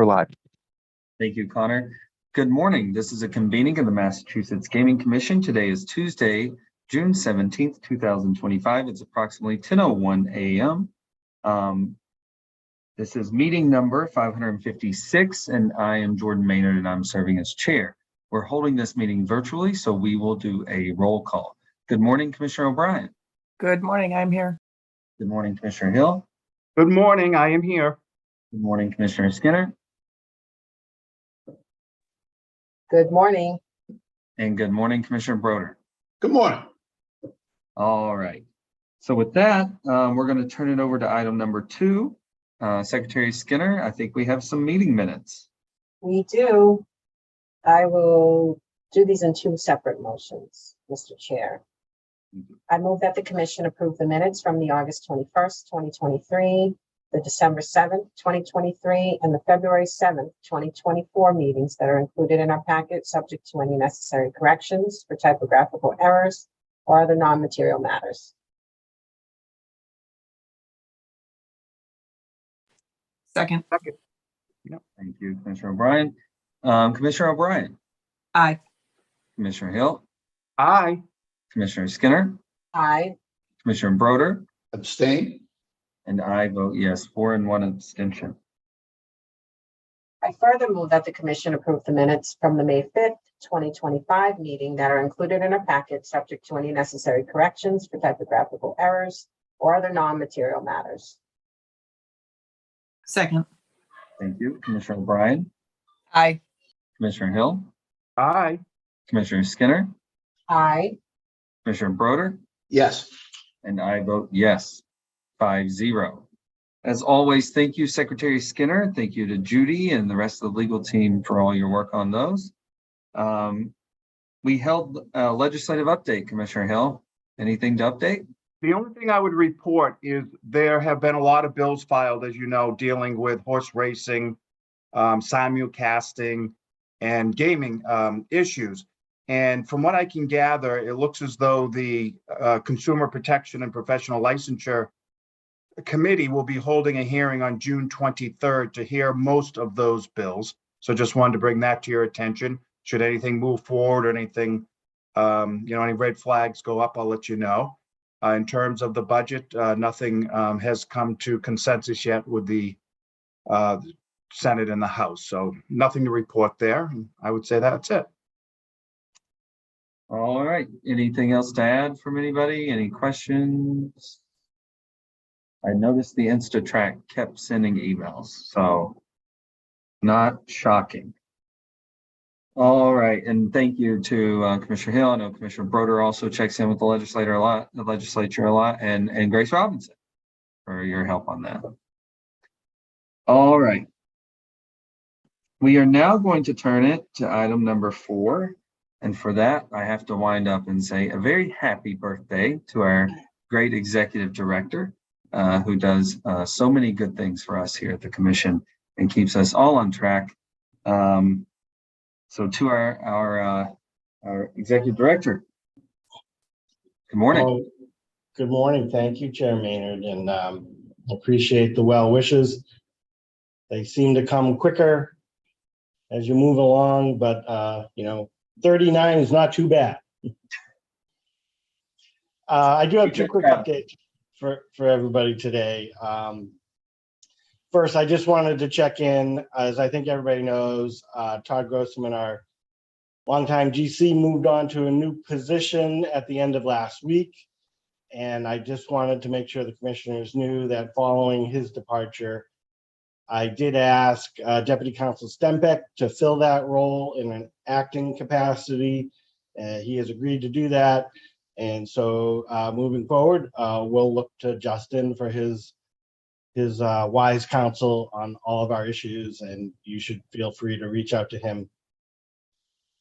We're live. Thank you, Connor. Good morning. This is a convening of the Massachusetts Gaming Commission. Today is Tuesday, June 17th, 2025. It's approximately 10:01 a.m. This is meeting number 556, and I am Jordan Maynard, and I'm serving as chair. We're holding this meeting virtually, so we will do a roll call. Good morning, Commissioner O'Brien. Good morning, I'm here. Good morning, Commissioner Hill. Good morning. I am here. Good morning, Commissioner Skinner. Good morning. And good morning, Commissioner Broder. Good morning. All right. So with that, we're going to turn it over to item number 2. Secretary Skinner, I think we have some meeting minutes. We do. I will do these in 2 separate motions, Mr. Chair. I move that the commission approve the minutes from the August 21st, 2023, the December 7th, 2023, and the February 7th, 2024 meetings that are included in our packet, subject to any necessary corrections for typographical errors or other non-material matters. Second. Thank you, Commissioner O'Brien. Commissioner O'Brien. Aye. Commissioner Hill. Aye. Commissioner Skinner. Aye. Commissioner Broder. Abstain? And I vote yes, 4 and 1 abstention. I further move that the commission approve the minutes from the May 5th, 2025 meeting that are included in our packet, subject to any necessary corrections for typographical errors or other non-material matters. Second. Thank you, Commissioner O'Brien. Aye. Commissioner Hill. Aye. Commissioner Skinner. Aye. Commissioner Broder. Yes. And I vote yes, 5-0. As always, thank you, Secretary Skinner. Thank you to Judy and the rest of the legal team for all your work on those. We held a legislative update, Commissioner Hill. Anything to update? The only thing I would report is there have been a lot of bills filed, as you know, dealing with horse racing, simulcasting, and gaming issues. And from what I can gather, it looks as though the Consumer Protection and Professional Licensure Committee will be holding a hearing on June 23rd to hear most of those bills. So just wanted to bring that to your attention. Should anything move forward or anything, any red flags go up, I'll let you know. In terms of the budget, nothing has come to consensus yet with the Senate and the House. So nothing to report there. I would say that's it. All right. Anything else to add from anybody? Any questions? I noticed the InstaTrack kept sending emails, so not shocking. All right, and thank you to Commissioner Hill. I know Commissioner Broder also checks in with the legislature a lot, and Grace Robinson for your help on that. All right. We are now going to turn it to item number 4. And for that, I have to wind up and say a very happy birthday to our great executive director, who does so many good things for us here at the commission and keeps us all on track. So to our executive director, good morning. Good morning. Thank you, Chair Maynard, and appreciate the well wishes. They seem to come quicker as you move along, but 39 is not too bad. I do have 2 quick updates for everybody today. First, I just wanted to check in, as I think everybody knows, Todd Grossman, our longtime GC, moved on to a new position at the end of last week. And I just wanted to make sure the commissioners knew that following his departure, I did ask Deputy Counsel Stembeck to fill that role in an acting capacity. He has agreed to do that. And so moving forward, we'll look to Justin for his wise counsel on all of our issues, and you should feel free to reach out to him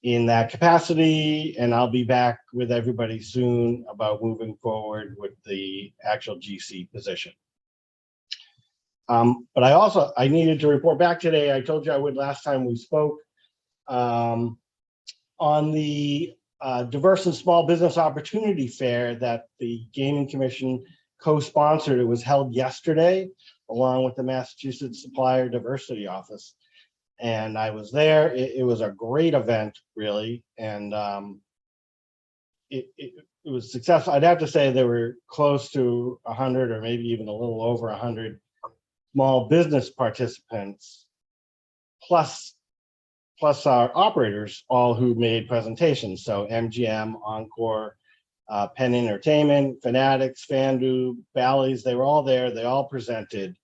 in that capacity. And I'll be back with everybody soon about moving forward with the actual GC position. But I needed to report back today. I told you I would last time we spoke on the Diverse and Small Business Opportunity Fair that the Gaming Commission co-sponsored. It was held yesterday along with the Massachusetts Supplier Diversity Office. and I was there. It was a great event, really, and it was successful. I'd have to say there were close to 100 or maybe even a little over 100 small business participants, plus our operators, all who made presentations. So MGM, Encore, Penn Entertainment, Fanatics, Fandu, Bally's, they were all there. They all presented.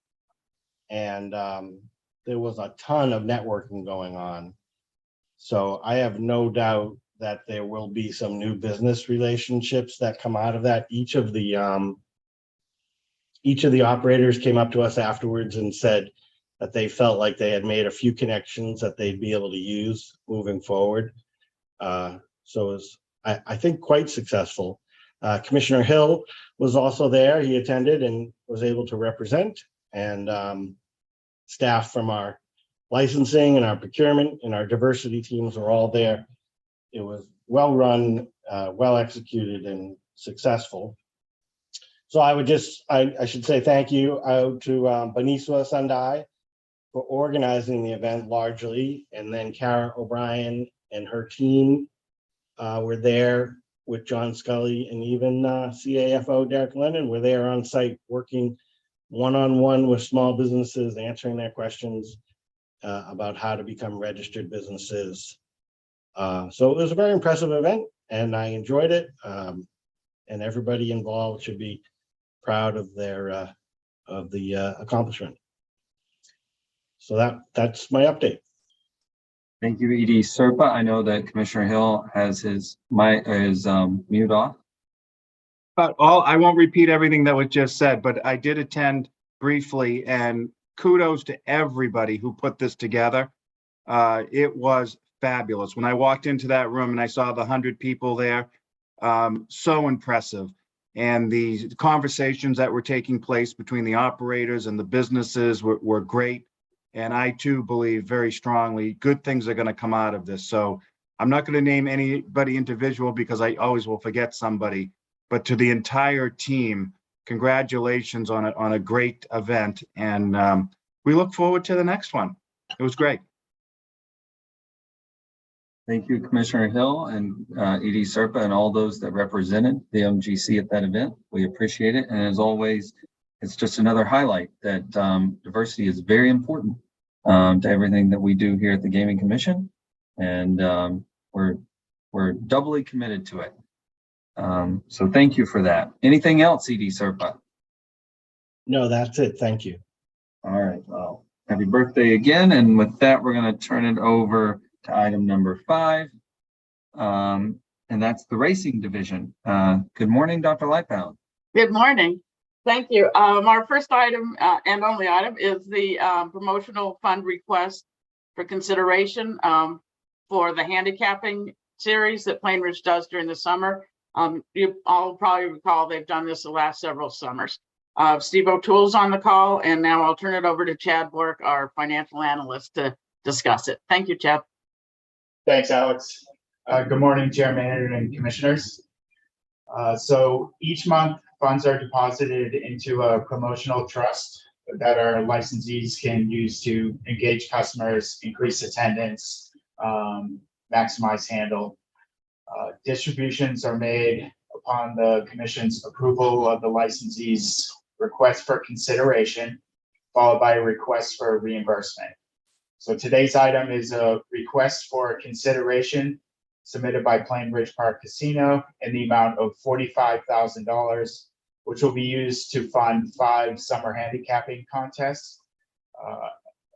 And there was a ton of networking going on. So I have no doubt that there will be some new business relationships that come out of that. Each of the operators came up to us afterwards and said that they felt like they had made a few connections that they'd be able to use moving forward. So it was, I think, quite successful. Commissioner Hill was also there. He attended and was able to represent, and staff from our licensing and our procurement and our diversity teams were all there. It was well run, well executed, and successful. So I would I should say thank you out to Beniswa Sandai for organizing the event largely, and then Kara O'Brien and her team were there with John Scully, and even CAFO Derek Lennon were there on site working one-on-one with small businesses, answering their questions about how to become registered businesses. So it was a very impressive event, and I enjoyed it. And everybody involved should be proud of their accomplishment. So that's my update. Thank you, Edie Serpa. I know that Commissioner Hill has his mute off. But I won't repeat everything that was just said, but I did attend briefly, and kudos to everybody who put this together. It was fabulous. When I walked into that room and I saw the 100 people there, so impressive. And the conversations that were taking place between the operators and the businesses were great. And I too believe very strongly good things are going to come out of this. So I'm not going to name anybody individual because I always will forget somebody, but to the entire team, congratulations on a great event. And we look forward to the next one. It was great. Thank you, Commissioner Hill and Edie Serpa and all those that represented the MGC at that event. We appreciate it. And as always, it's just another highlight that diversity is very important to everything that we do here at the Gaming Commission. And we're doubly committed to it. So thank you for that. Anything else, Edie Serpa? No, that's it. Thank you. All right. Well, happy birthday again. And with that, we're going to turn it over to item number 5. And that's the racing division. Good morning, Dr. Lightbound. Good morning. Thank you. Our first item and only item is the promotional fund request for consideration for the handicapping series that Plain Ridge does during the summer. You all probably recall they've done this the last several summers. Steve O'Toole's on the call, and now I'll turn it over to Chad Bork, our financial analyst, to discuss it. Thank you, Chad. Thanks, Alex. Good morning, Chairman and Commissioners. So each month, funds are deposited into a promotional trust that our licensees can use to engage customers, increase attendance, maximize handle. Distributions are made upon the Commission's approval of the licensee's request for consideration, followed by a request for reimbursement. So today's item is a request for consideration submitted by Plain Ridge Park Casino in the amount of $45,000, which will be used to fund 5 summer handicapping contests.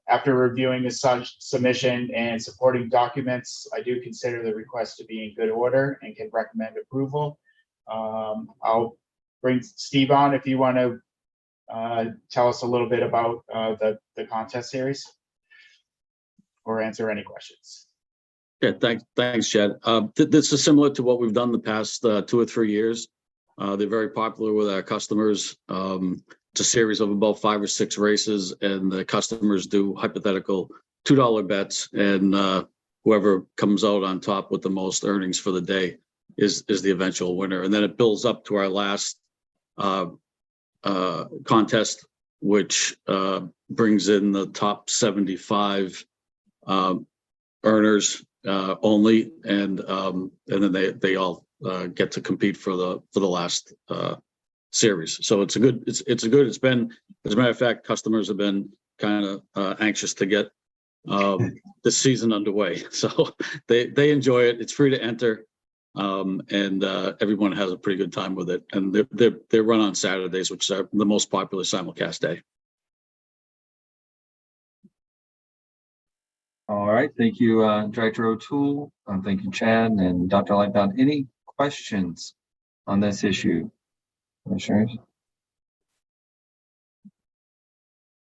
After reviewing the submission and supporting documents, I do consider the request to be in good order and can recommend approval. I'll bring Steve on if you want to tell us a little bit about the contest series or answer any questions. Yeah, thanks, Chad. This is similar to what we've done the past 2 or 3 years. They're very popular with our customers. It's a series of about 5 or 6 races, and the customers do hypothetical $2 bets, and whoever comes out on top with the most earnings for the day is the eventual winner. And then it builds up to our last contest, which brings in the top 75 earners only, and then they all get to compete for the last series. So it's been, as a matter of fact, customers have been kind of anxious to get the season underway. So they enjoy it. It's free to enter. And everyone has a pretty good time with it. And they're run on Saturdays, which are the most popular simulcast day. All right, thank you, Director O'Toole. Thank you, Chad and Dr. Lightbound. Any questions on this issue, Commissioners?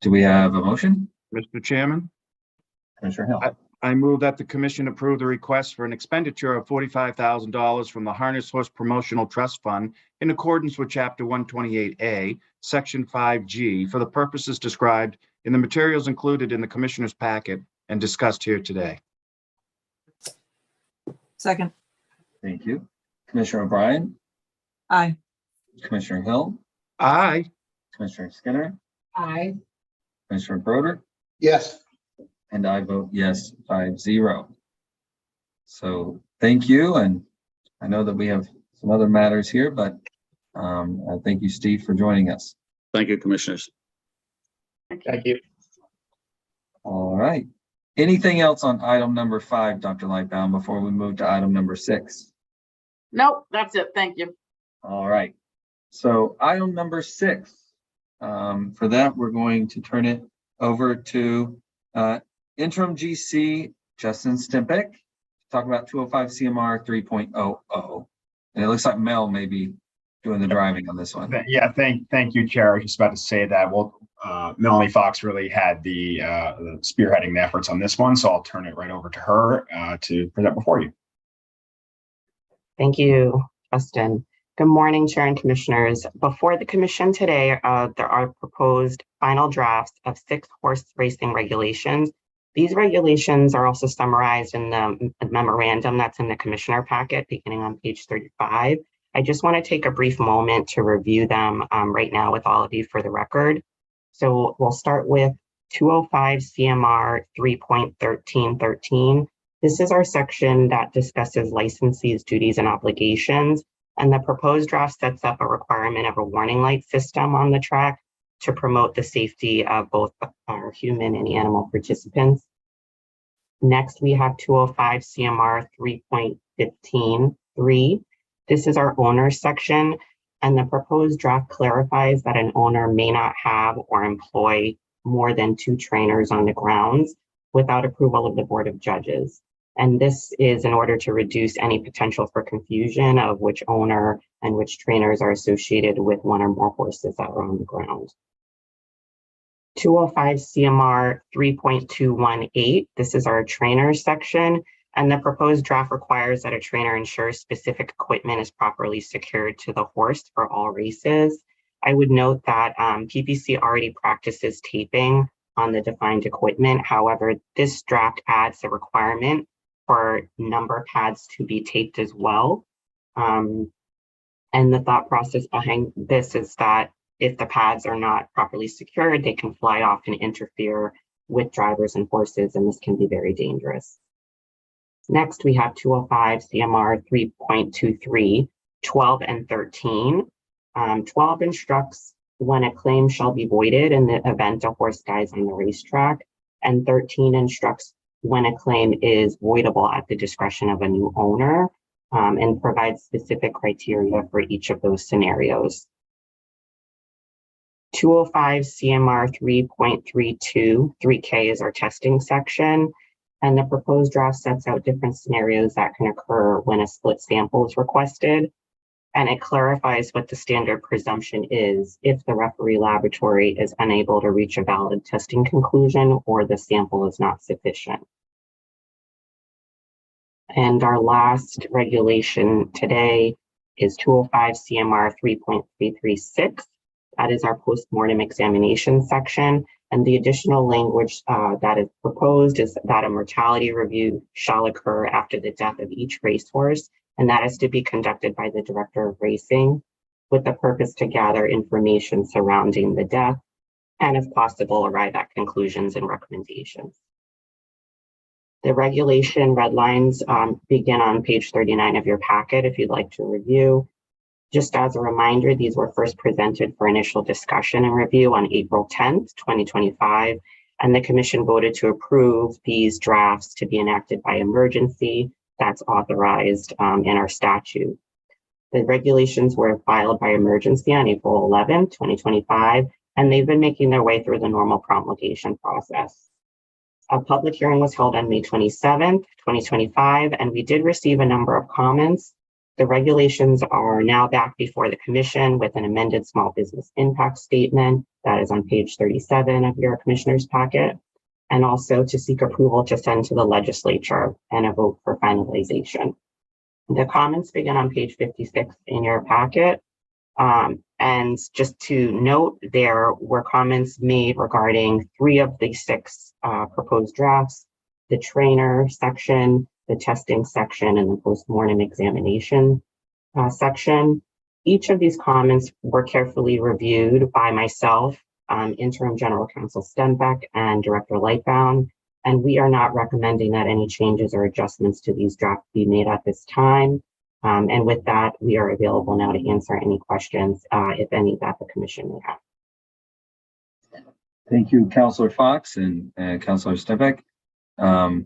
Do we have a motion? Mr. Chairman, Commissioner Hill. I move that the commission approve the request for an expenditure of $45,000 from the Harness Horse Promotional Trust Fund in accordance with Chapter 128A, Section 5G, for the purposes described in the materials included in the commissioner's packet and discussed here today. Second. Thank you. Commissioner O'Brien, Aye. Commissioner Hill, Aye. Commissioner Skinner, Aye. Commissioner Broder, Yes. and I vote yes, 5-0. So thank you. And I know that we have some other matters here, but thank you, Steve, for joining us. Thank you, commissioners. Thank you. All right. Anything else on item number 5, Dr. Lightbound, before we move to item number 6? Nope, that's it. Thank you. All right. So item number 6, for that, we're going to turn it over to interim GC Justin Stimpick to talk about 205 CMR 3.00. And it looks like Mel may be doing the driving on this one. Yeah, thank you, Chair. I was just about to say that. Well, Melanie Fox really had the spearheading the efforts on this one, so I'll turn it right over to her to present before you. Thank you, Justin. Good morning, Chair and Commissioners. Before the Commission today, there are proposed final drafts of 6 horse racing regulations. These regulations are also summarized in the memorandum that's in the Commissioner packet beginning on page 35. I just want to take a brief moment to review them right now with all of you for the record. So we'll start with 205 CMR 3.1313. This is our section that discusses licensees' duties and obligations. And the proposed draft sets up a requirement of a warning light system on the track to promote the safety of both our human and animal participants. Next, we have 205 CMR 3.15.3. This is our owner's section, and the proposed draft clarifies that an owner may not have or employ more than 2 trainers on the grounds without approval of the Board of Judges. And this is in order to reduce any potential for confusion of which owner and which trainers are associated with 1 or more horses that are on the ground. 205 CMR 3.218, this is our trainers section, and the proposed draft requires that a trainer ensures specific equipment is properly secured to the horse for all races. I would note that PPC already practices taping on the defined equipment. However, this draft adds a requirement for number pads to be taped as well. And the thought process behind this is that if the pads are not properly secured, they can fly off and interfere with drivers and horses, and this can be very dangerous. Next, we have 205 CMR 3.23, 12 and 13. 12 instructs when a claim shall be voided in the event a horse dies on the racetrack, and 13 instructs when a claim is voidable at the discretion of a new owner, and provides specific criteria for each of those scenarios. 205 CMR 3.32, 3K is our testing section, and the proposed draft sets out different scenarios that can occur when a split sample is requested, and it clarifies what the standard presumption is if the referee laboratory is unable to reach a valid testing conclusion or the sample is not sufficient. And our last regulation today is 205 CMR 3.336. That is our postmortem examination section. And the additional language that is proposed is that a mortality review shall occur after the death of each racehorse, and that is to be conducted by the director of racing with the purpose to gather information surrounding the death and, if possible, arrive at conclusions and recommendations. The regulation red lines begin on page 39 of your packet if you'd like to review. Just as a reminder, these were first presented for initial discussion and review on April 10th, 2025, and the commission voted to approve these drafts to be enacted by emergency. That's authorized in our statute. The regulations were filed by emergency on April 11th, 2025, and they've been making their way through the normal promulgation process. A public hearing was held on May 27th, 2025, and we did receive a number of comments. The regulations are now back before the commission with an amended small business impact statement that is on page 37 of your commissioner's packet, and also to seek approval to send to the legislature and a vote for finalization. The comments begin on page 56 in your packet. And just to note, there were comments made regarding 3 of the 6 proposed drafts: the trainer section, the testing section, and the postmortem examination section. Each of these comments were carefully reviewed by myself, Interim General Counsel Stenbeck, and Director Lightbound, and we are not recommending that any changes or adjustments to these drafts be made at this time. And with that, we are available now to answer any questions, if any, that the commission may have. Thank you, Councilor Fox and Councilor Stenbeck. I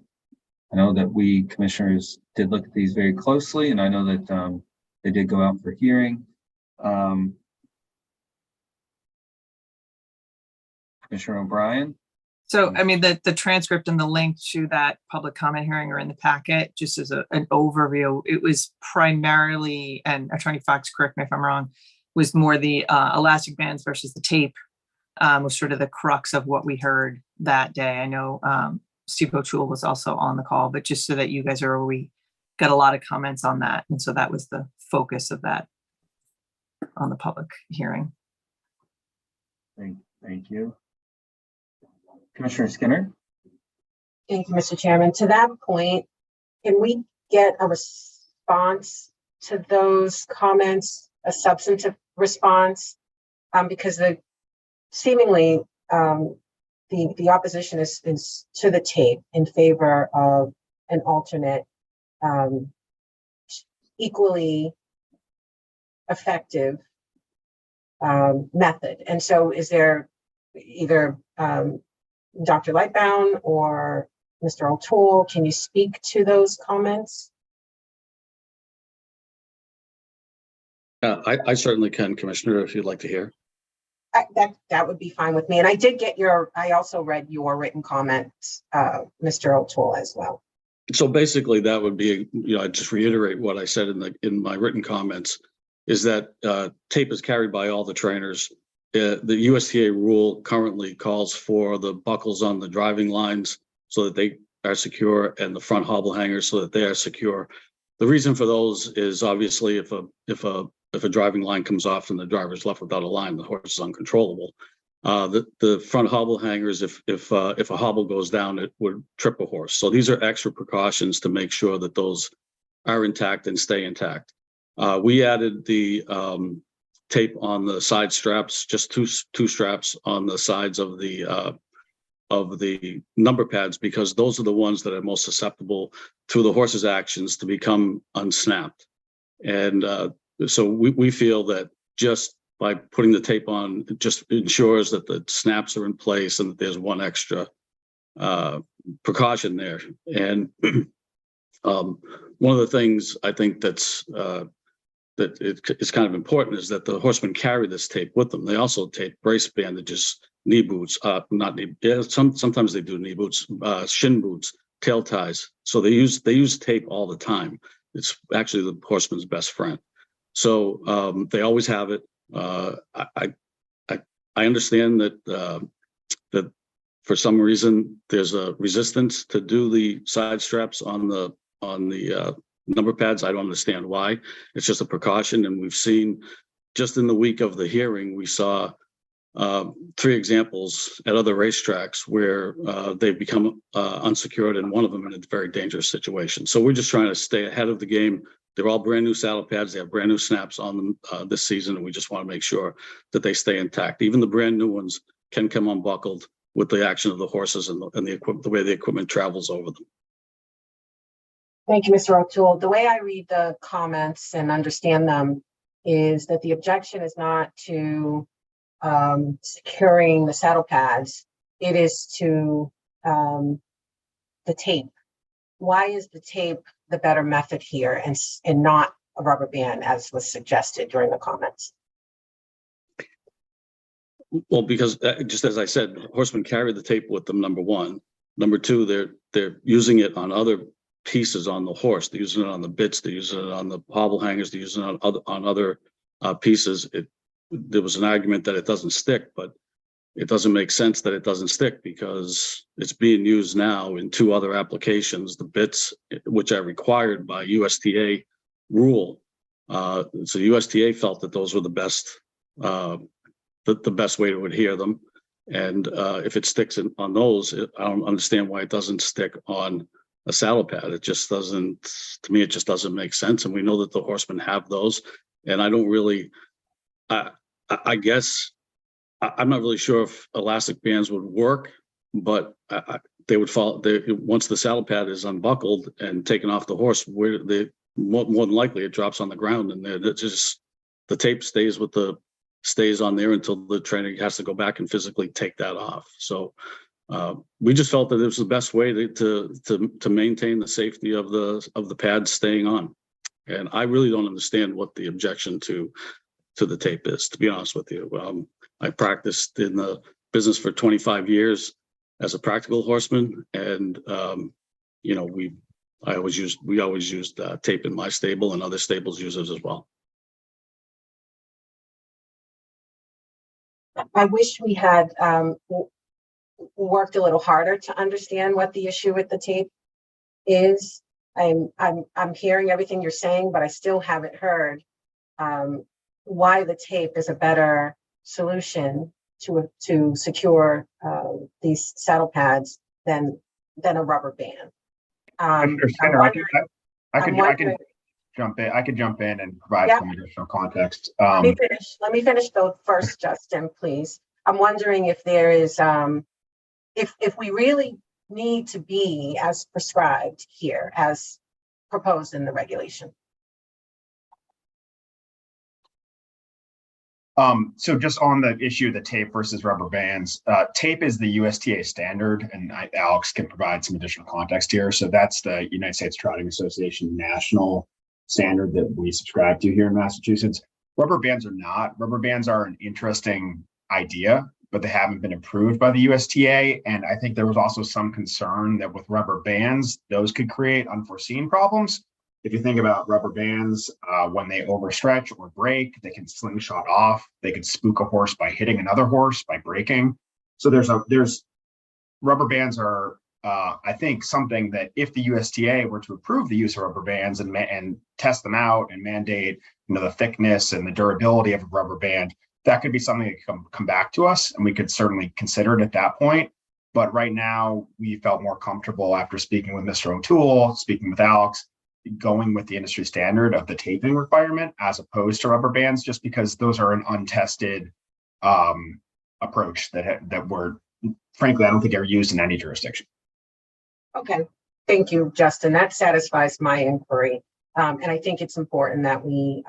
know that we commissioners did look at these very closely, and I know that they did go out for hearing. Commissioner O'Brien? So, I mean, the transcript and the link to that public comment hearing are in the packet, just as an overview. It was primarily, and Attorney Fox, correct me if I'm wrong, was more the elastic bands versus the tape, was sort of the crux of what we heard that day. I know Steve O'Toole was also on the call, but just so that you guys are aware, we got a lot of comments on that. And so that was the focus of that on the public hearing. Thank you. Commissioner Skinner? Thank you, Mr. Chairman. To that point, can we get a response to those comments, a substantive response? Because seemingly the opposition is to the tape in favor of an alternate, equally effective method. And so is there either Dr. Lightbound or Mr. O'Toole, can you speak to those comments? I certainly can, Commissioner, if you'd like to hear. That would be fine with me. And I did get I also read your written comments, Mr. O'Toole, as well. So basically that would be, I just reiterate what I said in my written comments, is that tape is carried by all the trainers. The USTA rule currently calls for the buckles on the driving lines so that they are secure, and the front hobble hangers so that they are secure. The reason for those is obviously if a driving line comes off and the driver's left without a line, the horse is uncontrollable. The front hobble hangers, if a hobble goes down, it would trip a horse. So these are extra precautions to make sure that those are intact and stay intact. We added the tape on the side straps, just two straps on the sides of the number pads, because those are the ones that are most susceptible to the horse's actions to become unsnapped. And so we feel that just by putting the tape on, it just ensures that the snaps are in place and that there's one extra precaution there. And one of the things I think that's that it's kind of important is that the horsemen carry this tape with them. They also take brace bandages, knee boots, sometimes they do knee boots, shin boots, tail ties. So they use tape all the time. It's actually the horseman's best friend. So they always have it. I understand that that for some reason there's a resistance to do the side straps on the number pads. I don't understand why. It's just a precaution, and we've seen just in the week of the hearing, we saw 3 examples at other racetracks where they've become unsecured, and one of them in a very dangerous situation. So we're just trying to stay ahead of the game. They're all brand new saddle pads. They have brand new snaps on them this season, and we just want to make sure that they stay intact. Even the brand new ones can come unbuckled with the action of the horses and the equipment, the way the equipment travels over them. Thank you, Mr. O'Toole. The way I read the comments and understand them is that the objection is not to securing the saddle pads. It is to the tape. Why is the tape the better method here and not a rubber band as was suggested during the comments? Well, because just as I said, horsemen carry the tape with them, number one. Number two, they're using it on other pieces on the horse. They're using it on the bits, they're using it on the hobble hangers, they're using it on other pieces. There was an argument that it doesn't stick, but it doesn't make sense that it doesn't stick because it's being used now in 2 other applications, the bits, which are required by USTA rule. So USTA felt that those were the best, the best way to adhere them. And if it sticks on those, I don't understand why it doesn't stick on a saddle pad. It just doesn't, to me, it just doesn't make sense. And we know that the horsemen have those. And I don't really, I guess, I'm not really sure if elastic bands would work, but they would follow. Once the saddle pad is unbuckled and taken off the horse, more than likely it drops on the ground, and it's just the tape stays on there until the trainer has to go back and physically take that off. So we just felt that it was the best way to maintain the safety of the pads staying on. And I really don't understand what the objection to the tape is, to be honest with you. I practiced in the business for 25 years as a practical horseman, and we always used tape in my stable, and other stables use it as well. I wish we had worked a little harder to understand what the issue with the tape is. I'm hearing everything you're saying, but I still haven't heard why the tape is a better solution to secure these saddle pads than a rubber band. Mr. Skinner, I could jump in. I could jump in and provide some additional context. Let me finish though first, Justin, please. I'm wondering if there is if we really need to be as prescribed here as proposed in the regulation. So just on the issue of the tape versus rubber bands, tape is the USTA standard, and Alex can provide some additional context here. So that's the United States Trotting Association national standard that we subscribe to here in Massachusetts. Rubber bands are not. Rubber bands are an interesting idea, but they haven't been approved by the USTA. And I think there was also some concern that with rubber bands, those could create unforeseen problems. If you think about rubber bands, when they overstretch or break, they can slingshot off. They could spook a horse by hitting another horse by breaking. So there's rubber bands are, I think, something that if the USTA were to approve the use of rubber bands and test them out and mandate, the thickness and the durability of a rubber band, that could be something that could come back to us, and we could certainly consider it at that point. But right now, we felt more comfortable after speaking with Mr. O'Toole, speaking with Alex, going with the industry standard of the taping requirement as opposed to rubber bands, just because those are an untested approach that were, frankly, I don't think ever used in any jurisdiction. Okay, thank you, Justin. That satisfies my inquiry. And I think it's important that we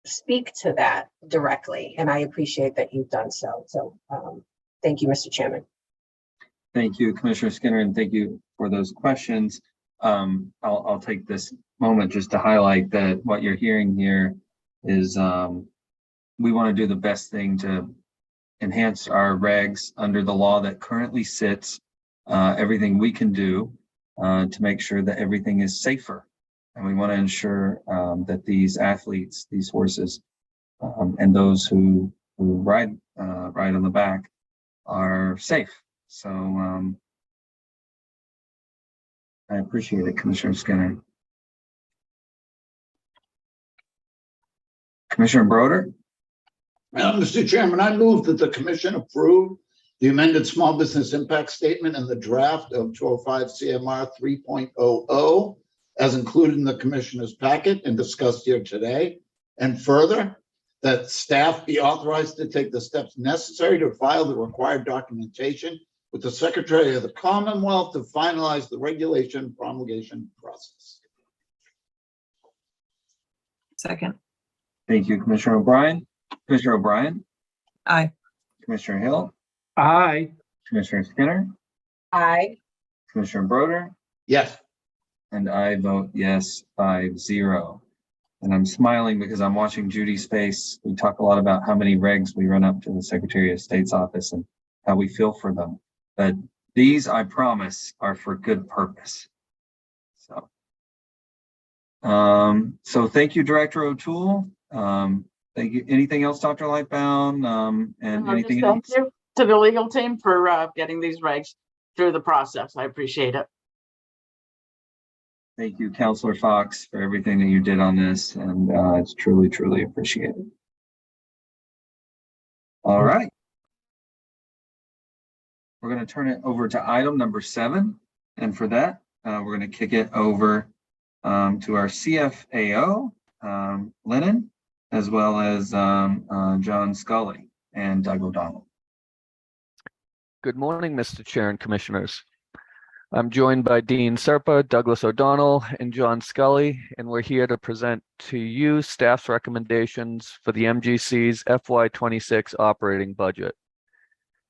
speak to that directly, and I appreciate that you've done so. So thank you, Mr. Chairman. Thank you, Commissioner Skinner, and thank you for those questions. I'll take this moment just to highlight that what you're hearing here is we want to do the best thing to enhance our regs under the law that currently sits, everything we can do to make sure that everything is safer. And we want to ensure that these athletes, these horses, and those who ride on the back are safe. So I appreciate it, Commissioner Skinner. Commissioner Broder? Mr. Chairman, I move that the commission approve the amended small business impact statement and the draft of 205 CMR 3.00 as included in the commissioner's packet and discussed here today. And further, that staff be authorized to take the steps necessary to file the required documentation with the Secretary of the Commonwealth to finalize the regulation promulgation process. Second. Thank you, Commissioner O'Brien. Commissioner O'Brien, Aye. Commissioner Hill, Aye. Commissioner Skinner, Aye. Commissioner Broder, Yes. and I vote yes, 5-0. And I'm smiling because I'm watching Judy's face. We talk a lot about how many regs we run up to the Secretary of State's office and how we feel for them. But these, I promise, are for good purpose. So thank you, Director O'Toole. Thank you. Anything else, Dr. Lightbound? And No, anything just else? thank you to the legal team for getting these regs through the process. I appreciate it. Thank you, Counselor Fox, for everything that you did on this, and it's truly, truly appreciated. All right. We're going to turn it over to item number 7, and for that, we're going to kick it over to our CFAO, Lennon, as well as John Scully and Doug O'Donnell. Good morning, Mr. Chair and Commissioners. I'm joined by Dean Serpa, Douglas O'Donnell, and John Scully, and we're here to present to you staff's recommendations for the MGC's FY26 operating budget.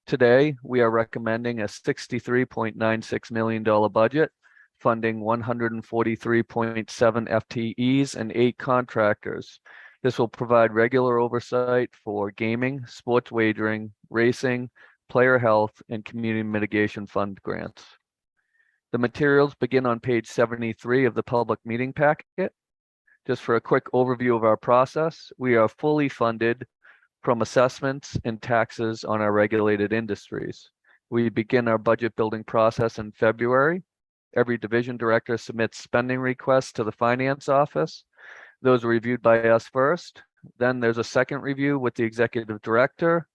Today, we are recommending a $63.96 million budget, funding 143.7 FTEs and 8 contractors. This will provide regular oversight for gaming, sports wagering, racing, player health, and community mitigation fund grants. The materials begin on page 73 of the public meeting packet. Just for a quick overview of our process, we are fully funded from assessments and taxes on our regulated industries. We begin our budget building process in February. Every division director submits spending requests to the finance office. Those are reviewed by us first. Then there's a second review with the executive director,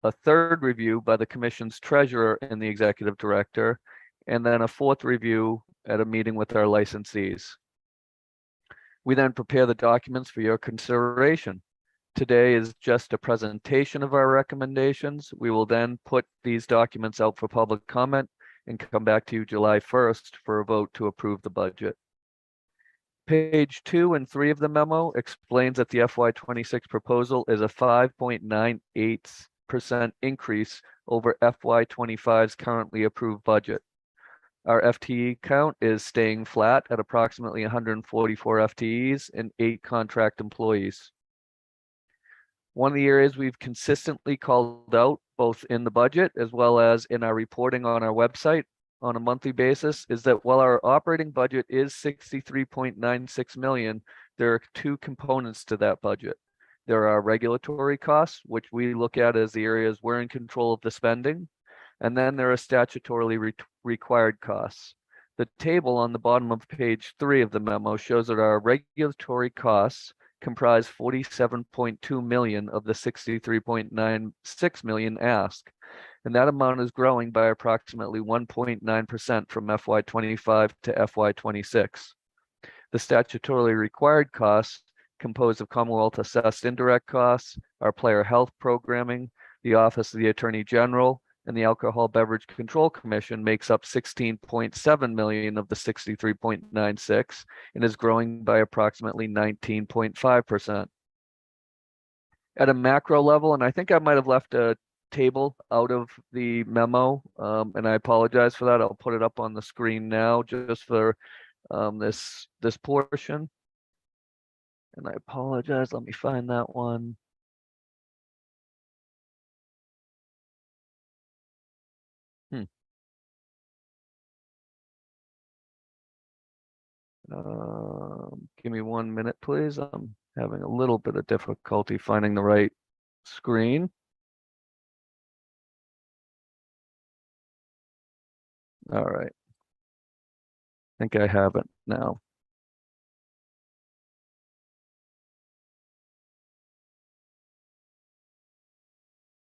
a third review by the commission's treasurer and the executive director, and then a fourth review at a meeting with our licensees. We then prepare the documents for your consideration. Today is just a presentation of our recommendations. We will then put these documents out for public comment and come back to you July 1st for a vote to approve the budget. Page 2 and 3 of the memo explains that the FY26 proposal is a 5.98% increase over FY25's currently approved budget. Our FTE count is staying flat at approximately 144 FTEs and 8 contract employees. One of the areas we've consistently called out, both in the budget as well as in our reporting on our website on a monthly basis, is that while our operating budget is $63.96 million, there are 2 components to that budget. There are regulatory costs, which we look at as the areas we're in control of the spending. And then there are statutorily required costs. The table on the bottom of page 3 of the memo shows that our regulatory costs comprise $47.2 million of the $63.96 million ask. And that amount is growing by approximately 1.9% from FY25 to FY26. The statutorily required costs, composed of Commonwealth assessed indirect costs, our player health programming, the Office of the Attorney General, and the Alcohol Beverage Control Commission, makes up $16.7 million of the $63.96 and is growing by approximately 19.5%. At a macro level, and I think I might have left a table out of the memo, and I apologize for that. I'll put it up on the screen now just for this portion. And I apologize. Let me find that one. Give me 1 minute, please. I'm having a little bit of difficulty finding the right screen. All right. I think I have it now.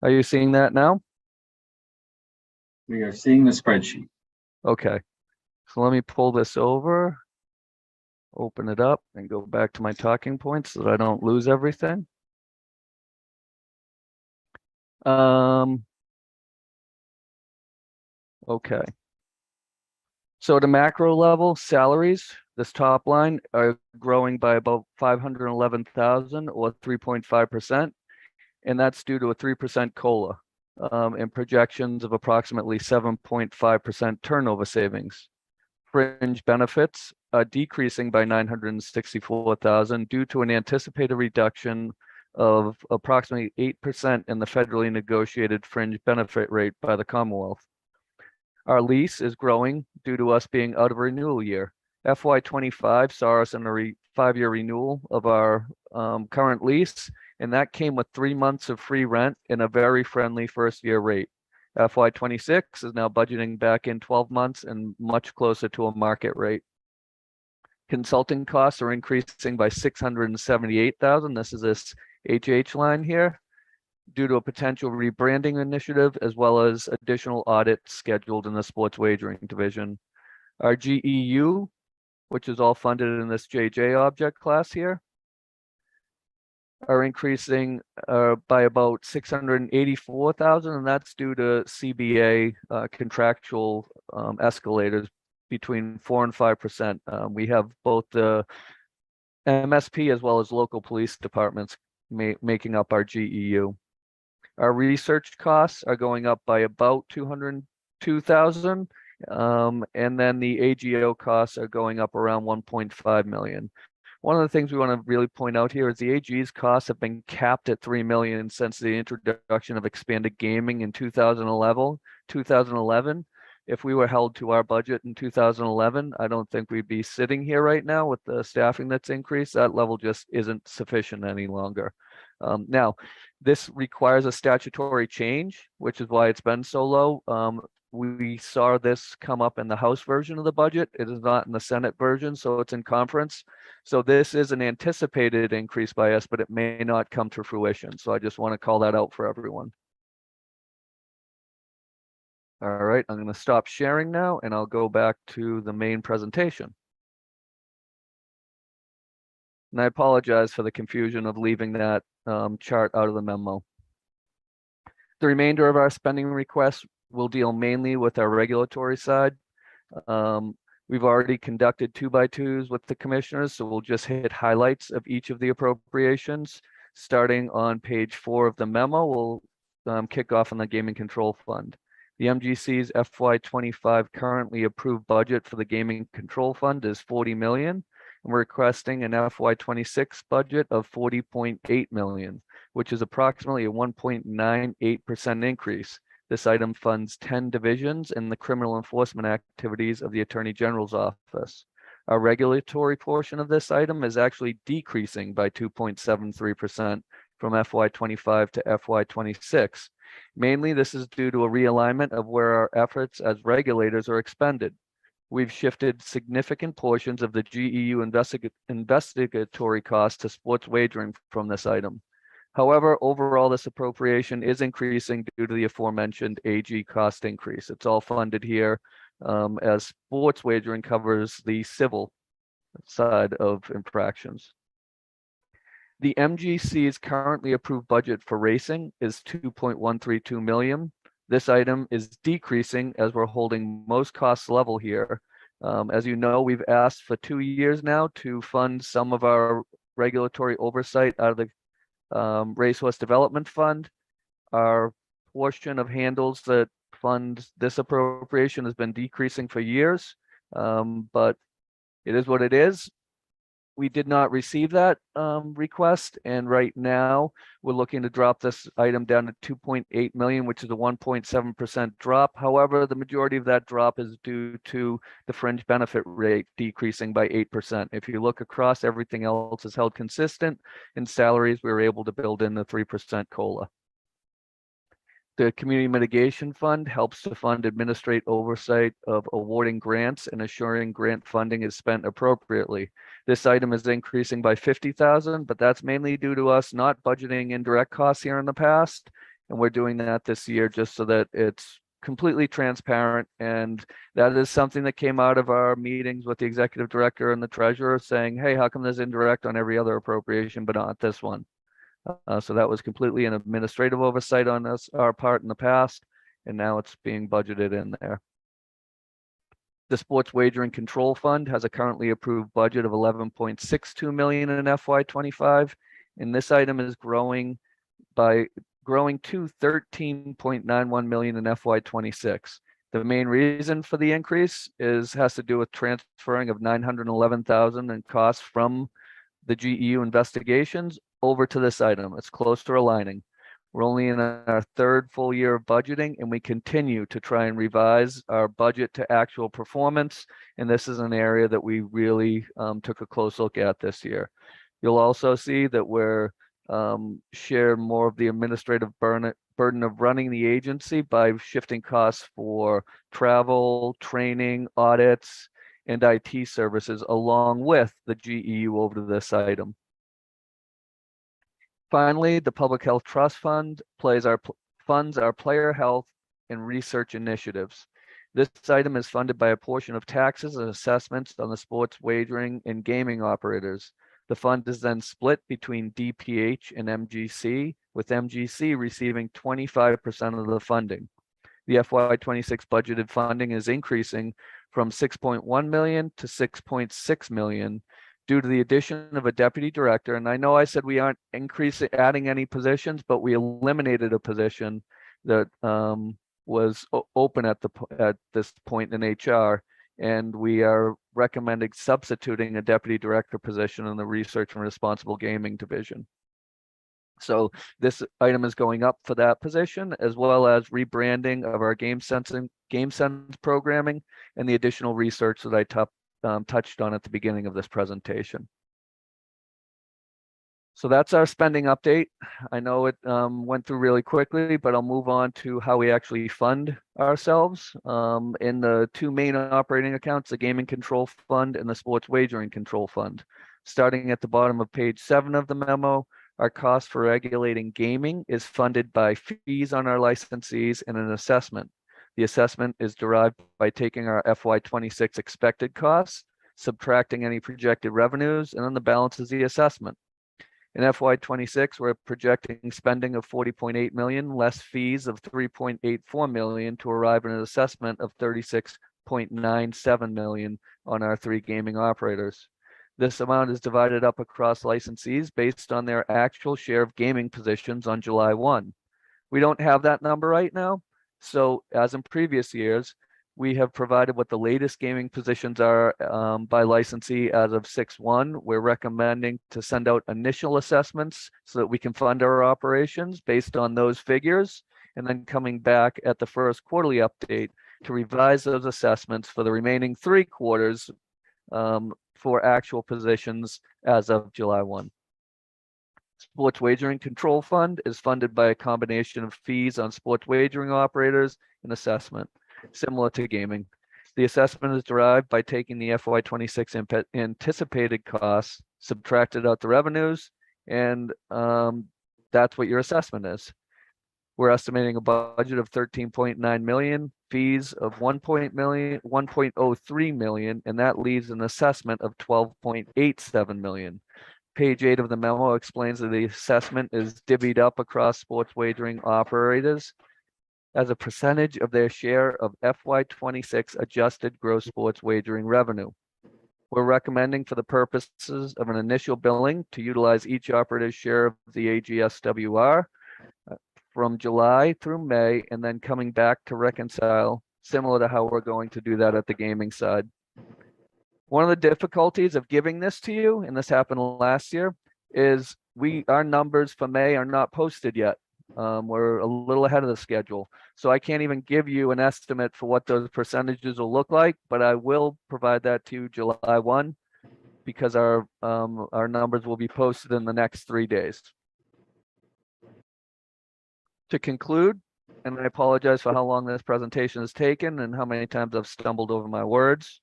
Are you seeing that now? We are seeing the spreadsheet. Okay. So let me pull this over, open it up, and go back to my talking points so that I don't lose everything. Okay. So at a macro level, salaries, this top line are growing by about 511,000 or 3.5%. And that's due to a 3% COLA and projections of approximately 7.5% turnover savings. Fringe benefits are decreasing by 964,000 due to an anticipated reduction of approximately 8% in the federally negotiated fringe benefit rate by the Commonwealth. Our lease is growing due to us being out of renewal year. FY25 saw us in a 5-year renewal of our current lease, and that came with 3 months of free rent and a very friendly first-year rate. FY26 is now budgeting back in 12 months and much closer to a market rate. Consulting costs are increasing by 678,000. This is this HH line here, due to a potential rebranding initiative, as well as additional audits scheduled in the sports wagering division. Our GEU, which is all funded in this JJ object class here, are increasing by about 684,000, and that's due to CBA contractual escalators between 4 and 5%. We have both the MSP as well as local police departments making up our GEU. Our research costs are going up by about 202,000, and then the AGO costs are going up around 1.5 million. One of the things we want to really point out here is the AG's costs have been capped at 3 million since the introduction of expanded gaming in 2011. If we were held to our budget in 2011, I don't think we'd be sitting here right now with the staffing that's increased. That level just isn't sufficient any longer. Now, this requires a statutory change, which is why it's been so low. We saw this come up in the House version of the budget. It is not in the Senate version, so it's in conference. So this is an anticipated increase by us, but it may not come to fruition. So I just want to call that out for everyone. All right, I'm going to stop sharing now, and I'll go back to the main presentation. And I apologize for the confusion of leaving that chart out of the memo. The remainder of our spending requests will deal mainly with our regulatory side. We've already conducted 2x2s with the commissioners, so we'll just hit highlights of each of the appropriations. Starting on page 4 of the memo, we'll kick off on the Gaming Control Fund. The MGC's FY25 currently approved budget for the Gaming Control Fund is 40 million. And we're requesting an FY26 budget of 40.8 million, which is approximately a 1.98% increase. This item funds 10 divisions in the criminal enforcement activities of the Attorney General's office. Our regulatory portion of this item is actually decreasing by 2.73% from FY25 to FY26. Mainly, this is due to a realignment of where our efforts as regulators are expended. We've shifted significant portions of the GEU investigatory costs to sports wagering from this item. However, overall, this appropriation is increasing due to the aforementioned AG cost increase. It's all funded here as sports wagering covers the civil side of infractions. The MGC's currently approved budget for racing is 2.132 million. This item is decreasing as we're holding most costs level here. As you know, we've asked for 2 years now to fund some of our regulatory oversight out of the Racehorse Development Fund. Our portion of handles that fund this appropriation has been decreasing for years, but it is what it is. We did not receive that request, and right now we're looking to drop this item down to 2.8 million, which is a 1.7% drop. However, the majority of that drop is due to the fringe benefit rate decreasing by 8%. If you look across, everything else is held consistent. In salaries, we were able to build in the 3% COLA. The Community Mitigation Fund helps to fund administrative oversight of awarding grants and assuring grant funding is spent appropriately. This item is increasing by 50,000, but that's mainly due to us not budgeting indirect costs here in the past. And we're doing that this year just so that it's completely transparent. And that is something that came out of our meetings with the executive director and the treasurer saying, hey, how come there's indirect on every other appropriation, but not this one? So that was completely an administrative oversight on our part in the past, and now it's being budgeted in there. The Sports Wagering Control Fund has a currently approved budget of 11.62 million in FY25, and this item is growing to 13.91 million in FY26. The main reason for the increase has to do with transferring of 911,000 in costs from the GEU investigations over to this item. It's close to aligning. We're only in our third full year of budgeting, and we continue to try and revise our budget to actual performance. And this is an area that we really took a close look at this year. You'll also see that we're share more of the administrative burden of running the agency by shifting costs for travel, training, audits, and IT services along with the GEU over to this item. Finally, the Public Health Trust Fund funds our player health and research initiatives. This item is funded by a portion of taxes and assessments on the sports wagering and gaming operators. The fund is then split between DPH and MGC, with MGC receiving 25% of the funding. The FY26 budgeted funding is increasing from 6.1 million to 6.6 million due to the addition of a deputy director. And I know I said we aren't adding any positions, but we eliminated a position that was open at this point in HR. And we are recommending substituting a deputy director position in the research and responsible gaming division. So this item is going up for that position, as well as rebranding of our game sense programming and the additional research that I touched on at the beginning of this presentation. So that's our spending update. I know it went through really quickly, but I'll move on to how we actually fund ourselves in the two main operating accounts, the Gaming Control Fund and the Sports Wagering Control Fund. Starting at the bottom of page 7 of the memo, our cost for regulating gaming is funded by fees on our licensees and an assessment. The assessment is derived by taking our FY26 expected costs, subtracting any projected revenues, and then the balance is the assessment. In FY26, we're projecting spending of 40.8 million, less fees of 3.84 million to arrive at an assessment of 36.97 million on our 3 gaming operators. This amount is divided up across licensees based on their actual share of gaming positions on July 1. We don't have that number right now. So as in previous years, we have provided what the latest gaming positions are by licensee as of 6/1. We're recommending to send out initial assessments so that we can fund our operations based on those figures, and then coming back at the first quarterly update to revise those assessments for the remaining 3 quarters for actual positions as of July 1. Sports Wagering Control Fund is funded by a combination of fees on sports wagering operators and assessment, similar to gaming. The assessment is derived by taking the FY26 anticipated costs, subtracted out the revenues, and that's what your assessment is. We're estimating a budget of 13.9 million, fees of 1.03 million, and that leaves an assessment of 12.87 million. Page 8 of the memo explains that the assessment is divvied up across sports wagering operators as a percentage of their share of FY26 adjusted gross sports wagering revenue. We're recommending for the purposes of an initial billing to utilize each operator's share of the AGSWR from July through May, and then coming back to reconcile, similar to how we're going to do that at the gaming side. One of the difficulties of giving this to you, and this happened last year, is our numbers for May are not posted yet. We're a little ahead of the schedule. So I can't even give you an estimate for what those percentages will look like, but I will provide that to you July 1 because our numbers will be posted in the next 3 days. To conclude, and I apologize for how long this presentation has taken and how many times I've stumbled over my words.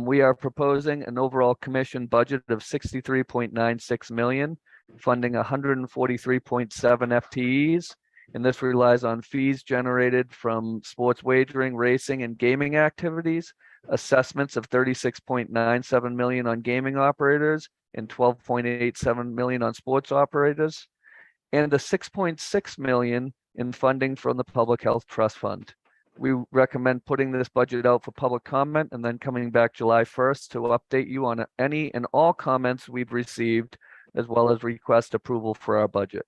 We are proposing an overall commission budget of 63.96 million, funding 143.7 FTEs, and this relies on fees generated from sports wagering, racing, and gaming activities, assessments of 36.97 million on gaming operators and 12.87 million on sports operators, and the 6.6 million in funding from the Public Health Trust Fund. We recommend putting this budget out for public comment and then coming back July 1st to update you on any and all comments we've received, as well as request approval for our budget.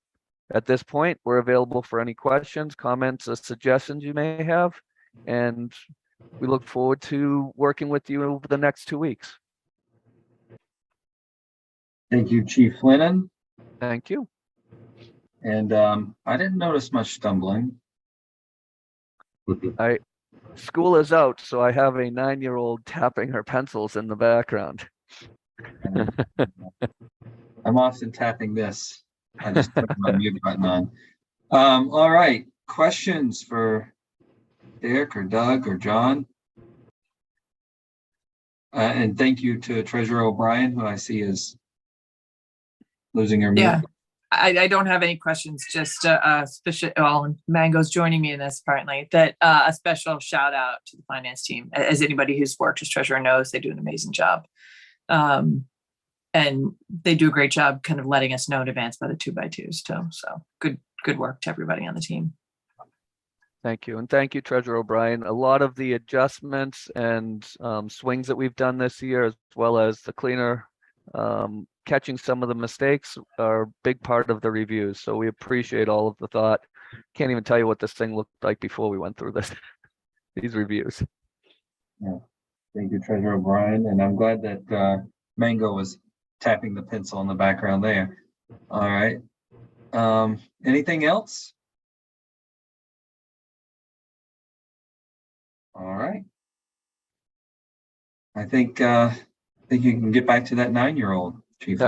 At this point, we're available for any questions, comments, or suggestions you may have, and we look forward to working with you over the next 2 weeks. Thank you, Chief Flynn. Thank you. And I didn't notice much stumbling. School is out, so I have a 9-year-old tapping her pencils in the background. I'm often tapping this. I just put my mute button on. All right, questions for Derek or Doug or John? And thank you to Treasurer O'Brien, who I see is losing her mute. Yeah, I don't have any questions, just special, well, Mango's joining me in this apparently, that a special shout out to the finance team. As anybody who's worked as treasurer knows, they do an amazing job. And they do a great job kind of letting us know in advance by the 2x2s too. So good work to everybody on the team. Thank you. And thank you, Treasurer O'Brien. A lot of the adjustments and swings that we've done this year, as well as the cleaner catching some of the mistakes, are a big part of the reviews. So we appreciate all of the thought. Can't even tell you what this thing looked like before we went through these reviews. Yeah. Thank you, Treasurer O'Brien. And I'm glad that Mango was tapping the pencil in the background there. All right. Anything else? All right. I think you can get back to that 9-year-old, Chief.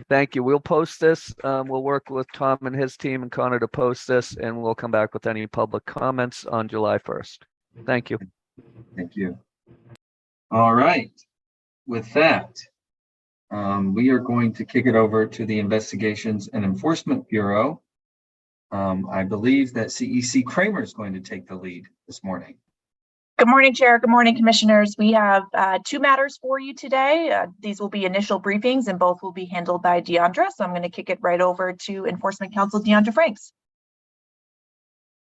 Thank you. We'll post this. We'll work with Tom and his team and Connor to post this, and we'll come back with any public comments on July 1st. Thank you. Thank you. All right. With that, we are going to kick it over to the Investigations and Enforcement Bureau. I believe that CEC Kramer is going to take the lead this morning. Good morning, Chair. Good morning, Commissioners. We have 2 matters for you today. These will be initial briefings and both will be handled by Deandra. So I'm going to kick it right over to Enforcement Counsel Deandra Franks.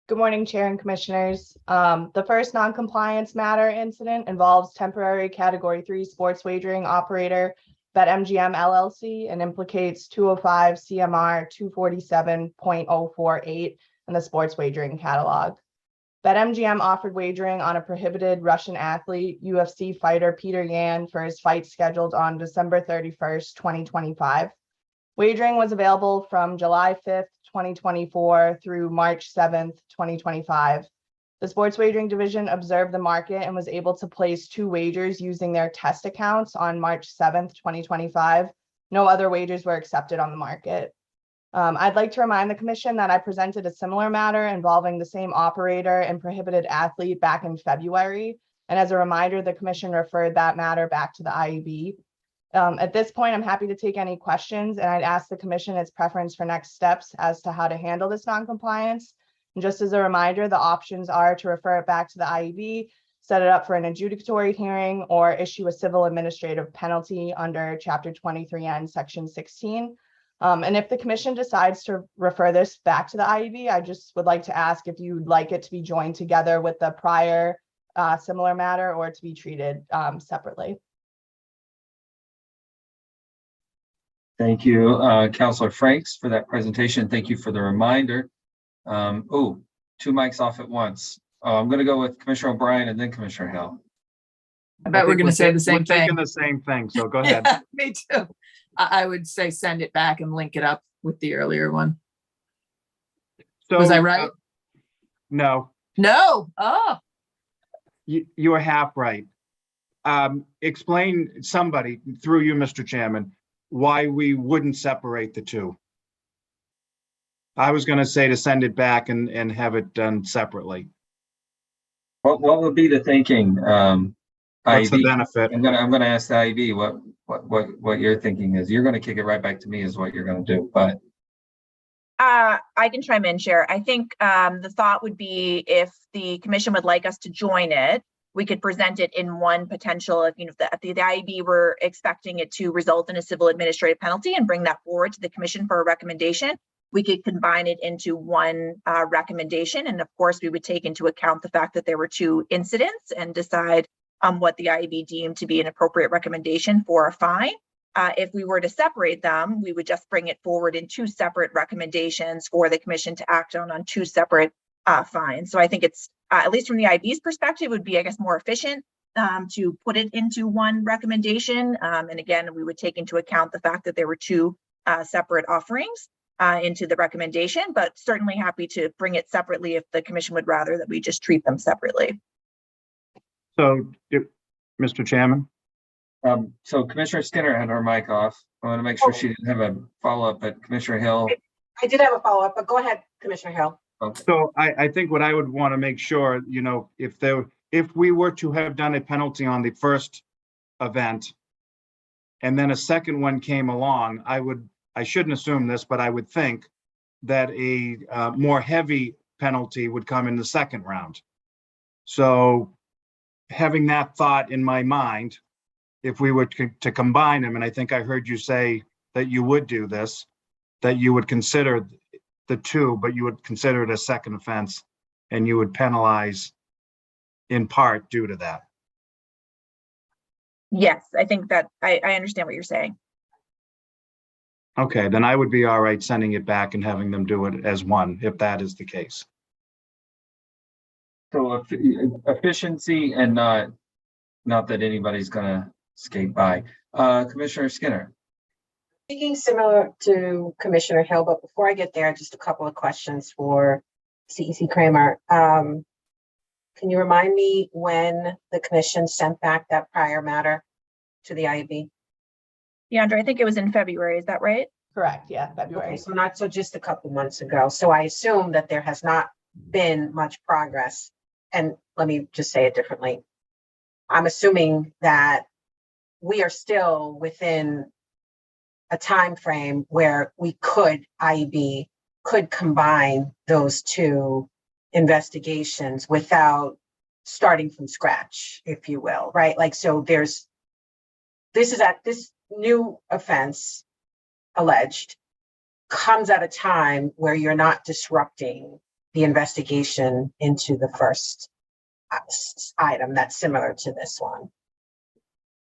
Good morning, Chair and Commissioners. The first non-compliance matter incident involves temporary Category 3 sports wagering operator BetMGM LLC and implicates 205 CMR 247.048 in the sports wagering catalog. BetMGM offered wagering on a prohibited Russian athlete, UFC fighter Peter Yan, for his fight scheduled on December 31st, 2025. Wagering was available from July 5th, 2024 through March 7th, 2025. The sports wagering division observed the market and was able to place 2 wagers using their test accounts on March 7th, 2025. No other wagers were accepted on the market. I'd like to remind the Commission that I presented a similar matter involving the same operator and prohibited athlete back in February. And as a reminder, the Commission referred that matter back to the IEB. At this point, I'm happy to take any questions, and I'd ask the Commission its preference for next steps as to how to handle this noncompliance. And just as a reminder, the options are to refer it back to the IEB, set it up for an adjudicatory hearing, or issue a civil administrative penalty under Chapter 23N, Section 16. And if the Commission decides to refer this back to the IEB, I just would like to ask if you'd like it to be joined together with the prior similar matter or to be treated separately. Thank you, Councilor Franks, for that presentation. Thank you for the reminder. 2 mics off at once. I'm going to go with Commissioner O'Brien and then Commissioner Hill. I bet we're going to say the same thing. We're thinking the same thing, so go ahead. Yeah, me too. I would say send it back and link it up with the earlier one. So, Was I right? No, No. Oh, you were half right. Explain, somebody, through you, Mr. Chairman, why we wouldn't separate the 2. I was going to say to send it back and have it done separately. What would be the thinking? What's the IEB? benefit? I'm gonna ask the IEB what your thinking is. You're gonna kick it right back to me is what you're gonna do, but I can chime in, Chair. I think the thought would be if the Commission would like us to join it, we could present it in one potential, if the IEB were expecting it to result in a civil administrative penalty and bring that forward to the Commission for a recommendation. we could combine it into one recommendation. And of course, we would take into account the fact that there were two incidents and decide what the IEB deemed to be an appropriate recommendation for a fine. If we were to separate them, we would just bring it forward in two separate recommendations for the commission to act on two separate fines. So I think it's, at least from the IEB's perspective, would be, I guess, more efficient to put it into one recommendation. And again, we would take into account the fact that there were two separate offerings into the recommendation, but certainly happy to bring it separately if the commission would rather that we just treat them separately. So, Mr. Chairman? So Commissioner Skinner had her mic off. I want to make sure she didn't have a follow-up, but Commissioner Hill. I did have a follow-up, but go ahead, Commissioner Hill. Okay. So I think what I would want to make sure, you know, if we were to have done a penalty on the first event and then a second one came along, I shouldn't assume this, but I would think that a more heavy penalty would come in the second round. So having that thought in my mind, if we were to combine them, and I think I heard you say that you would do this, that you would consider the two, but you would consider it a second offense and you would penalize in part due to that. Yes, I think that I understand what you're saying. Okay, then I would be all right sending it back and having them do it as one, if that is the case. So efficiency and not that anybody's gonna skate by. Commissioner Skinner. Speaking similar to Commissioner Hill, but before I get there, just a couple of questions for CEC Kramer. Can you remind me when the commission sent back that prior matter to the IEB? Deandra, I think it was in February. Is that right? Correct, yeah, February. Okay, so just a couple months ago. So I assume that there has not been much progress. And let me just say it differently. I'm assuming that we are still within a time frame where IEB could combine those two investigations without starting from scratch, if you will, right? Like, so this new offense alleged comes at a time where you're not disrupting the investigation into the first item that's similar to this one.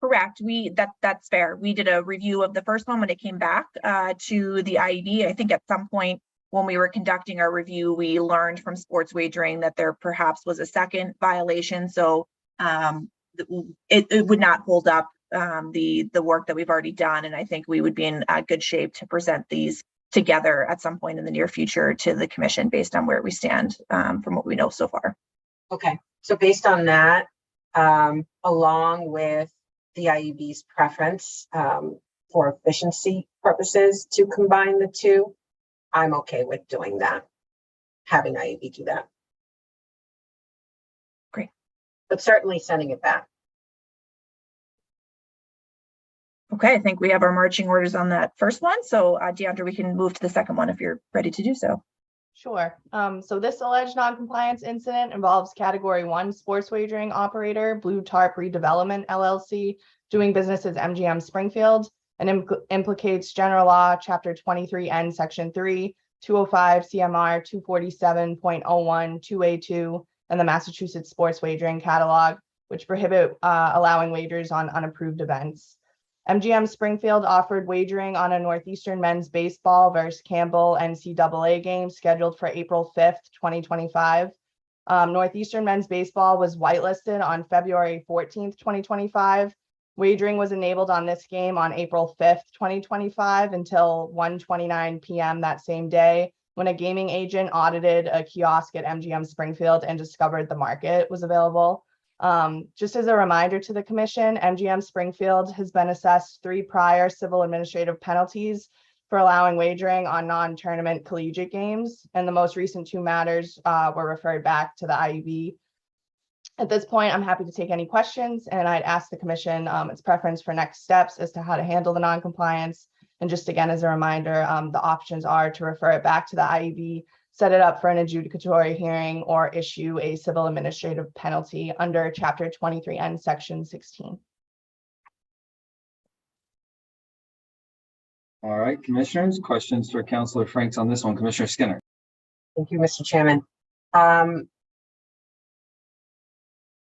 Correct. That's fair. We did a review of the first one when it came back to the IEB. I think at some point when we were conducting our review, we learned from sports wagering that there perhaps was a second violation. So it would not hold up the work that we've already done. And I think we would be in good shape to present these together at some point in the near future to the commission based on where we stand from what we know so far. Okay, so based on that, along with the IEB's preference for efficiency purposes to combine the two, I'm okay with doing that, having IEB do that. Great. But certainly sending it back. Okay, I think we have our marching orders on that first one. So Deandra, we can move to the second one if you're ready to do so. Sure. So this alleged noncompliance incident involves Category 1 sports wagering operator Blue Tarp Redevelopment LLC doing business as MGM Springfield and implicates General Law Chapter 23N Section 3, 205 CMR 247.01 2A2 and the Massachusetts Sports Wagering Catalog, which prohibit allowing wagers on unapproved events. MGM Springfield offered wagering on a Northeastern men's baseball versus Campbell NCAA game scheduled for April 5th, 2025. Northeastern men's baseball was whitelisted on February 14th, 2025. Wagering was enabled on this game on April 5th, 2025 until 1:29 p.m. that same day when a gaming agent audited a kiosk at MGM Springfield and discovered the market was available. Just as a reminder to the commission, MGM Springfield has been assessed 3 prior civil administrative penalties for allowing wagering on non-tournament collegiate games, and the most recent 2 matters were referred back to the IEB. At this point, I'm happy to take any questions, and I'd ask the commission its preference for next steps as to how to handle the non-compliance. And just again, as a reminder, the options are to refer it back to the IEB, set it up for an adjudicatory hearing, or issue a civil administrative penalty under Chapter 23N, Section 16. All right, commissioners, questions for Counselor Franks on this one? Commissioner Skinner. Thank you, Mr. Chairman.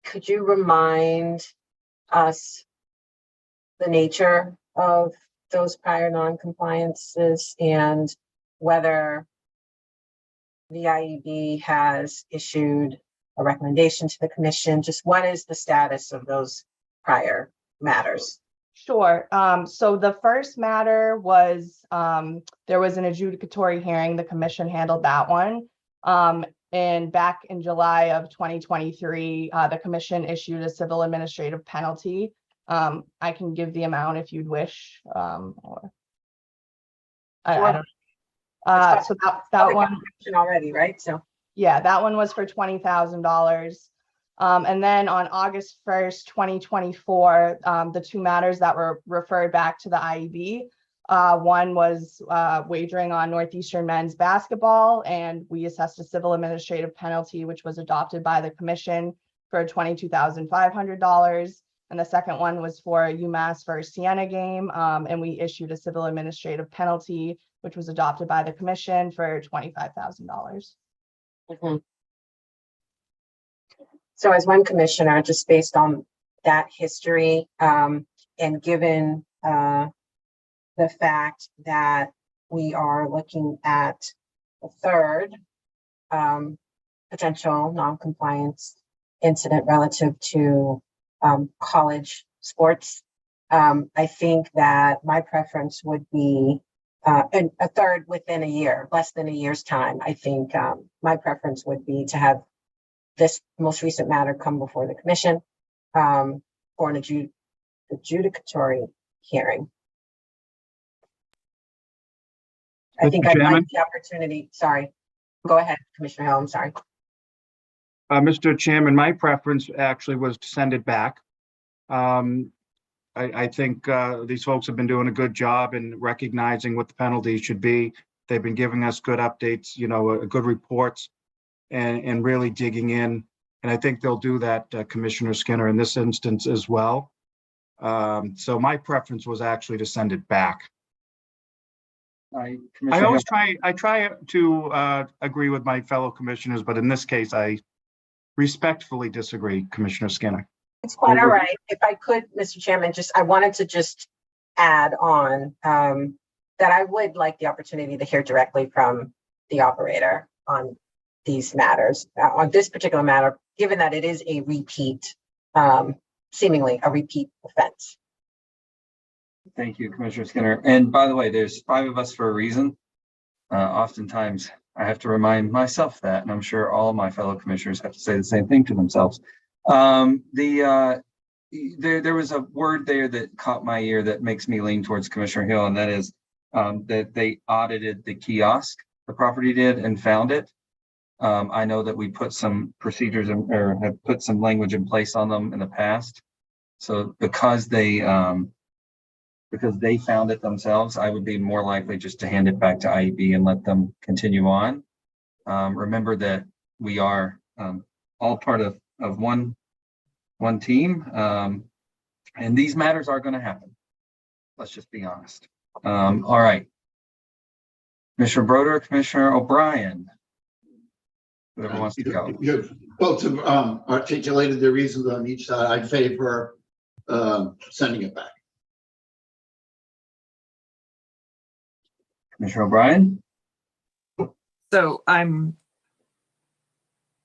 Could you remind us the nature of those prior non-compliances and whether the IEB has issued a recommendation to the commission? Just what is the status of those prior matters? Sure. So the first matter was, there was an adjudicatory hearing. The commission handled that one. And back in July of 2023, the commission issued a civil administrative penalty. I can give the amount if you'd wish. Or I don't. So that one already, right? So yeah, that one was for $20,000. And then on August 1st, 2024, the two matters that were referred back to the IEB, one was wagering on Northeastern men's basketball, and we assessed a civil administrative penalty, which was adopted by the commission for $22,500. And the second one was for a UMass versus Siena game, and we issued a civil administrative penalty, which was adopted by the commission for $25,000. Mm-hmm. So as one commissioner, just based on that history, and given the fact that we are looking at a third potential non-compliance incident relative to college sports, I think that my preference would be and a third within a year, less than a year's time. I think my preference would be to have this most recent matter come before the commission for an adjudicatory hearing. I think I'd like the opportunity. Sorry, go ahead, Commissioner Hill. I'm sorry. Mr. Chairman, my preference actually was to send it back. I think these folks have been doing a good job in recognizing what the penalties should be. They've been giving us good updates, good reports, and really digging in. And I think they'll do that, Commissioner Skinner, in this instance as well. So my preference was actually to send it back. I try to agree with my fellow commissioners, but in this case, I respectfully disagree, Commissioner Skinner. It's quite all right. If I could, Mr. Chairman, I wanted to add on that I would like the opportunity to hear directly from the operator on these matters, on this particular matter, given that it is a repeat, seemingly a repeat offense. Thank you, Commissioner Skinner. And by the way, there's 5 of us for a reason. Oftentimes I have to remind myself that, and I'm sure all of my fellow commissioners have to say the same thing to themselves. There was a word there that caught my ear that makes me lean towards Commissioner Hill, and that is that they audited the kiosk, the property did, and found it. I know that we put some procedures or have put some language in place on them in the past. So because they found it themselves, I would be more likely just to hand it back to IEB and let them continue on. Remember that we are all part of one team, and these matters are going to happen. Let's just be honest. All right, Commissioner Broder, Commissioner O'Brien, whoever wants to go. You both have articulated the reasons on each side. I favor sending it back. Commissioner O'Brien. So I'm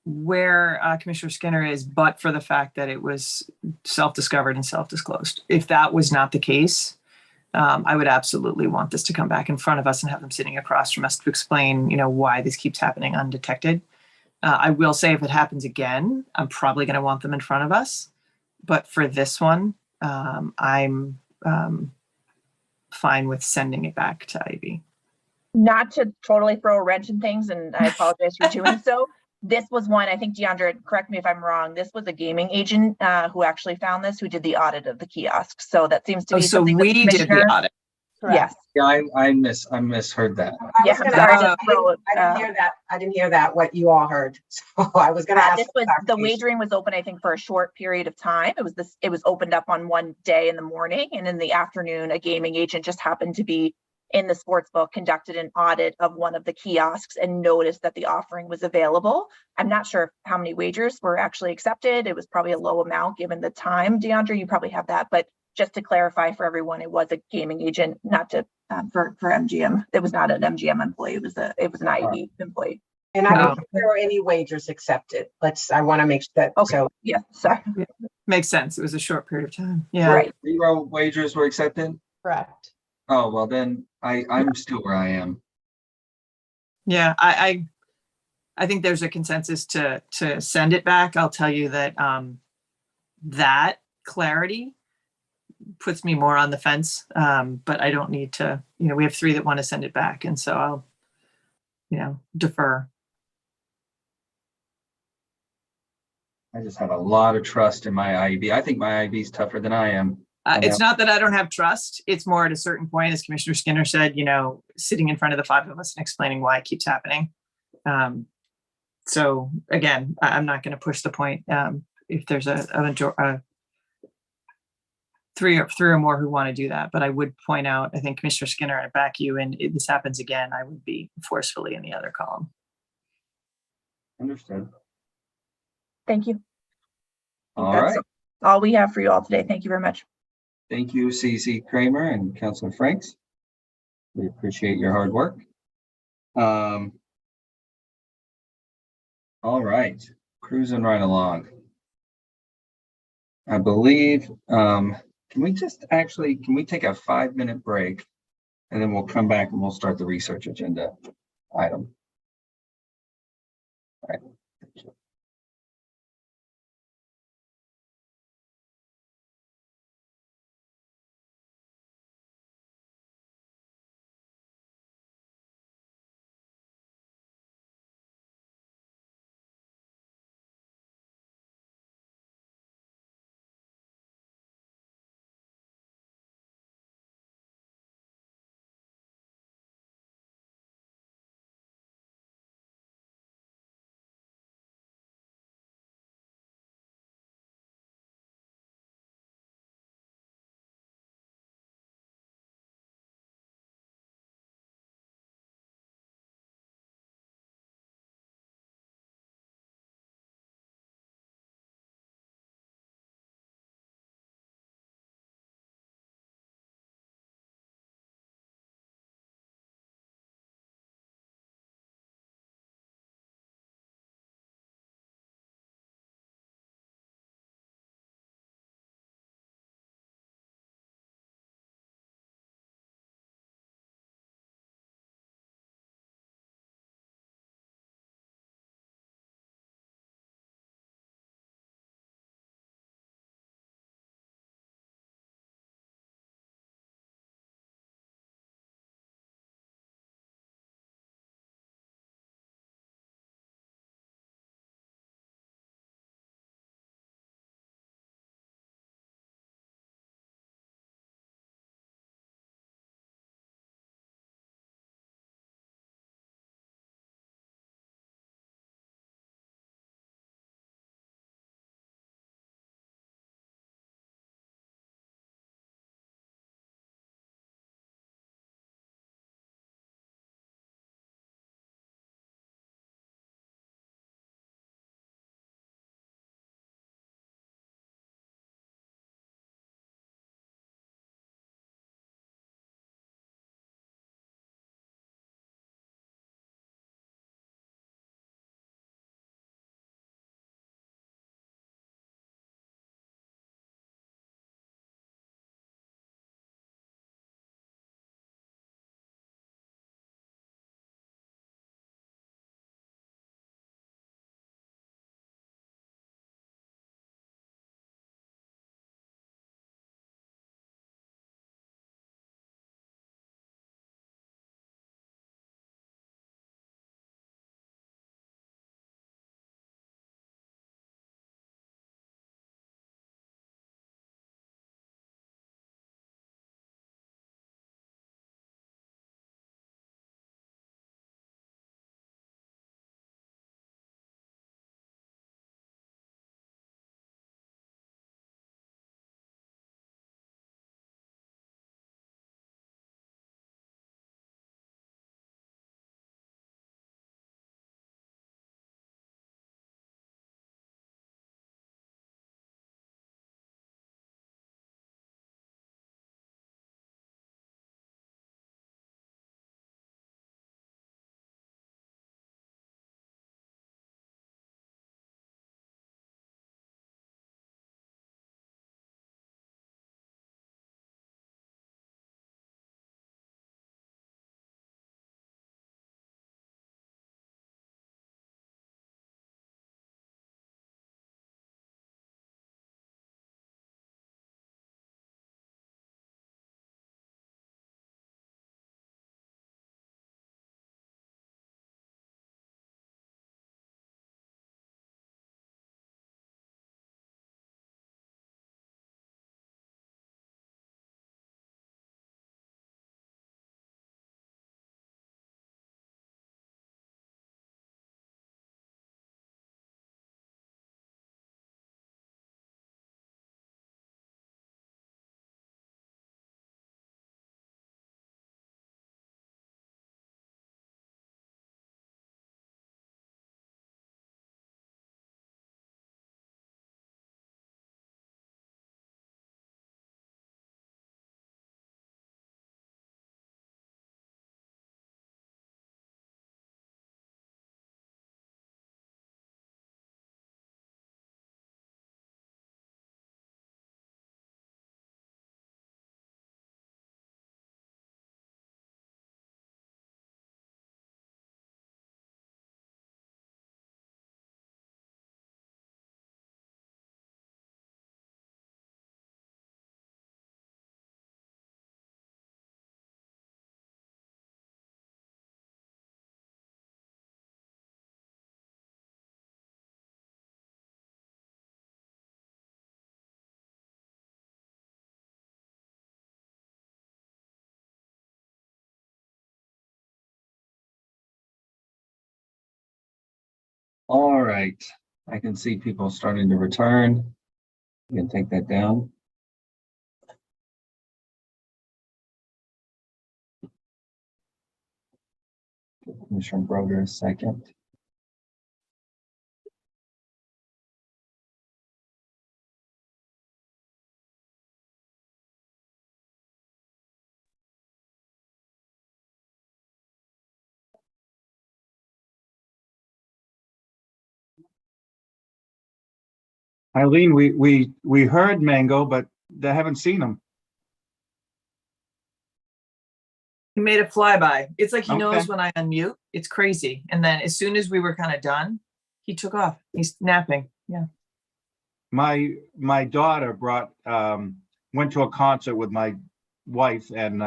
where Commissioner Skinner is, but for the fact that it was self-discovered and self-disclosed. If that was not the case, I would absolutely want this to come back in front of us and have them sitting across from us to explain, why this keeps happening undetected. I will say if it happens again, I'm probably going to want them in front of us. But for this one, I'm fine with sending it back to IB. Not to totally throw a wrench in things, and I apologize for doing so. This was one, I think, Deandra, correct me if I'm wrong, this was a gaming agent who actually found this, who did the audit of the kiosk. So that seems to be so we did the audit. Yes. Yeah, I misheard that. I didn't hear that. I didn't hear that, what you all heard. So I was going to ask. The wagering was open, I think, for a short period of time. It was opened up on one day in the morning, and in the afternoon, a gaming agent just happened to be in the sports book conducted an audit of one of the kiosks and noticed that the offering was available. I'm not sure how many wagers were actually accepted. It was probably a low amount given the time. DeAndre, you probably have that, but just to clarify for everyone, it was a gaming agent, not to for MGM. It was not an MGM employee. It was an IED employee. And I don't think there were any wagers accepted. I want to make sure that, Okay. so. Yeah, sorry. Makes sense. It was a short period of time. Yeah. Right. 0 wagers were accepted? Correct. Oh, well then I'm still where I am. Yeah, I think there's a consensus to send it back. I'll tell you that that clarity puts me more on the fence. But I don't need to, we have 3 that want to send it back. And so I'll, defer. I just have a lot of trust in my IEB. I think my IEB is tougher than I am. It's not that I don't have trust. It's more at a certain point, as Commissioner Skinner said, sitting in front of the 5 of us and explaining why it keeps happening. So again, I'm not going to push the point. If there's a 3 or more who want to do that, but I would point out, I think Commissioner Skinner, I back you, and if this happens again, I would be forcefully in the other column. Understood. Thank you. All That's right. all we have for you all today. Thank you very much. Thank you, CC Kramer and Councilor Franks. We appreciate your hard work. All right, cruising right along. I believe, can we take a 5-minute break and then we'll come back and we'll start the research agenda item. All right. All right, I can see people starting to return. You can take that down. Commissioner Broder, a second. Eileen, we heard Mango, but they haven't seen him. He made a flyby. It's like he knows Okay. when I unmute. It's crazy. And then as soon as we were kind of done, he took off. He's napping. Yeah. My daughter went to a concert with my wife and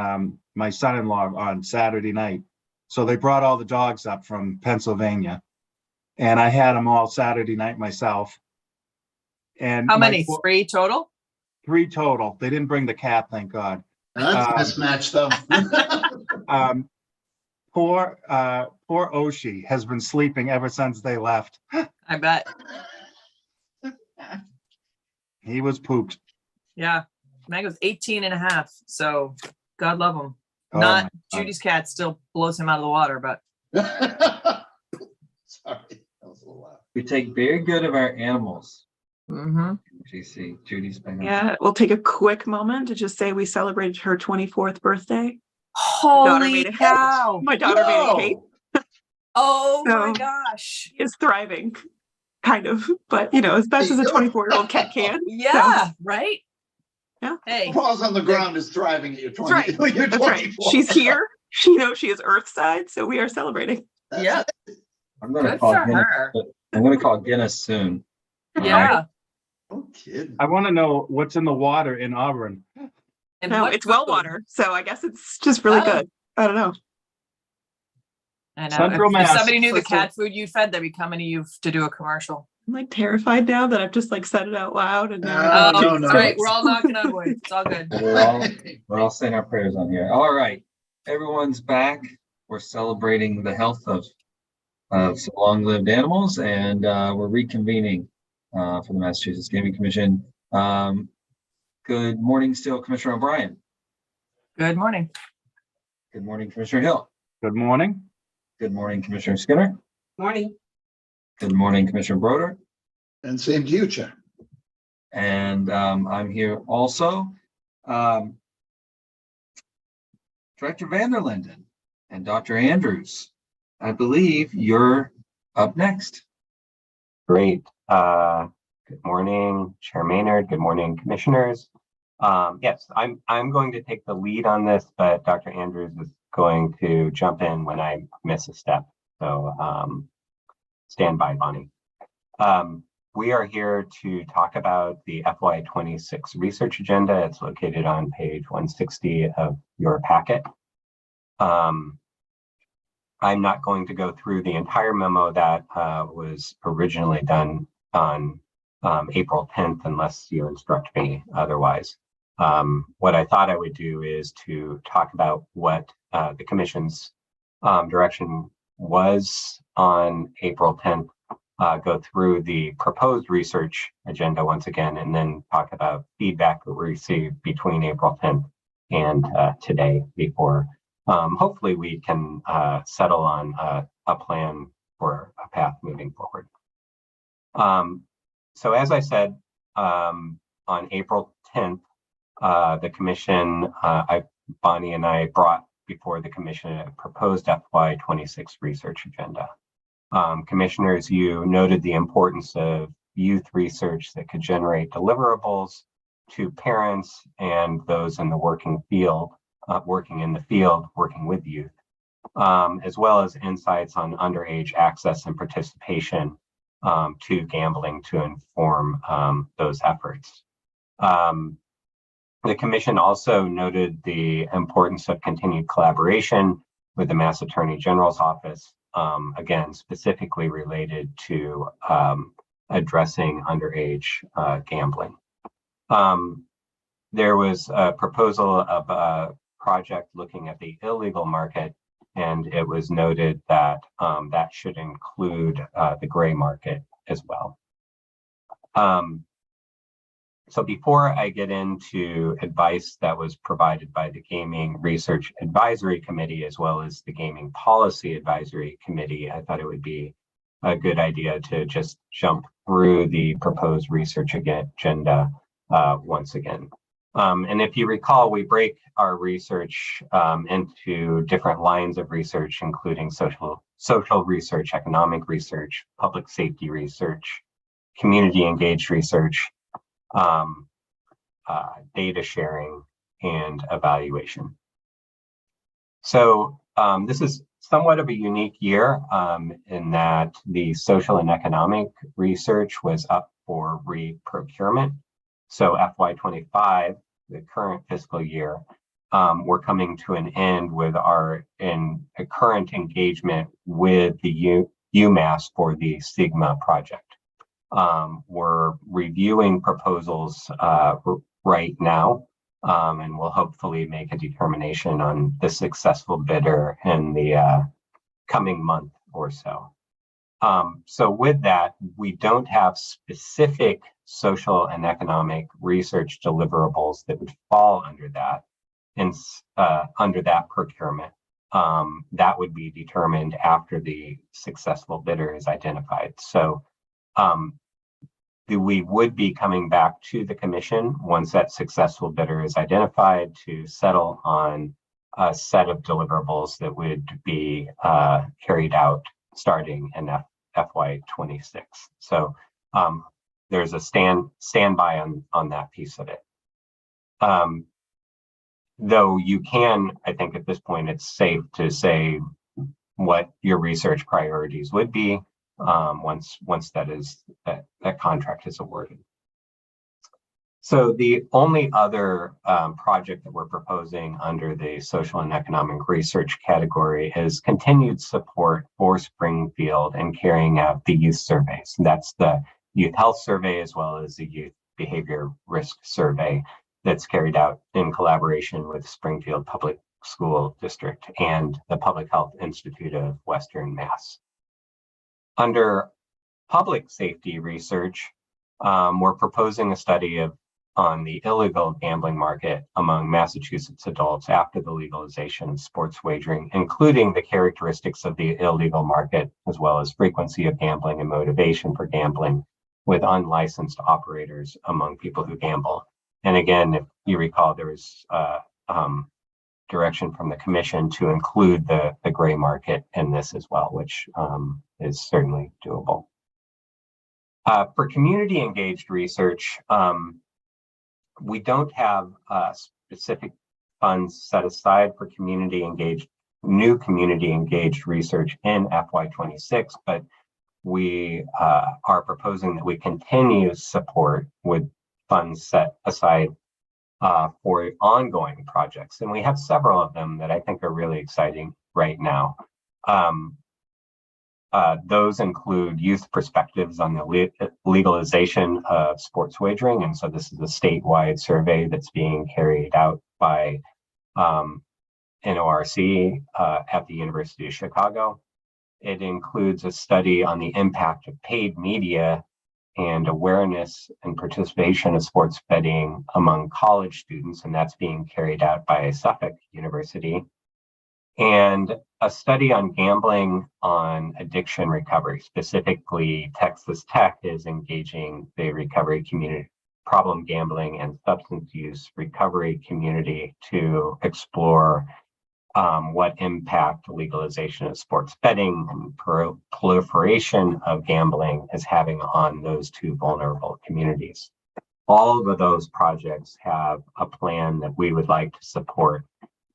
my son-in-law on Saturday night. So they brought all the dogs up from Pennsylvania. And I had them all Saturday night myself. And How my many? 3 total? 3 total. They didn't bring the cat, thank God. That's a mismatch though. Poor Oshi has been sleeping ever since they left. I bet. He was pooped. Yeah. Mango's 18 and a half. So God love him. Oh Not my God. Judy's cat still blows him out of the water, but Sorry, that was a little loud. We take very good of our animals. mhm. MGC, Judy's been. Yeah, we'll take a quick moment to just say we celebrated her 24th birthday. daughter Holy made a- cow. My daughter made a cake. Oh my So- gosh. Is thriving, kind of, but you know, as best as a 24-year-old cat can. Yeah, right? Yeah. Hey, Paws on the ground is thriving at your 20. That's right. You're That's right. 24. She's here. She knows she is Earthside, so we are celebrating. yeah, I'm gonna good call for Guinness. her. I'm gonna call Guinness soon. Yeah. No kidding. I want to know what's in the water in Auburn. And No, what it's well food? water, so I guess it's just really Oh. good. I don't know. I know. Central If Mass. somebody knew the Supposed to- cat food you fed, they'd be coming to you to do a commercial. I'm like terrified now that I've just like said it out loud and now. Oh, Oh, no, it's no. all right. We're all knocking on wood. It's all good. We're all saying our prayers on here. All right, everyone's back. We're celebrating the health of some long-lived animals, and we're reconvening for the Massachusetts Gaming Commission. Good morning, still, Commissioner O'Brien. Good morning. Good morning, Commissioner Hill. Good morning. Good morning, Commissioner Skinner. Morning. Good morning, Commissioner Broder. And same to you, Chair. And I'm here also. Director Vanderlinden and Dr. Andrews, I believe you're up next. Great. Good morning, Chair Maynard. Good morning, commissioners. Yes, I'm going to take the lead on this, but Dr. Andrews is going to jump in when I miss a step. So stand by, Bonnie. We are here to talk about the FY26 research agenda. It's located on page 160 of your packet. I'm not going to go through the entire memo that was originally done on April 10th, unless you instruct me otherwise. What I thought I would do is to talk about what the Commission's direction was on April 10th, go through the proposed research agenda once again, and then talk about feedback that we received between April 10th and today before hopefully we can settle on a plan for a path moving forward. So as I said, on April 10th, the Commission, Bonnie and I brought before the Commission a proposed FY26 research agenda. Commissioners, you noted the importance of youth research that could generate deliverables to parents and those in the working field, working with youth, as well as insights on underage access and participation to gambling to inform those efforts. The Commission also noted the importance of continued collaboration with the Mass Attorney General's office, again, specifically related to addressing underage gambling. There was a proposal of a project looking at the illegal market and it was noted that that should include the gray market as well. So before I get into advice that was provided by the Gaming Research Advisory Committee, as well as the Gaming Policy Advisory Committee, I thought it would be a good idea to just jump through the proposed research agenda once again. And if you recall, we break our research into different lines of research, including social research, economic research, public safety research, community engaged research, data sharing, and evaluation. So this is somewhat of a unique year in that the social and economic research was up for re-procurement. So FY25, the current fiscal year, we're coming to an end with our current engagement with the UMass for the Sigma project. We're reviewing proposals right now, and we'll hopefully make a determination on the successful bidder in the coming month or so. So with that, we don't have specific social and economic research deliverables that would fall under that, and under that procurement. That would be determined after the successful bidder is identified. So we would be coming back to the commission once that successful bidder is identified to settle on a set of deliverables that would be carried out starting in FY26. So there's a standby on that piece of it. Though you can, I think at this point, it's safe to say what your research priorities would be once that contract is awarded. So the only other project that we're proposing under the social and economic research category is continued support for Springfield and carrying out the youth surveys. That's the youth health survey as well as the youth behavior risk survey that's carried out in collaboration with Springfield Public School District and the Public Health Institute of Western Mass. Under public safety research, we're proposing a study on the illegal gambling market among Massachusetts adults after the legalization of sports wagering, including the characteristics of the illegal market, as well as frequency of gambling and motivation for gambling with unlicensed operators among people who gamble. And again, if you recall, there was direction from the commission to include the gray market in this as well, which is certainly doable. For community engaged research, we don't have specific funds set aside for new community engaged research in FY26, but we are proposing that we continue support with funds set aside for ongoing projects. And we have several of them that I think are really exciting right now. Those include youth perspectives on the legalization of sports wagering. And so this is a statewide survey that's being carried out by NORC at the University of Chicago. It includes a study on the impact of paid media and awareness and participation of sports betting among college students, and that's being carried out by Suffolk University. And a study on gambling on addiction recovery, specifically Texas Tech is engaging the recovery community, problem gambling and substance use recovery community to explore what impact legalization of sports betting and proliferation of gambling is having on those two vulnerable communities. All of those projects have a plan that we would like to support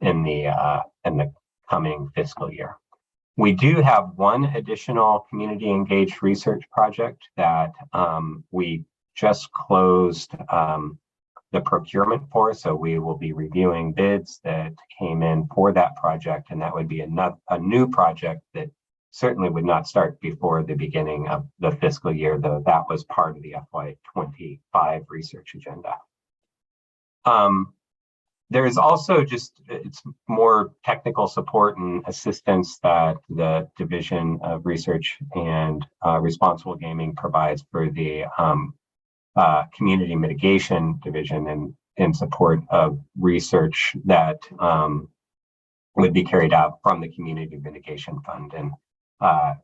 in the coming fiscal year. We do have one additional community engaged research project that we just closed the procurement for, so we will be reviewing bids that came in for that project, and that would be a new project that certainly would not start before the beginning of the fiscal year, though that was part of the FY25 research agenda. There is also it's more technical support and assistance that the Division of Research and Responsible Gaming provides for the Community Mitigation Division and in support of research that would be carried out from the Community Mitigation Fund. And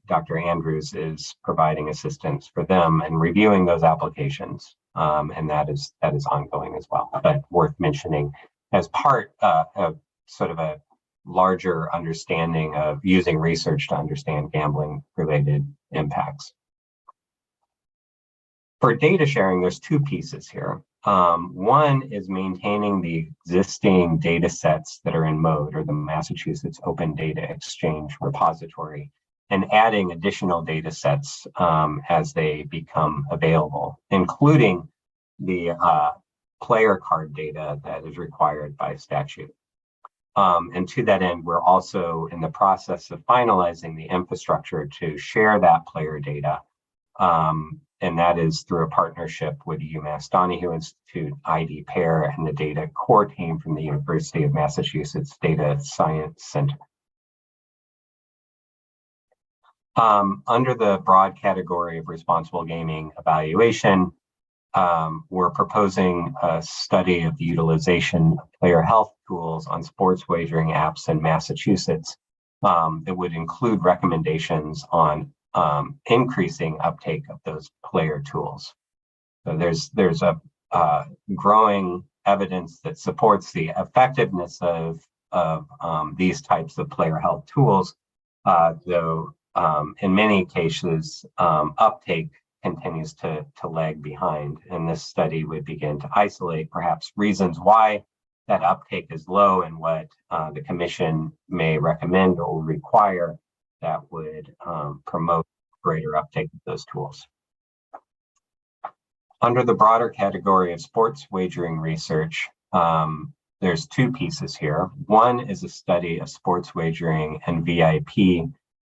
Dr. Andrews is providing assistance for them and reviewing those applications. And that is ongoing as well, but worth mentioning as part of sort of a larger understanding of using research to understand gambling related impacts. For data sharing, there's two pieces here. One is maintaining the existing data sets that are in MODE, or the Massachusetts Open Data Exchange repository, and adding additional data sets as they become available, including the player card data that is required by statute. And to that end, we're also in the process of finalizing the infrastructure to share that player data. And that is through a partnership with the UMass Donahue Institute, ID Pair, and the data core team from the University of Massachusetts Data Science Center. Under the broad category of responsible gaming evaluation, we're proposing a study of the utilization of player health tools on sports wagering apps in Massachusetts that would include recommendations on increasing uptake of those player tools. So there's a growing evidence that supports the effectiveness of these types of player health tools, though in many cases uptake continues to lag behind. And this study would begin to isolate perhaps reasons why that uptake is low and what the commission may recommend or require that would promote greater uptake of those tools. Under the broader category of sports wagering research, there's two pieces here. One is a study of sports wagering and VIP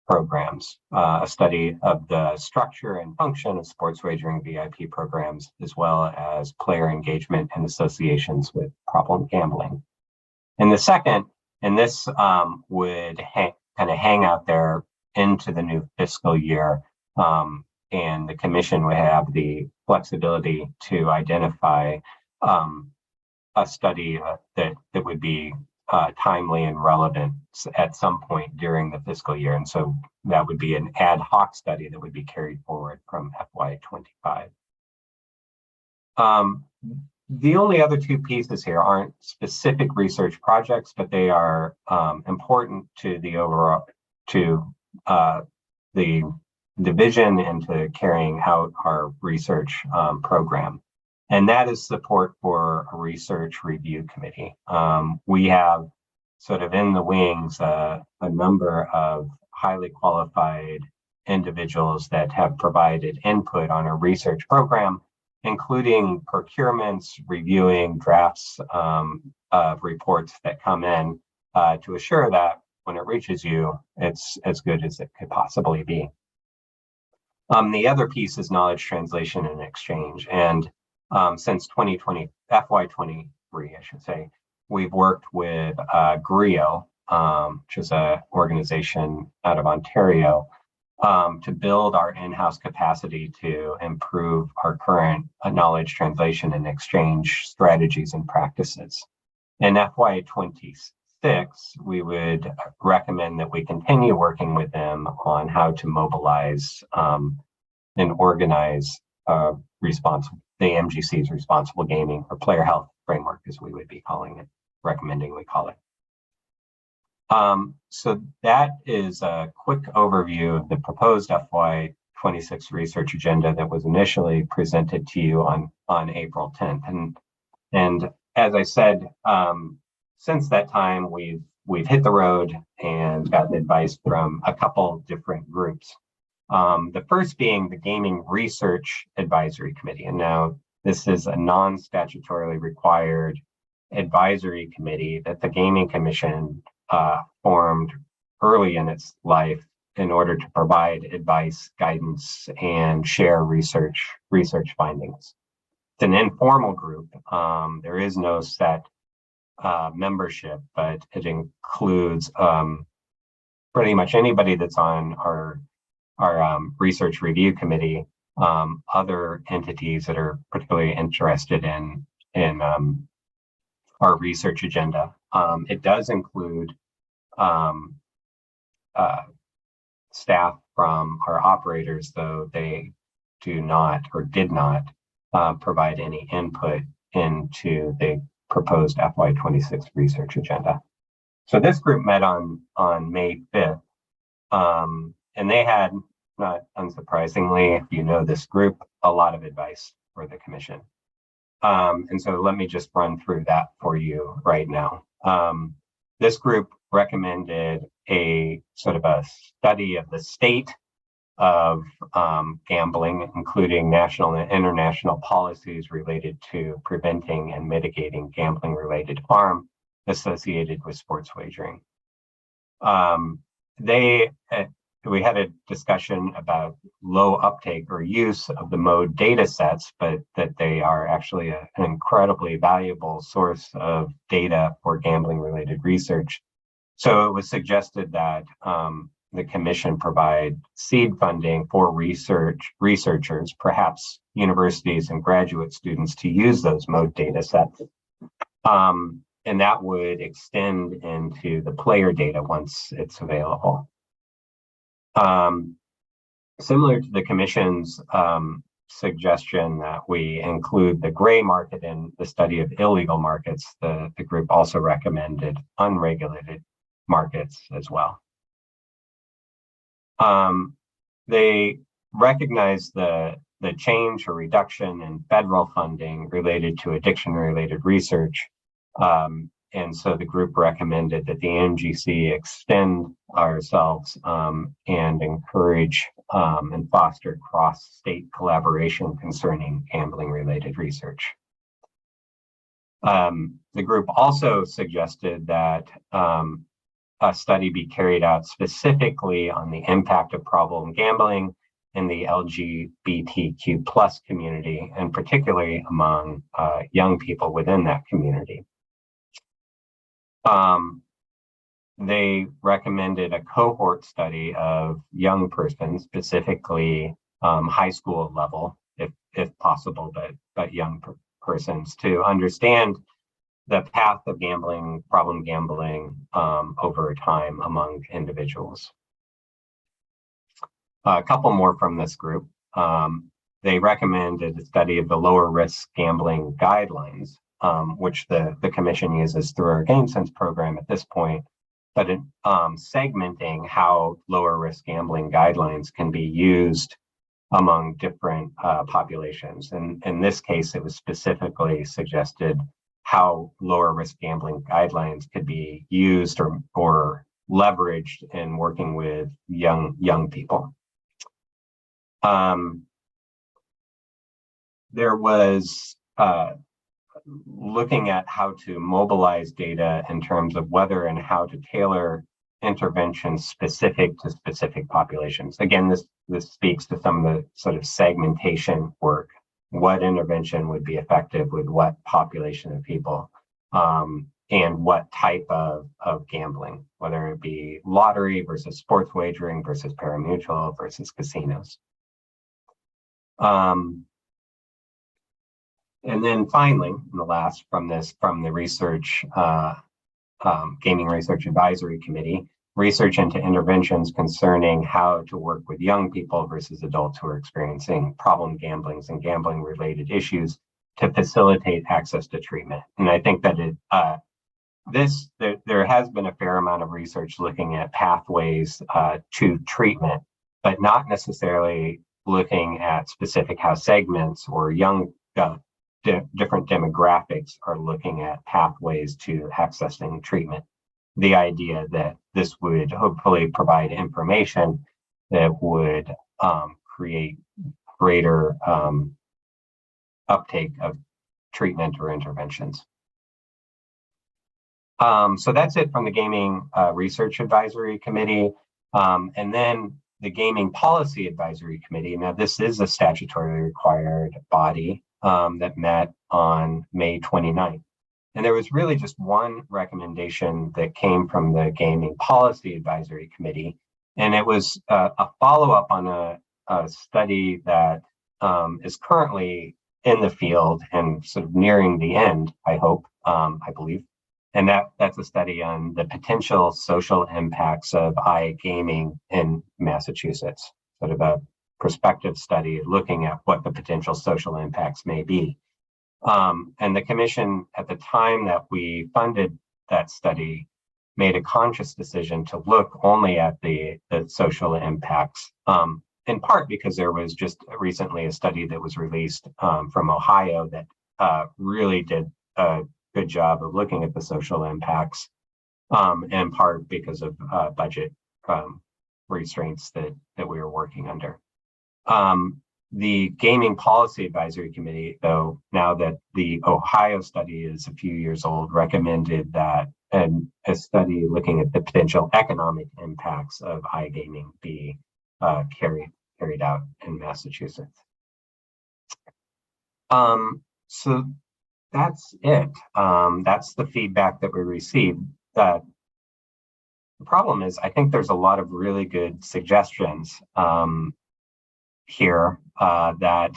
programs, a study of the structure and function of sports wagering VIP programs, as well as player engagement and associations with problem gambling. And the second, and this would kind of hang out there into the new fiscal year, and the commission would have the flexibility to identify a study that would be timely and relevant at some point during the fiscal year. And so that would be an ad hoc study that would be carried forward from FY25. The only other two pieces here aren't specific research projects, but they are important to the overall, to the division and to carrying out our research program. And that is support for a research review committee. We have sort of in the wings a number of highly qualified individuals that have provided input on our research program, including procurements, reviewing drafts of reports that come in to assure that when it reaches you, it's as good as it could possibly be. The other piece is knowledge translation and exchange. And since 2020, FY23, I should say, we've worked with GRIO, which is an organization out of Ontario, to build our in-house capacity to improve our current knowledge translation and exchange strategies and practices. In FY26, we would recommend that we continue working with them on how to mobilize and organize the MGC's responsible gaming or player health framework, as we would be calling it, recommending we call it. So that is a quick overview of the proposed FY26 research agenda that was initially presented to you on April 10th. And as I said, since that time, we've hit the road and gotten advice from a couple different groups. The first being the Gaming Research Advisory Committee. And now this is a non-statutorily required advisory committee that the Gaming Commission formed early in its life in order to provide advice, guidance, and share research findings. It's an informal group. There is no set membership, but it includes pretty much anybody that's on our research review committee, other entities that are particularly interested in our research agenda. It does include staff from our operators, though they do not or did not provide any input into the proposed FY26 research agenda. So this group met on May 5th, and they had, not unsurprisingly, if you know this group, a lot of advice for the commission. And so let me just run through that for you right now. This group recommended a sort of a study of the state of gambling, including national and international policies related to preventing and mitigating gambling-related harm associated with sports wagering. We had a discussion about low uptake or use of the mode data sets, but that they are actually an incredibly valuable source of data for gambling-related research. So it was suggested that the commission provide seed funding for researchers, perhaps universities and graduate students, to use those mode data sets. And that would extend into the player data once it's available. Similar to the commission's suggestion that we include the gray market in the study of illegal markets, the group also recommended unregulated markets as well. They recognize the change or reduction in federal funding related to addiction-related research. And so the group recommended that the MGC extend ourselves and encourage and foster cross-state collaboration concerning gambling-related research. The group also suggested that a study be carried out specifically on the impact of problem gambling in the LGBTQ+ community, and particularly among young people within that community. They recommended a cohort study of young persons, specifically high school level, if possible, but young persons, to understand the path of gambling, problem gambling over time among individuals. A couple more from this group. They recommended a study of the lower risk gambling guidelines, which the commission uses through our GameSense program at this point, but segmenting how lower risk gambling guidelines can be used among different populations. And in this case, it was specifically suggested how lower risk gambling guidelines could be used or leveraged in working with young people. There was looking at how to mobilize data in terms of whether and how to tailor interventions specific to specific populations. Again, this speaks to some of the sort of segmentation work. What intervention would be effective with what population of people, and what type of gambling, whether it be lottery versus sports wagering versus pari-mutuel versus casinos. And then finally, the last from the research, Gaming Research Advisory Committee, research into interventions concerning how to work with young people versus adults who are experiencing problem gamblings and gambling related issues to facilitate access to treatment. And I think that there has been a fair amount of research looking at pathways to treatment, but not necessarily looking at specific how segments or young different demographics are looking at pathways to accessing treatment. The idea that this would hopefully provide information that would create greater uptake of treatment or interventions. So that's it from the Gaming Research Advisory Committee. And then the Gaming Policy Advisory Committee. Now, this is a statutorily required body that met on May 29th. And there was really just one recommendation that came from the Gaming Policy Advisory Committee. And it was a follow-up on a study that is currently in the field and sort of nearing the end, I hope, I believe. And that's a study on the potential social impacts of iGaming in Massachusetts, sort of a prospective study looking at what the potential social impacts may be. And the commission, at the time that we funded that study, made a conscious decision to look only at the social impacts, in part because there was just recently a study that was released from Ohio that really did a good job of looking at the social impacts, in part because of budget restraints that we were working under. The Gaming Policy Advisory Committee, though, now that the Ohio study is a few years old, recommended that a study looking at the potential economic impacts of iGaming be carried out in Massachusetts. So that's it. That's the feedback that we received. The problem is, I think there's a lot of really good suggestions here that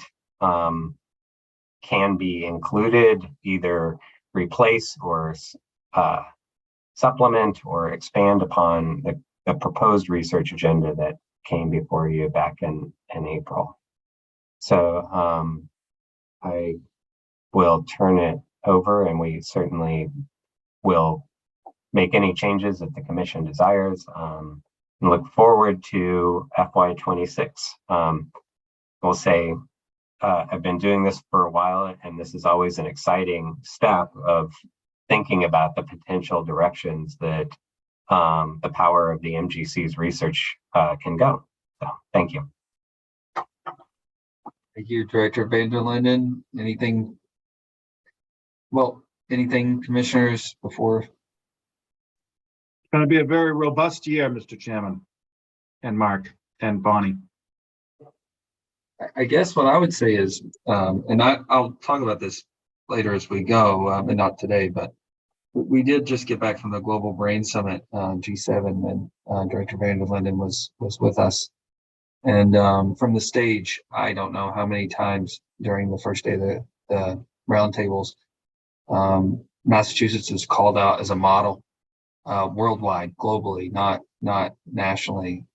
can be included, either replace or supplement or expand upon the proposed research agenda that came before you back in April. So I will turn it over, and we certainly will make any changes that the commission desires, and look forward to FY26. We'll say I've been doing this for a while, and this is always an exciting step of thinking about the potential directions that the power of the MGC's research can go. So, thank you. Thank you, Director Van der Linden. Anything, commissioners, before? It's going to be a very robust year, Mr. Chairman, and Mark and Bonnie. I guess what I would say is, and I'll talk about this later as we go, and not today, but we did just get back from the Global Brain Summit, G7, and Director Van der Linden was with us. And from the stage, I don't know how many times during the first day of the roundtables, Massachusetts was called out as a model worldwide, globally, not nationally,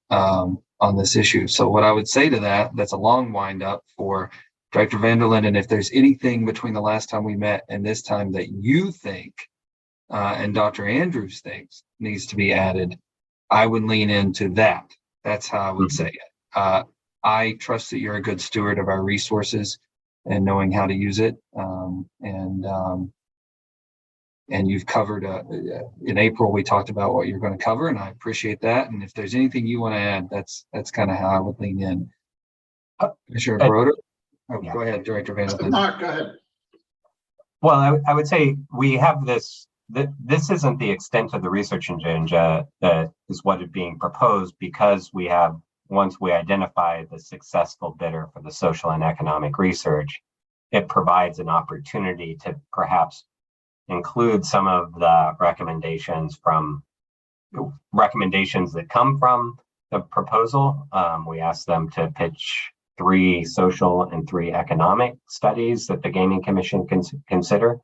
on this issue. So what I would say to that's a long wind up for Director Van der Linden. If there's anything between the last time we met and this time that you think and Dr. Andrews thinks needs to be added, I would lean into that. That's how I would say it. I trust that you're a good steward of our resources and knowing how to use it. And you've covered, in April, we talked about what you're going to cover, and I appreciate that. And if there's anything you want to add, that's kind of how I would lean in. Commissioner Broder? Yeah. Go ahead, Director Van der Linden. Mark, go ahead. Well, I would say we have this isn't the extent of the research agenda that is what is being proposed, because we have, once we identify the successful bidder for the social and economic research, it provides an opportunity to perhaps include some of the recommendations that come from the proposal. We asked them to pitch 3 social and 3 economic studies that the Gaming Commission can consider.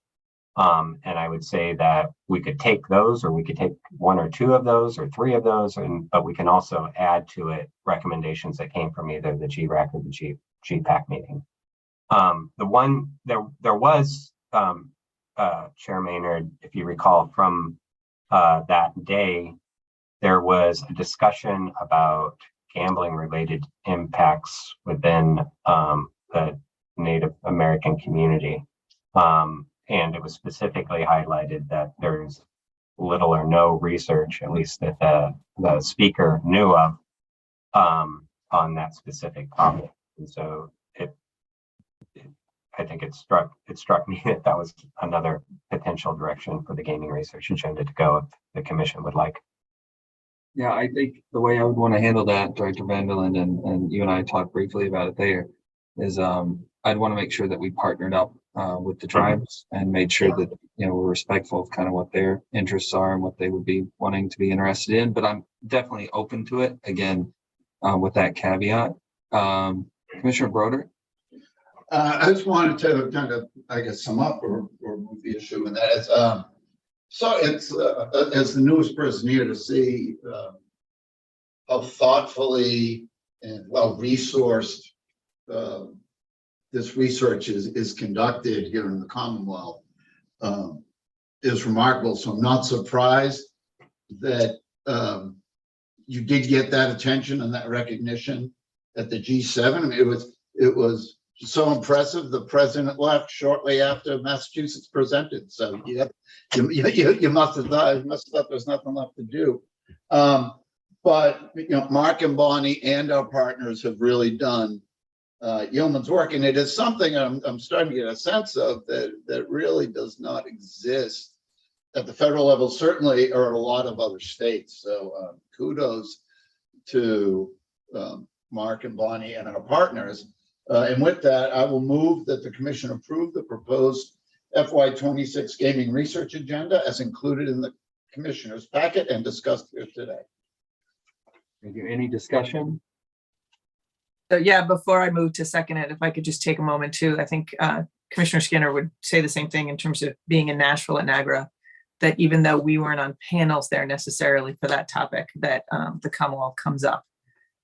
And I would say that we could take those, or we could take 1 or 2 of those, or 3 of those, but we can also add to it recommendations that came from either the GRAC or the GPAC meeting. There was Chair Maynard, if you recall from that day, there was a discussion about gambling related impacts within the Native American community. And it was specifically highlighted that there's little or no research, at least that the speaker knew of, on that specific topic. And so I think it struck me that was another potential direction for the gaming research agenda to go if the commission would like. Yeah, I think the way I would want to handle that, Director Van der Linden, and you and I talked briefly about it there, is I'd want to make sure that we partnered up with the tribes and made sure that, you know, we're respectful of kind of what their interests are and what they would be wanting to be interested in, but I'm definitely open to it, again, with that caveat. Commissioner Broder? I just wanted to kind of, I guess, sum up or move the issue, and that is, so it's, as the newest person here, to see how thoughtfully and well-resourced this research is conducted here in the Commonwealth is remarkable. So I'm not surprised that you did get that attention and that recognition at the G7. I mean, it was so impressive. The president left shortly after Massachusetts presented. So you must have thought there's nothing left to do. But you know, Mark and Bonnie and our partners have really done yeoman's work, and it is something I'm starting to get a sense of that really does not exist at the federal level, certainly, or at a lot of other states. So kudos to Mark and Bonnie and our partners. And with that, I will move that the commission approve the proposed FY26 gaming research agenda as included in the commissioner's packet and discussed here today. Thank you. Any discussion? So yeah, before I move to second it, if I could just take a moment too, I think Commissioner Skinner would say the same thing in terms of being in Nashville at NAGRA, that even though we weren't on panels there necessarily for that topic, that the Commonwealth comes up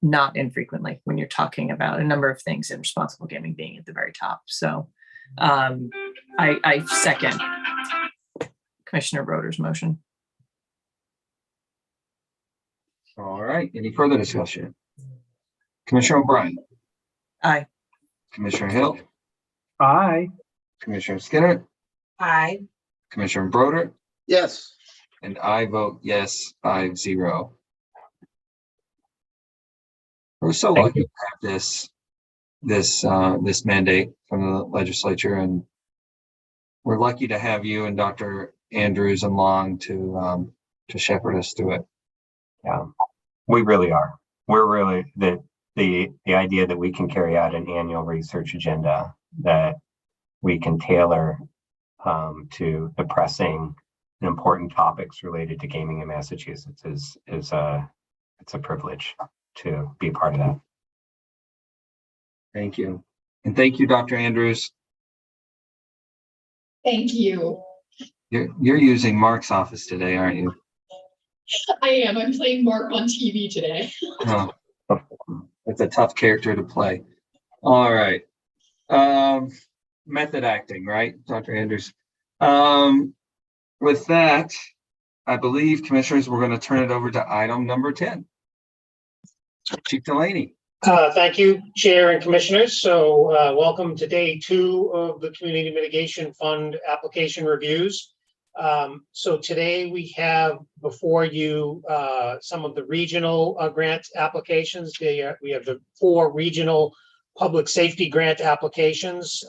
not infrequently when you're talking about a number of things and responsible gaming being at the very top. So I second Commissioner Broder's motion. All right. Any further discussion? Commissioner O'Brien? Aye. Commissioner Hill? Aye. Commissioner Skinner? Aye. Commissioner Broder? Yes. And I vote yes, 5-0. We're so lucky to have this mandate from the legislature, and we're lucky to have you and Dr. Andrews and Long to shepherd us through it. Yeah, we really are. We're really the idea that we can carry out an annual research agenda that we can tailor to the pressing and important topics related to gaming in Massachusetts is it's a privilege to be part of that. Thank you. And thank you, Dr. Andrews. Thank you. You're using Mark's office today, aren't you? I am. I'm playing Mark on TV today. Oh, it's a tough character to play. All right. Method acting, right, Dr. Andrews? With that, I believe, commissioners, we're going to turn it over to item number 10. Chief Delaney. Thank you, Chair and Commissioners. So welcome to day 2 of the Community Mitigation Fund application reviews. So today we have before you some of the regional grant applications. We have the 4 regional public safety grant applications.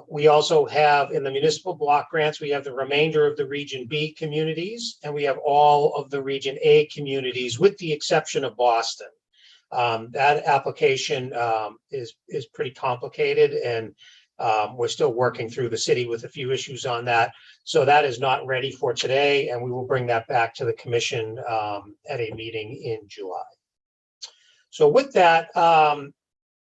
We also have in the municipal block grants, we have the remainder of the Region B communities, and we have all of the Region A communities with the exception of Boston. That application is pretty complicated, and we're still working through the city with a few issues on that. So that is not ready for today, and we will bring that back to the commission at a meeting in July. So with that,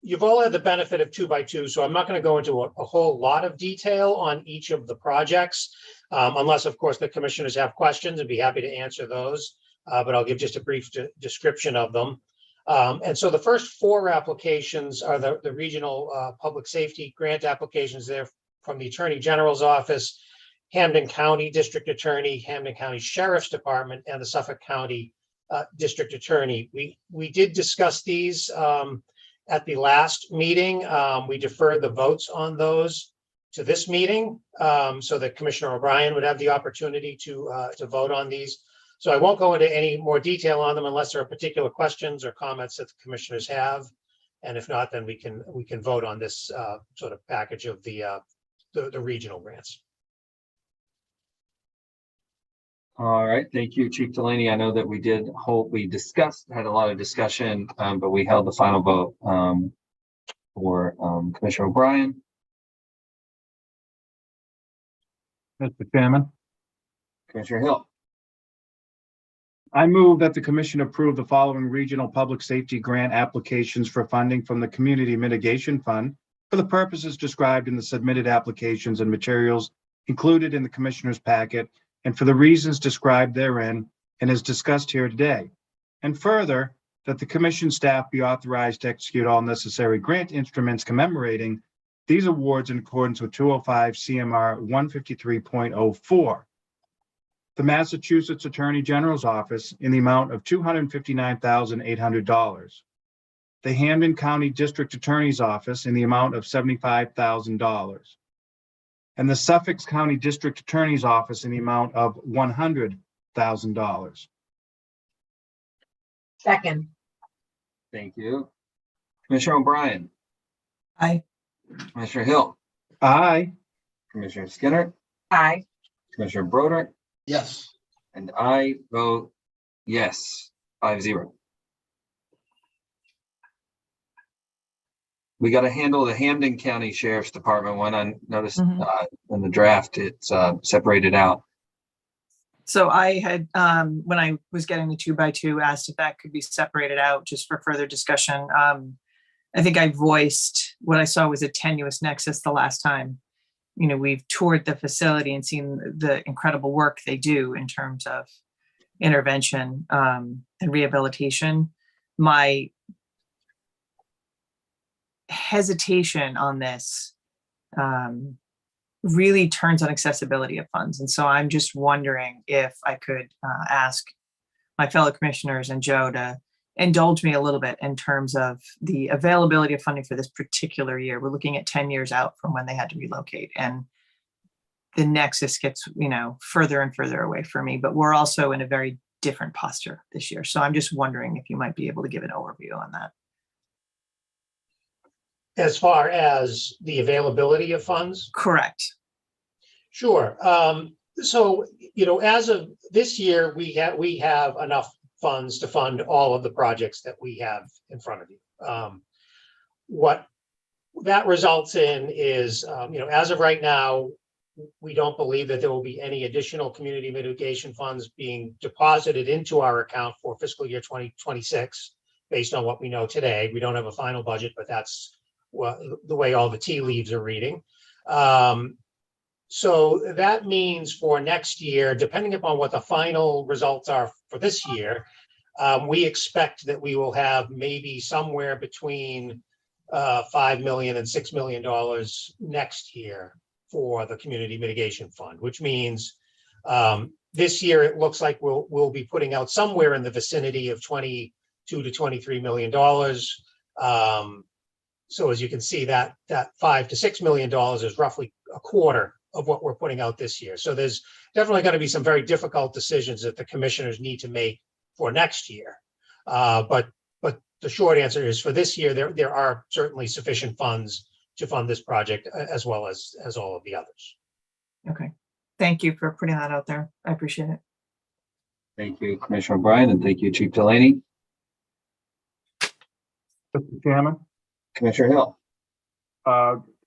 you've all had the benefit of 2x2, so I'm not going to go into a whole lot of detail on each of the projects, unless, of course, the commissioners have questions. I'd be happy to answer those, but I'll give just a brief description of them. And so the first 4 applications are the regional public safety grant applications there from the Attorney General's Office, Hampden County District Attorney, Hampden County Sheriff's Department, and the Suffolk County District Attorney. We did discuss these at the last meeting. We deferred the votes on those to this meeting so that Commissioner O'Brien would have the opportunity to vote on these. So I won't go into any more detail on them unless there are particular questions or comments that the commissioners have. And if not, then we can vote on this sort of package of the regional grants. All right, thank you, Chief Delaney. I know that we had a lot of discussion, but we held the final vote for Commissioner O'Brien. Mr. Chairman, Commissioner Hill. I move that the commission approve the following regional public safety grant applications for funding from the Community Mitigation Fund for the purposes described in the submitted applications and materials included in the commissioner's packet and for the reasons described therein and as discussed here today. And further, that the commission staff be authorized to execute all necessary grant instruments commemorating these awards in accordance with 205 CMR 153.04. The Massachusetts Attorney General's Office in the amount of $259,800. The Hampden County District Attorney's Office in the amount of $75,000. And the Suffolk County District Attorney's Office in the amount of $100,000. Second. Thank you. Commissioner O'Brien. Aye. Commissioner Hill. Aye. Commissioner Skinner. Aye. Commissioner Broder. Yes. And I vote yes, 5-0. We got to handle the Hampden County Sheriff's Department one. I noticed in the draft, it's separated out. So I had, when I was getting the 2x2, asked if that could be separated out just for further discussion. I think I voiced what I saw was a tenuous nexus the last time. You know, we've toured the facility and seen the incredible work they do in terms of intervention and rehabilitation. My hesitation on this really turns on accessibility of funds. And so I'm just wondering if I could ask my fellow commissioners and Joe to indulge me a little bit in terms of the availability of funding for this particular year. We're looking at 10 years out from when they had to relocate, and the nexus gets, you know, further and further away from me, but we're also in a very different posture this year. So I'm just wondering if you might be able to give an overview on that. As far as the availability of funds? Correct. Sure. So, you know, as of this year, we have enough funds to fund all of the projects that we have in front of you. What that results in is, you know, as of right now, we don't believe that there will be any additional community mitigation funds being deposited into our account for fiscal year 2026, based on what we know today. We don't have a final budget, but that's the way all the tea leaves are reading. So that means for next year, depending upon what the final results are for this year, we expect that we will have maybe somewhere between $5 million and $6 million next year for the Community Mitigation Fund, which means this year it looks like we'll be putting out somewhere in the vicinity of $22 to $23 million. So as you can see, that $5 to $6 million is roughly a quarter of what we're putting out this year. So there's definitely going to be some very difficult decisions that the commissioners need to make for next year. But the short answer is for this year, there are certainly sufficient funds to fund this project as well as all of the others. Okay. Thank you for putting that out there. I appreciate it. Thank you, Commissioner O'Brien, and thank you, Chief Delaney. Mr. Chairman, Commissioner Hill.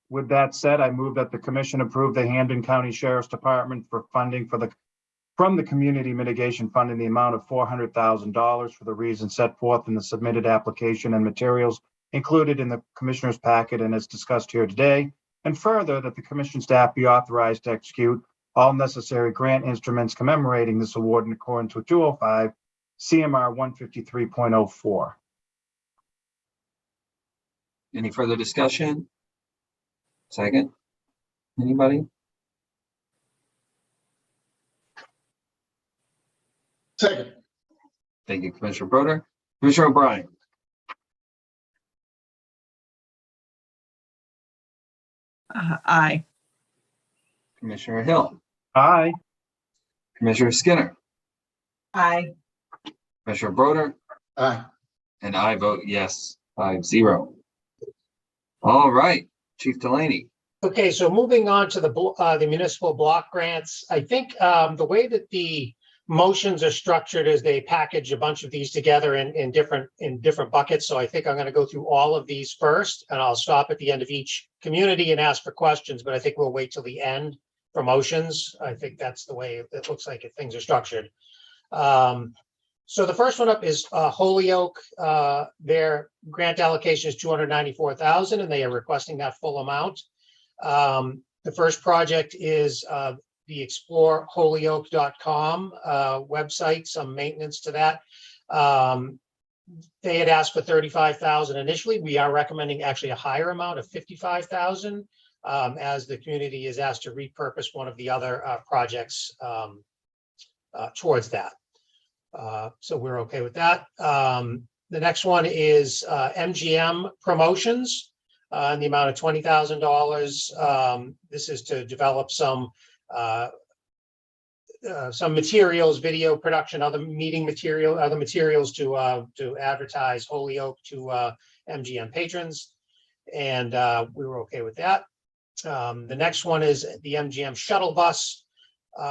with that said, I move that the commission approve the Hampden County Sheriff's Department for funding from the Community Mitigation Fund in the amount of $400,000 for the reasons set forth in the submitted application and materials included in the commissioner's packet and as discussed here today. And further, that the commission staff be authorized to execute all necessary grant instruments commemorating this award in accordance with 205 CMR 153.04. Any further discussion? Second, anybody? Second. Thank you, Commissioner Broder. Commissioner O'Brien. Aye. Commissioner Hill. Aye. Commissioner Skinner. Aye. Commissioner Broder. Aye. And I vote yes, 5-0. All right, Chief Delaney. Okay, so moving on to the municipal block grants, I think the way that the motions are structured is they package a bunch of these together in different buckets. So I think I'm going to go through all of these first, and I'll stop at the end of each community and ask for questions, but I think we'll wait till the end promotions. I think that's the way it looks like things are structured. So the first one up is Holyoke. Their grant allocation is $294,000, and they are requesting that full amount. The first project is the exploreholyoke.com website, some maintenance to that. They had asked for $35,000 initially. We are recommending actually a higher amount of $55,000 as the community is asked to repurpose one of the other projects towards that. So we're okay with that. The next one is MGM Promotions in the amount of $20,000. This is to develop some materials, video production, other meeting material, other materials to advertise Holyoke to MGM patrons, and we were okay with that. The next one is the MGM shuttle bus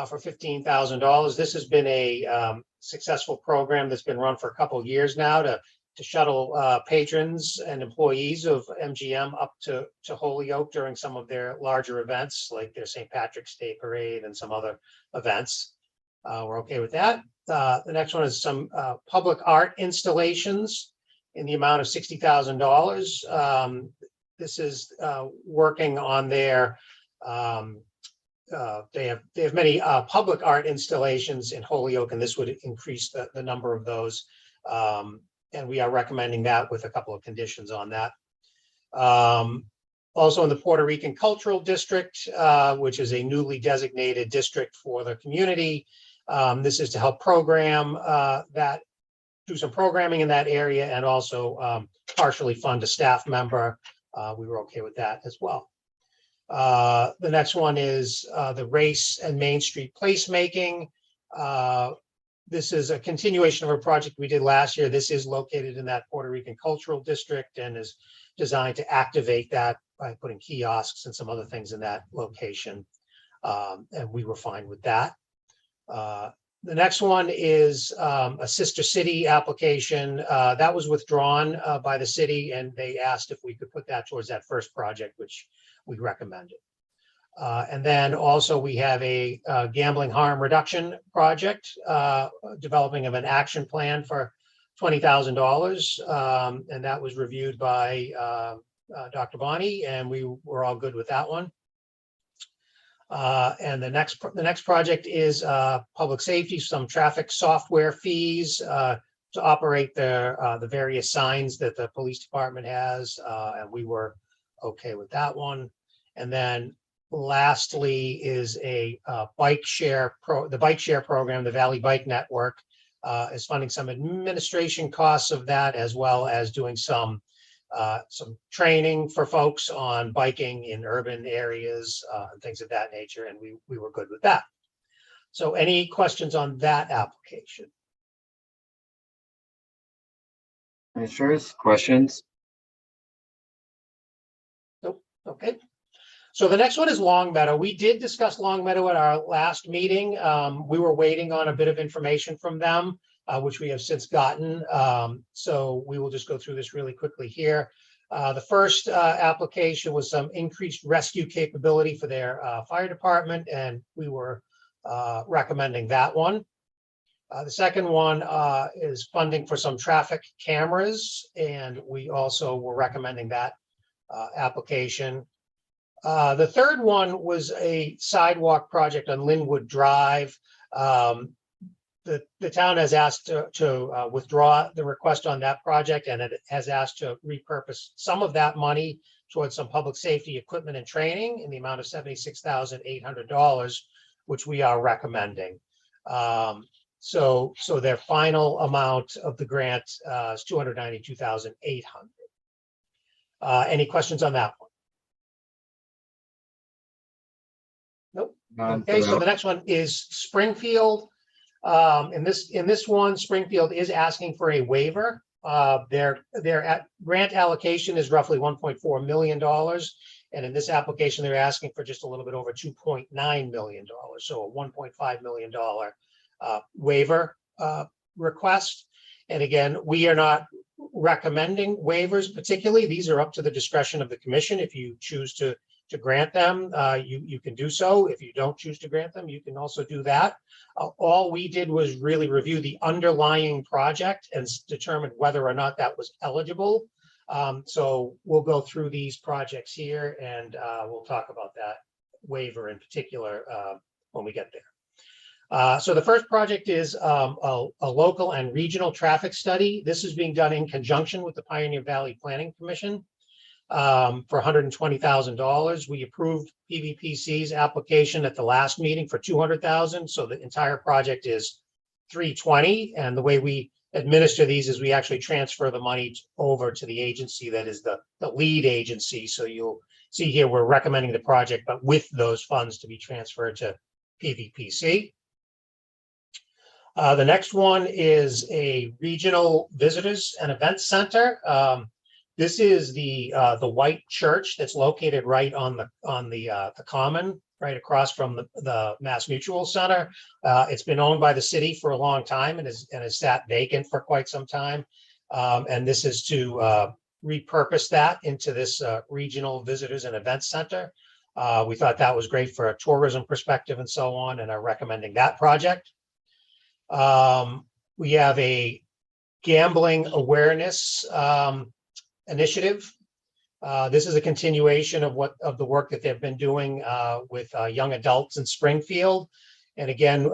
for $15,000. This has been a successful program that's been run for a couple of years now to shuttle patrons and employees of MGM up to Holyoke during some of their larger events, like their St. Patrick's Day Parade and some other events. We're okay with that. The next one is some public art installations in the amount of $60,000. This is working on their they have many public art installations in Holyoke, and this would increase the number of those. And we are recommending that with a couple of conditions on that. Also in the Puerto Rican Cultural District, which is a newly designated district for the community. This is to help program do some programming in that area, and also partially fund a staff member. We were okay with that as well. The next one is the Race and Main Street Placemaking. This is a continuation of a project we did last year. This is located in that Puerto Rican Cultural District and is designed to activate that by putting kiosks and some other things in that location. And we were fine with that. The next one is a Sister City application that was withdrawn by the city, and they asked if we could put that towards that first project, which we recommended. And then also we have a gambling harm reduction project, developing of an action plan for $20,000. And that was reviewed by Dr. Bonney, and we were all good with that one. And the next project is public safety, some traffic software fees to operate the various signs that the police department has, and we were okay with that one. And then lastly is a bike share program. The Valley Bike Network is funding some administration costs of that, as well as doing some training for folks on biking in urban areas and things of that nature, and we were good with that. So any questions on that application? Commissioners, questions? Nope. Okay. So the next one is Longmeadow. We did discuss Longmeadow at our last meeting. We were waiting on a bit of information from them, which we have since gotten. So we will just go through this really quickly here. The first application was some increased rescue capability for their fire department, and we were recommending that one. The second one is funding for some traffic cameras, and we also were recommending that application. The third one was a sidewalk project on Linwood Drive. The town has asked to withdraw the request on that project, and it has asked to repurpose some of that money towards some public safety equipment and training in the amount of $76,800, which we are recommending. So their final amount of the grant is $292,800. Any questions on that one? Nope. Okay, so the next one is Springfield. In this one, Springfield is asking for a waiver. Their grant allocation is roughly $1.4 million. And in this application, they're asking for just a little bit over $2.9 million. So a $1.5 million waiver request. And again, we are not recommending waivers particularly. These are up to the discretion of the commission if you choose to to grant them, you can do so. If you don't choose to grant them, you can also do that. All we did was really review the underlying project and determine whether or not that was eligible. So we'll go through these projects here and we'll talk about that waiver in particular when we get there. So the first project is a local and regional traffic study. This is being done in conjunction with the Pioneer Valley Planning Commission for $120,000. We approved PVPC's application at the last meeting for $200,000. So the entire project is $320,000. And the way we administer these is we actually transfer the money over to the agency that is the lead agency. So you'll see here, we're recommending the project, but with those funds to be transferred to PVPC. The next one is a regional visitors and events center. This is the white church that's located right on the common, right across from the Mass Mutual Center. It's been owned by the city for a long time and has sat vacant for quite some time. And this is to repurpose that into this regional visitors and events center. We thought that was great for a tourism perspective and so on, and are recommending that project. We have a gambling awareness initiative. This is a continuation of the work that they've been doing with young adults in Springfield. And again,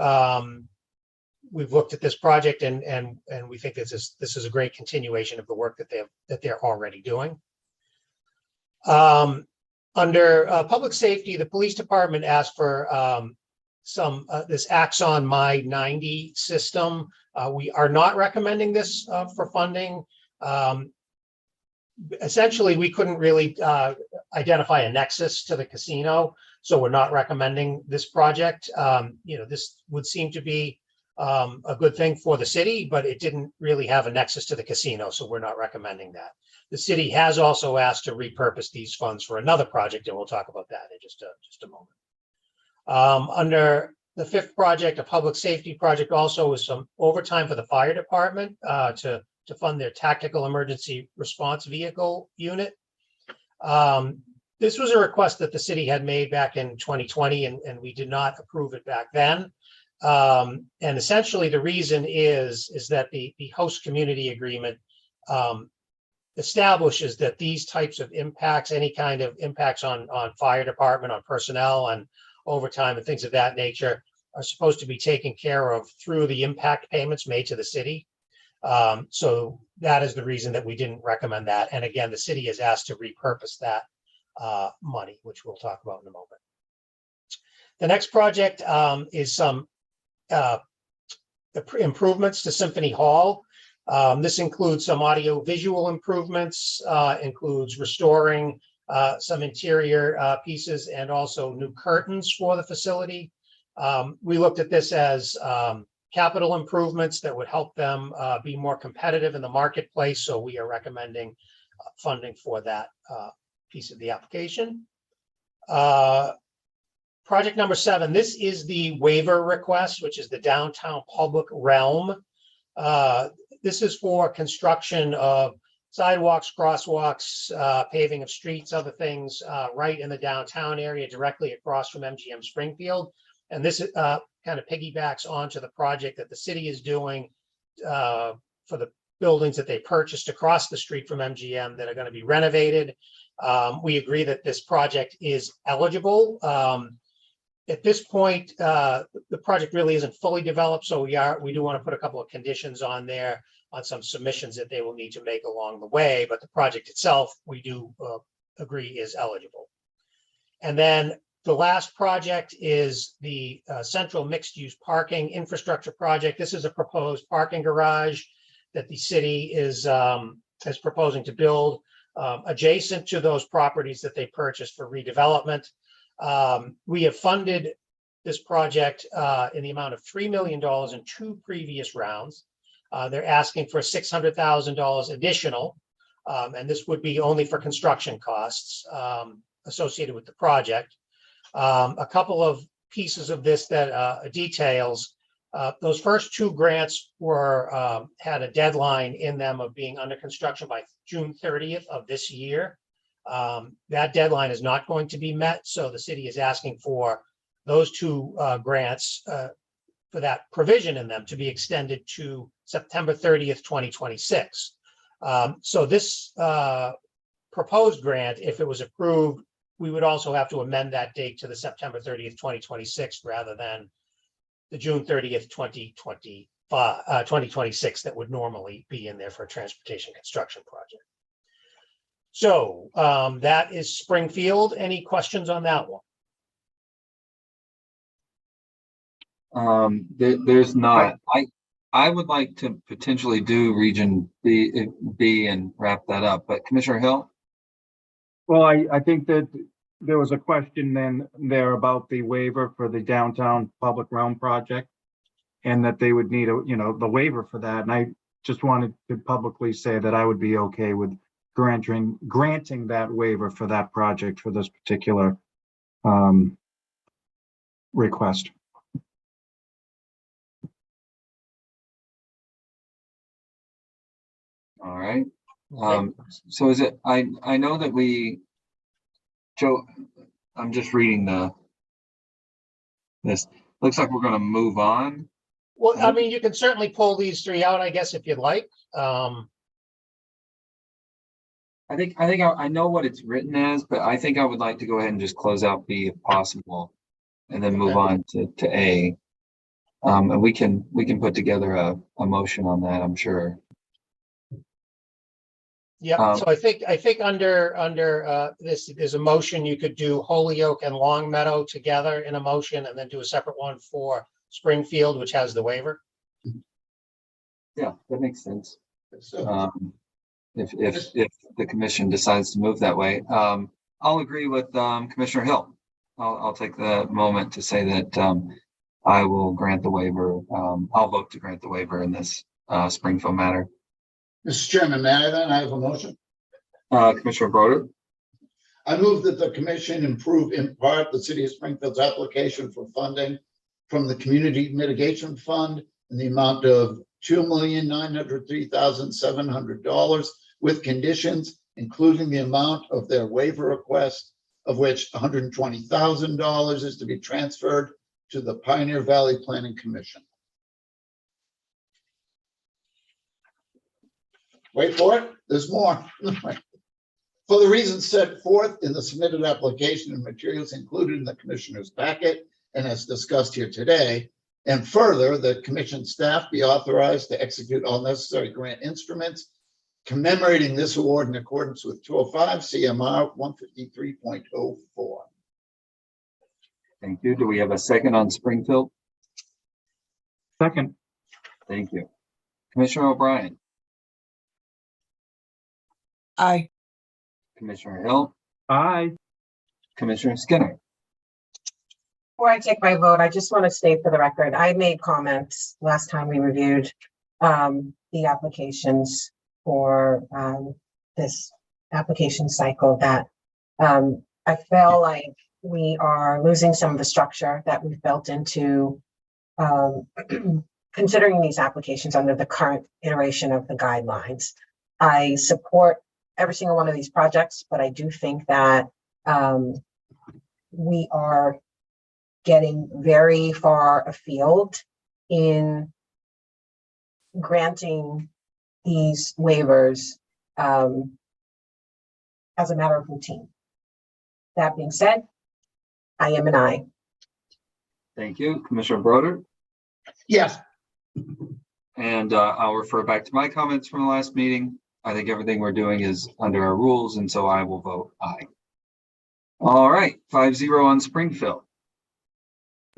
we've looked at this project and we think this is a great continuation of the work that they're already doing. Under public safety, the police department asked for this Axon My 90 system. We are not recommending this for funding. Essentially, we couldn't really identify a nexus to the casino, so we're not recommending this project. This would seem to be a good thing for the city, but it didn't really have a nexus to the casino, so we're not recommending that. The city has also asked to repurpose these funds for another project, and we'll talk about that in just a moment. Under the fifth project, a public safety project, also with some overtime for the fire department to fund their tactical emergency response vehicle unit. This was a request that the city had made back in 2020, and we did not approve it back then. And essentially, the reason is that the host community agreement establishes that these types of impacts, any kind of impacts on fire department, on personnel and overtime and things of that nature, are supposed to be taken care of through the impact payments made to the city. So that is the reason that we didn't recommend that. And again, the city has asked to repurpose that money, which we'll talk about in a moment. The next project is some improvements to Symphony Hall. This includes some audio visual improvements, includes restoring some interior pieces and also new curtains for the facility. We looked at this as capital improvements that would help them be more competitive in the marketplace. So we are recommending funding for that piece of the application. Project number 7, this is the waiver request, which is the downtown public realm. This is for construction of sidewalks, crosswalks, paving of streets, other things right in the downtown area directly across from MGM Springfield. And this kind of piggybacks onto the project that the city is doing for the buildings that they purchased across the street from MGM that are going to be renovated. We agree that this project is eligible. At this point, the project really isn't fully developed, so we do want to put a couple of conditions on there on some submissions that they will need to make along the way, but the project itself, we do agree is eligible. And then the last project is the central mixed-use parking infrastructure project. This is a proposed parking garage that the city is proposing to build adjacent to those properties that they purchased for redevelopment. We have funded this project in the amount of $3 million in 2 previous rounds. They're asking for $600,000 additional, and this would be only for construction costs associated with the project. A couple of pieces of this that details, those first 2 grants had a deadline in them of being under construction by June 30th of this year. That deadline is not going to be met, so the city is asking for those two grants for that provision in them to be extended to September 30th, 2026. So this proposed grant, if it was approved, we would also have to amend that date to the September 30th, 2026, rather than the June 30th, 2026 that would normally be in there for a transportation construction project. So that is Springfield. Any questions on that one? There's not. I would like to potentially do Region B and wrap that up, but Commissioner Hill? Well, I think that there was a question then there about the waiver for the downtown public realm project, and that they would need the waiver for that. And I just wanted to publicly say that I would be okay with granting that waiver for that project for this particular request. All right. So is it, I know that Joe, I'm just reading this. Looks like we're going to move on. Well, I mean, you can certainly pull these three out, I guess, if you'd like. I know what it's written as, but I think I would like to go ahead and just close out B if possible, and then move on to A. And we can put together a motion on that, I'm sure. Yeah, so I think under this, there's a motion, you could do Holyoke and Long Meadow together in a motion, and then do a separate one for Springfield, which has the waiver. Yeah, that makes sense. If the commission decides to move that way, I'll agree with Commissioner Hill. I'll take the moment to say that I will grant the waiver. I'll vote to grant the waiver in this Springfield matter. Mr. Chairman, may I then have a motion? Commissioner Broder? I move that the commission improve in part the city of Springfield's application for funding from the Community Mitigation Fund in the amount of $2,903,700 with conditions, including the amount of their waiver request, of which $120,000 is to be transferred to the Pioneer Valley Planning Commission. Wait for it, there's more. For the reasons set forth in the submitted application and materials included in the commissioner's packet and as discussed here today, and further, the commission staff be authorized to execute all necessary grant instruments commemorating this award in accordance with 205 CMR 153.04. Thank you. Do we have a second on Springfield? Second. Thank you. Commissioner O'Brien? Aye. Commissioner Hill? Aye. Commissioner Skinner? Before I take my vote, I just want to state for the record, I made comments last time we reviewed the applications for this application cycle that I feel like we are losing some of the structure that we've built into considering these applications under the current iteration of the guidelines. I support every single one of these projects, but I do think that we are getting very far afield in granting these waivers as a matter of routine. That being said, I am an aye. Thank you. Commissioner Broder? Yes. And I'll refer back to my comments from the last meeting. I think everything we're doing is under our rules, and so I will vote aye. All right, 5-0 on Springfield.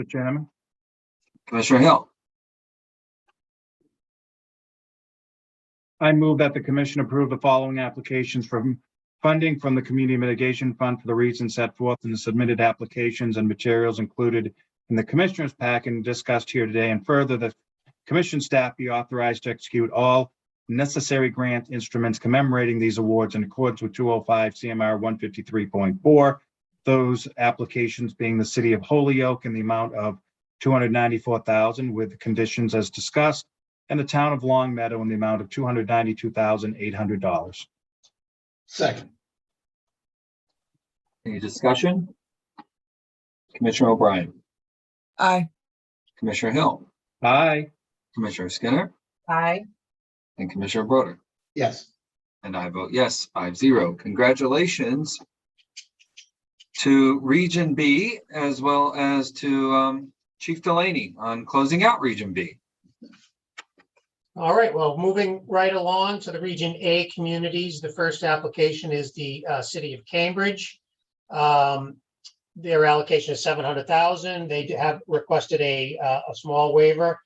Mr. Chairman. Commissioner Hill? I move that the commission approve the following applications from funding from the Community Mitigation Fund for the reasons set forth in the submitted applications and materials included in the commissioner's packet and discussed here today. And further, the commission staff be authorized to execute all necessary grant instruments commemorating these awards in accordance with 205 CMR 153.4. Those applications being the city of Holyoke in the amount of $294,000 with conditions as discussed, and the town of Long Meadow in the amount of $292,800. Second. Any discussion? Commissioner O'Brien, Aye. Commissioner Hill, Aye. Commissioner Skinner, Aye. and Commissioner Broder. Yes. And I vote yes, 5-0. Congratulations to Region B as well as to Chief Delaney on closing out Region B. All right, well, moving right along to the Region A communities, the first application is the city of Cambridge. Their allocation is 700,000. They have requested a small waiver.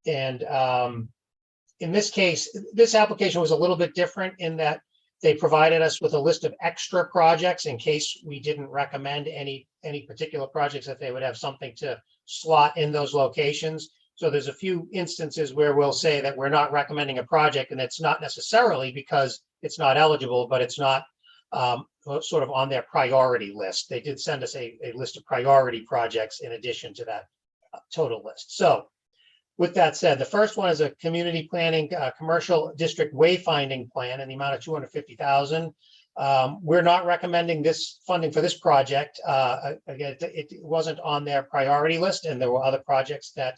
In this case, this application was a little bit different in that they provided us with a list of extra projects in case we didn't recommend any particular projects, that they would have something to slot in those locations. So there's a few instances where we'll say that we're not recommending a project, and it's not necessarily because it's not eligible, but it's not sort of on their priority list. They did send us a list of priority projects in addition to that total list. So with that said, the first one is a community planning commercial district wayfinding plan in the amount of 250,000. We're not recommending this funding for this project. Again, it wasn't on their priority list, and there were other projects that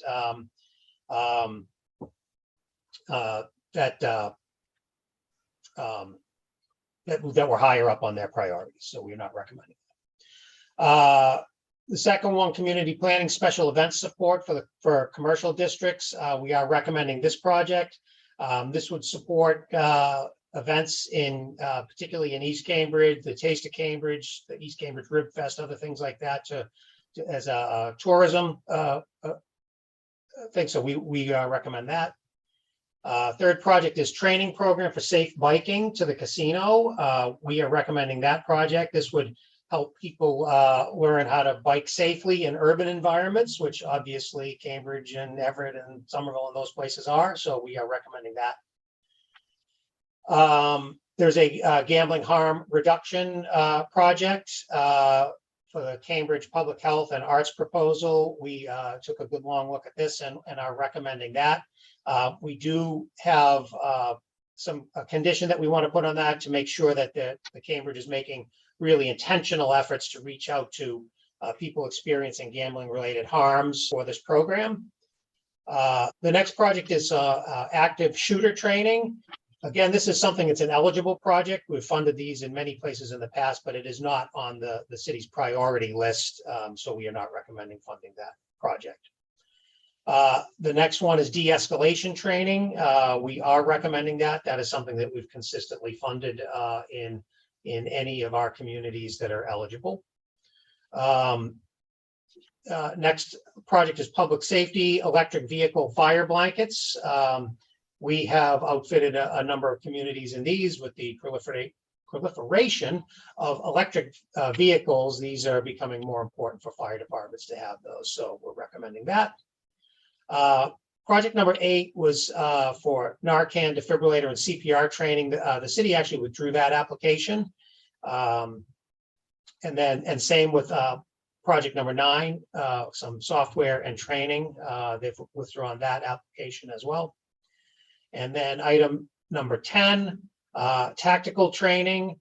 that were higher up on their priorities. So we're not recommending that. The second one, community planning special events support for commercial districts. We are recommending this project. This would support events in particularly in East Cambridge, the Taste of Cambridge, the East Cambridge Rib Fest, other things like that as a tourism thing. So we recommend that. Third project is training program for safe biking to the casino. We are recommending that project. This would help people learn how to bike safely in urban environments, which obviously Cambridge and Everett and Somerville and those places are. So we are recommending that. There's a gambling harm reduction project for the Cambridge Public Health and Arts proposal. We took a good long look at this and are recommending that. We do have a condition that we want to put on that to make sure that the Cambridge is making really intentional efforts to reach out to people experiencing gambling related harms for this program. The next project is active shooter training. Again, this is something that's an eligible project. We've funded these in many places in the past, but it is not on the city's priority list. So we are not recommending funding that project. The next one is de-escalation training. We are recommending that. That is something that we've consistently funded in any of our communities that are eligible. Next project is public safety, electric vehicle fire blankets. We have outfitted a number of communities in these with the proliferation of electric vehicles. These are becoming more important for fire departments to have those. So we're recommending that. Project number 8 was for Narcan defibrillator and CPR training. The city actually withdrew that application. And same with project number 9, some software and training. They've withdrawn that application as well. And then item number 10, tactical training.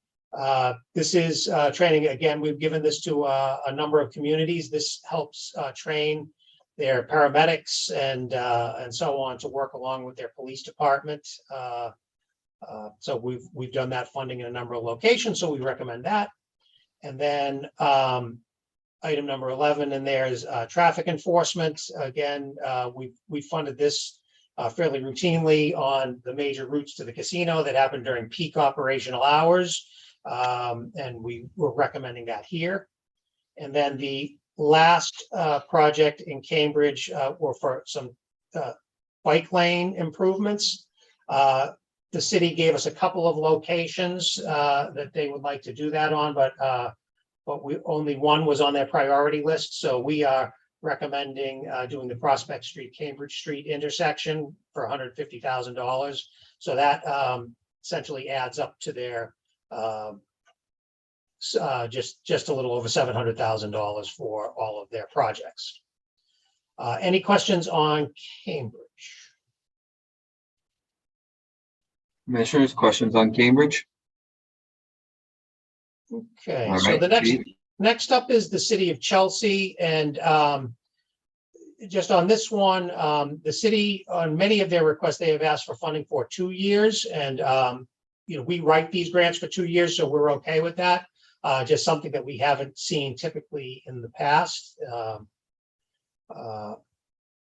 This is training. Again, we've given this to a number of communities. This helps train their paramedics and so on to work along with their police department. So we've done that funding in a number of locations, so we recommend that. And then item number 11 in there is traffic enforcement. Again, we funded this fairly routinely on the major routes to the casino that happen during peak operational hours. And we were recommending that here. And then the last project in Cambridge were for some bike lane improvements. The city gave us a couple of locations that they would like to do that on, but only one was on their priority list. So we are recommending doing the Prospect Street, Cambridge Street intersection for $150,000. So that essentially adds up to their just a little over $700,000 for all of their projects. Any questions on Cambridge? Commissioners, questions on Cambridge? Okay, All so right, the Chief. next up is the city of Chelsea, and just on this one, the city, on many of their requests, they have asked for funding for 2 years, and we write these grants for 2 years, so we're okay with that. Just something that we haven't seen typically in the past.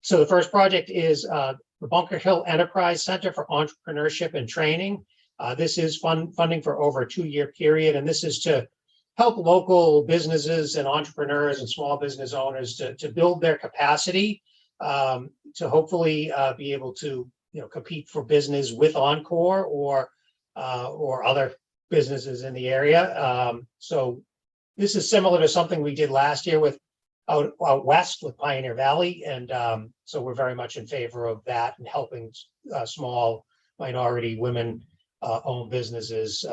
So the first project is the Bunker Hill Enterprise Center for Entrepreneurship and Training. This is funding for over a 2-year period, and this is to help local businesses and entrepreneurs and small business owners to build their capacity, to hopefully be able to compete for business with Encore or other businesses in the area. So this is similar to something we did last year with out west with Pioneer Valley, and so we're very much in favor of that and helping small minority women owned businesses,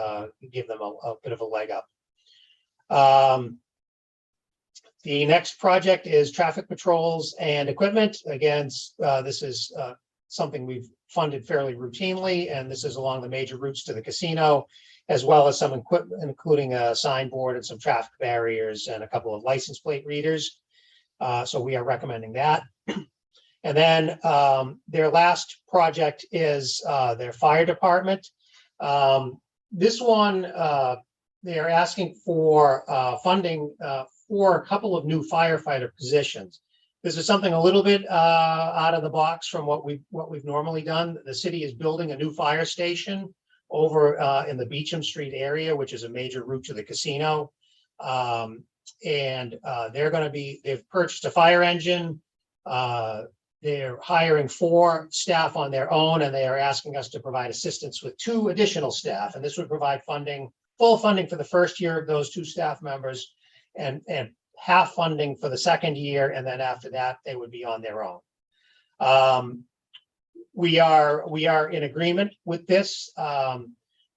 give them a bit of a leg up. The next project is traffic patrols and equipment. Again, this is something we've funded fairly routinely, and this is along the major routes to the casino, as well as some equipment, including a signboard and some traffic barriers and a couple of license plate readers. So we are recommending that. And then their last project is their fire department. This one, they are asking for funding for a couple of new firefighter positions. This is something a little bit out of the box from what we've normally done. The city is building a new fire station over in the Beecham Street area, which is a major route to the casino. And they've purchased a fire engine. They're hiring 4 staff on their own, and they are asking us to provide assistance with 2 additional staff. And this would provide full funding for the first year of those 2 staff members, and half funding for the second year. And then after that, they would be on their own. We are in agreement with this,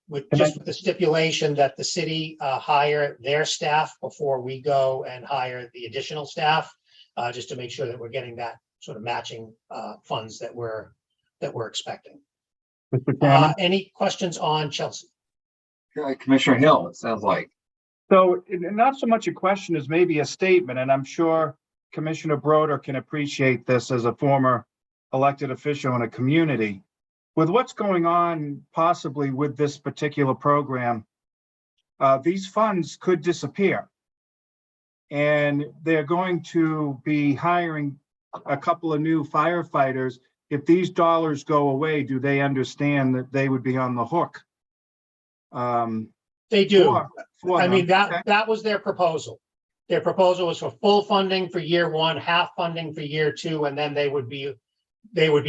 with the stipulation that the city hire their staff before we go and hire the additional staff, just to make sure that we're getting that sort of matching funds that we're expecting. Mr. Chairman? Any questions on Chelsea? Commissioner Hill, it sounds like. So not so much a question as maybe a statement, and I'm sure Commissioner Broder can appreciate this as a former elected official in a community. With what's going on possibly with this particular program, these funds could disappear. And they're going to be hiring a couple of new firefighters. If these dollars go away, do they understand that they would be on the hook? They do. I mean, that was their proposal. Their proposal was for full funding for year 1, half funding for year 2, and then they would be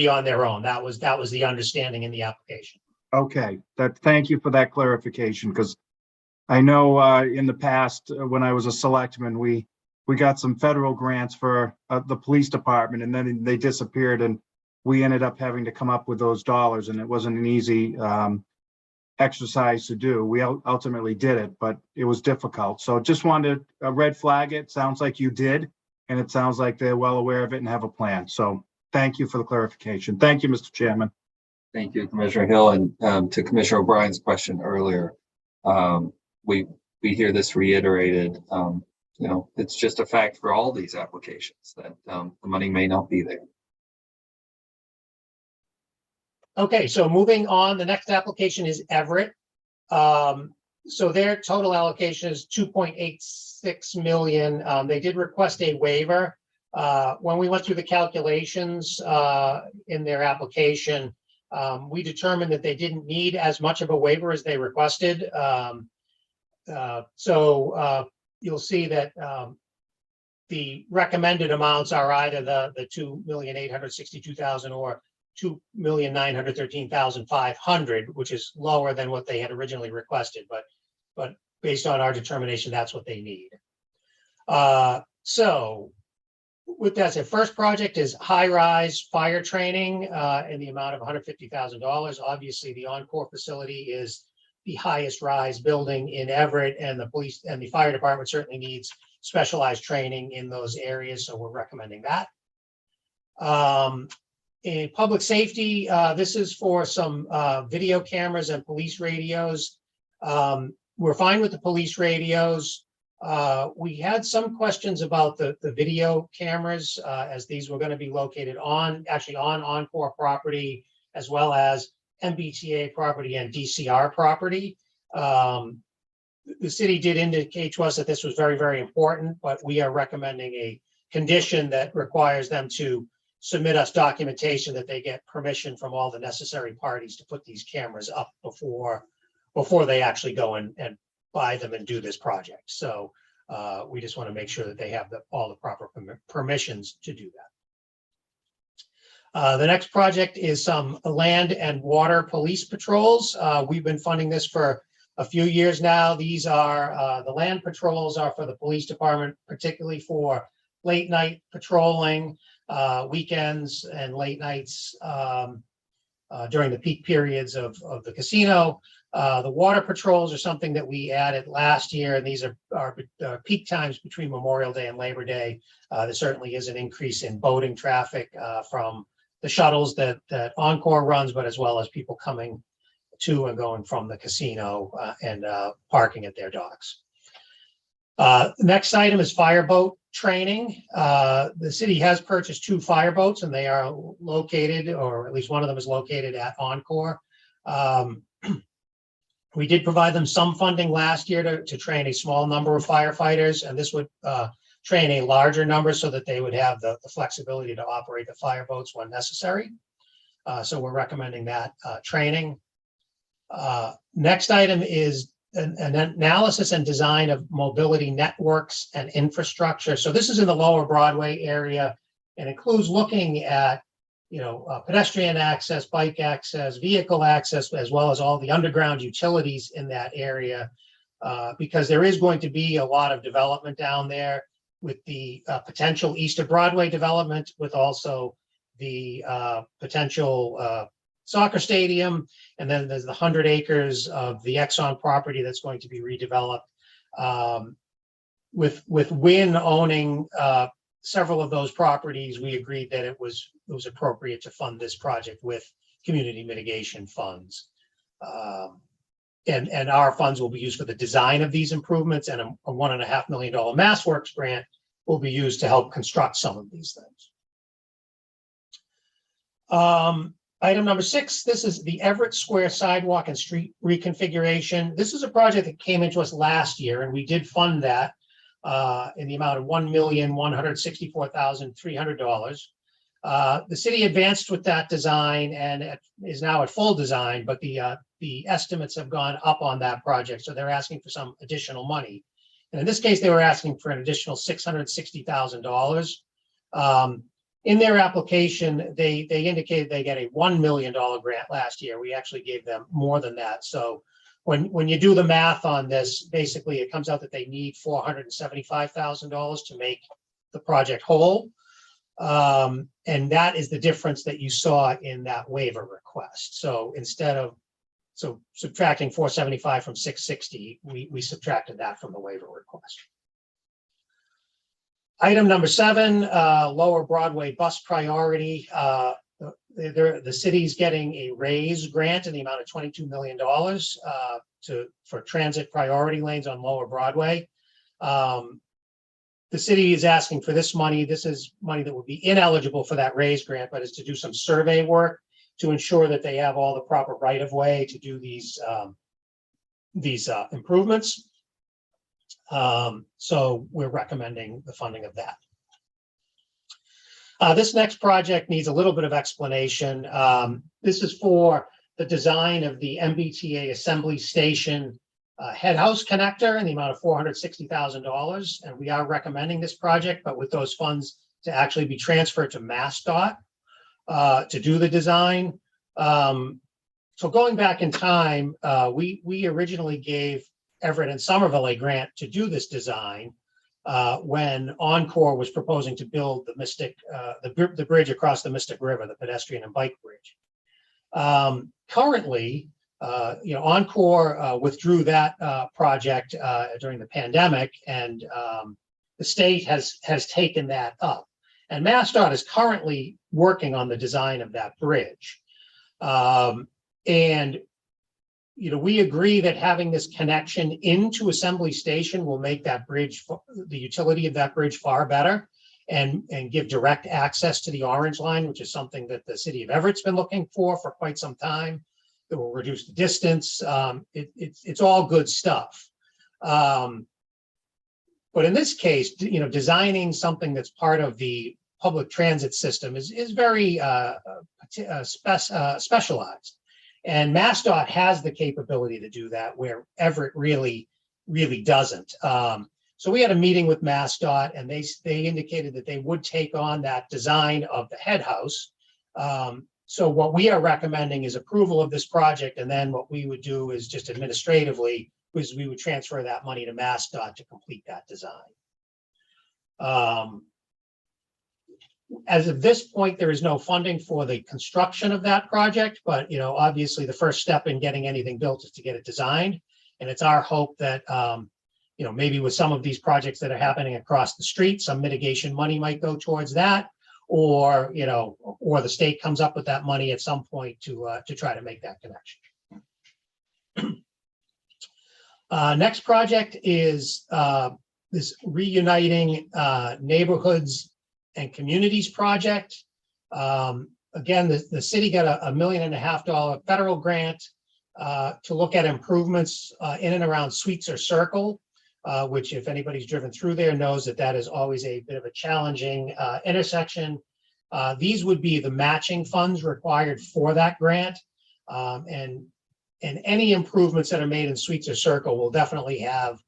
on their own. That was the understanding in the application. Okay, thank you for that clarification, because I know in the past when I was a selectman, we got some federal grants for the police department, and then they disappeared, and we ended up having to come up with those dollars, and it wasn't an easy exercise to do. We ultimately did it, but it was difficult. So just wanted to red flag it. Sounds like you did, and it sounds like they're well aware of it and have a plan. So thank you for the clarification. Thank you, Mr. Chairman. Thank you, Commissioner Hill. And to Commissioner O'Brien's question earlier, we hear this reiterated. It's just a fact for all these applications that the money may not be there. Okay, so moving on, the next application is Everett. So their total allocation is 2.86 million. They did request a waiver. When we went through the calculations in their application, we determined that they didn't need as much of a waiver as they requested. So you'll see that the recommended amounts are either the 2,862,000 or 2,913,500, which is lower than what they had originally requested, but based on our determination, that's what they need. So with that said, first project is high-rise fire training in the amount of $150,000. Obviously, the Encore facility is the highest rise building in Everett, and the police and the fire department certainly needs specialized training in those areas, so we're recommending that. In public safety, this is for some video cameras and police radios. we're fine with the police radios. We had some questions about the video cameras, as these were going to be located actually on Encore property, as well as MBTA property and DCR property. The city did indicate to us that this was very, very important, but we are recommending a condition that requires them to submit us documentation that they get permission from all the necessary parties to put these cameras up before they actually go and buy them and do this project. So we just want to make sure that they have all the proper permissions to do that. The next project is some land and water police patrols. We've been funding this for a few years now. These are the land patrols are for the police department, particularly for late night patrolling, weekends and late nights during the peak periods of the casino. The water patrols are something that we added last year, and these are peak times between Memorial Day and Labor Day. There certainly is an increase in boating traffic from the shuttles that Encore runs, but as well as people coming to and going from the casino and parking at their docks. Next item is fireboat training. The city has purchased 2 fireboats, and they are located, or at least one of them is located at Encore. We did provide them some funding last year to train a small number of firefighters, and this would train a larger number so that they would have the flexibility to operate the fireboats when necessary. So we're recommending that training. Next item is an analysis and design of mobility networks and infrastructure. So this is in the Lower Broadway area and includes looking at, pedestrian access, bike access, vehicle access, as well as all the underground utilities in that area, because there is going to be a lot of development down there with the potential East of Broadway development, with also the potential soccer stadium, and then there's the 100 acres of the Exxon property that's going to be redeveloped. With Wynn owning several of those properties, we agreed that it was appropriate to fund this project with community mitigation funds. And our funds will be used for the design of these improvements, and a $1.5 million MassWorks grant will be used to help construct some of these things. Item number 6, this is the Everett Square sidewalk and street reconfiguration. This is a project that came into us last year, and we did fund that in the amount of $1,164,300. The city advanced with that design and it is now at full design, but the estimates have gone up on that project, so they're asking for some additional money. And in this case, they were asking for an additional $660,000. In their application, they indicated they get a $1 million grant last year. We actually gave them more than that. So when you do the math on this, basically it comes out that they need $475,000 to make the project whole. And that is the difference that you saw in that waiver request. So instead of subtracting 475 from 660, we subtracted that from the waiver request. Item number 7, Lower Broadway bus priority. The city's getting a RAISE grant in the amount of $22 million for transit priority lanes on Lower Broadway. The city is asking for this money. This is money that would be ineligible for that RAISE grant, but is to do some survey work to ensure that they have all the proper right-of-way to do these improvements. So we're recommending the funding of that. This next project needs a little bit of explanation. This is for the design of the MBTA Assembly Station head house connector in the amount of $460,000. And we are recommending this project, but with those funds to actually be transferred to MassDOT to do the design. So going back in time, we originally gave Everett and Somerville a grant to do this design when Encore was proposing to build the the bridge across the Mystic River, the pedestrian and bike bridge. Currently, Encore withdrew that project during the pandemic, and the state has taken that up. And MassDOT is currently working on the design of that bridge. And we agree that having this connection into Assembly Station will make that bridge, the utility of that bridge far better and give direct access to the Orange Line, which is something that the city of Everett's been looking for quite some time. It will reduce the distance. It's all good stuff. But in this case, designing something that's part of the public transit system is very specialized. And MassDOT has the capability to do that where Everett really doesn't. So we had a meeting with MassDOT, and they indicated that they would take on that design of the head house. So what we are recommending is approval of this project, and then what we would do is just administratively is we would transfer that money to MassDOT to complete that design. As of this point, there is no funding for the construction of that project, but obviously the first step in getting anything built is to get it designed. And it's our hope that maybe with some of these projects that are happening across the street, some mitigation money might go towards that, or the state comes up with that money at some point to try to make that connection. Next project is this Reuniting Neighborhoods and Communities project. Again, the city got a $1.5 million federal grant to look at improvements in and around Sweetser Circle, which if anybody's driven through there knows that is always a bit of a challenging intersection. These would be the matching funds required for that grant. And any improvements that are made in Sweetser Circle will definitely have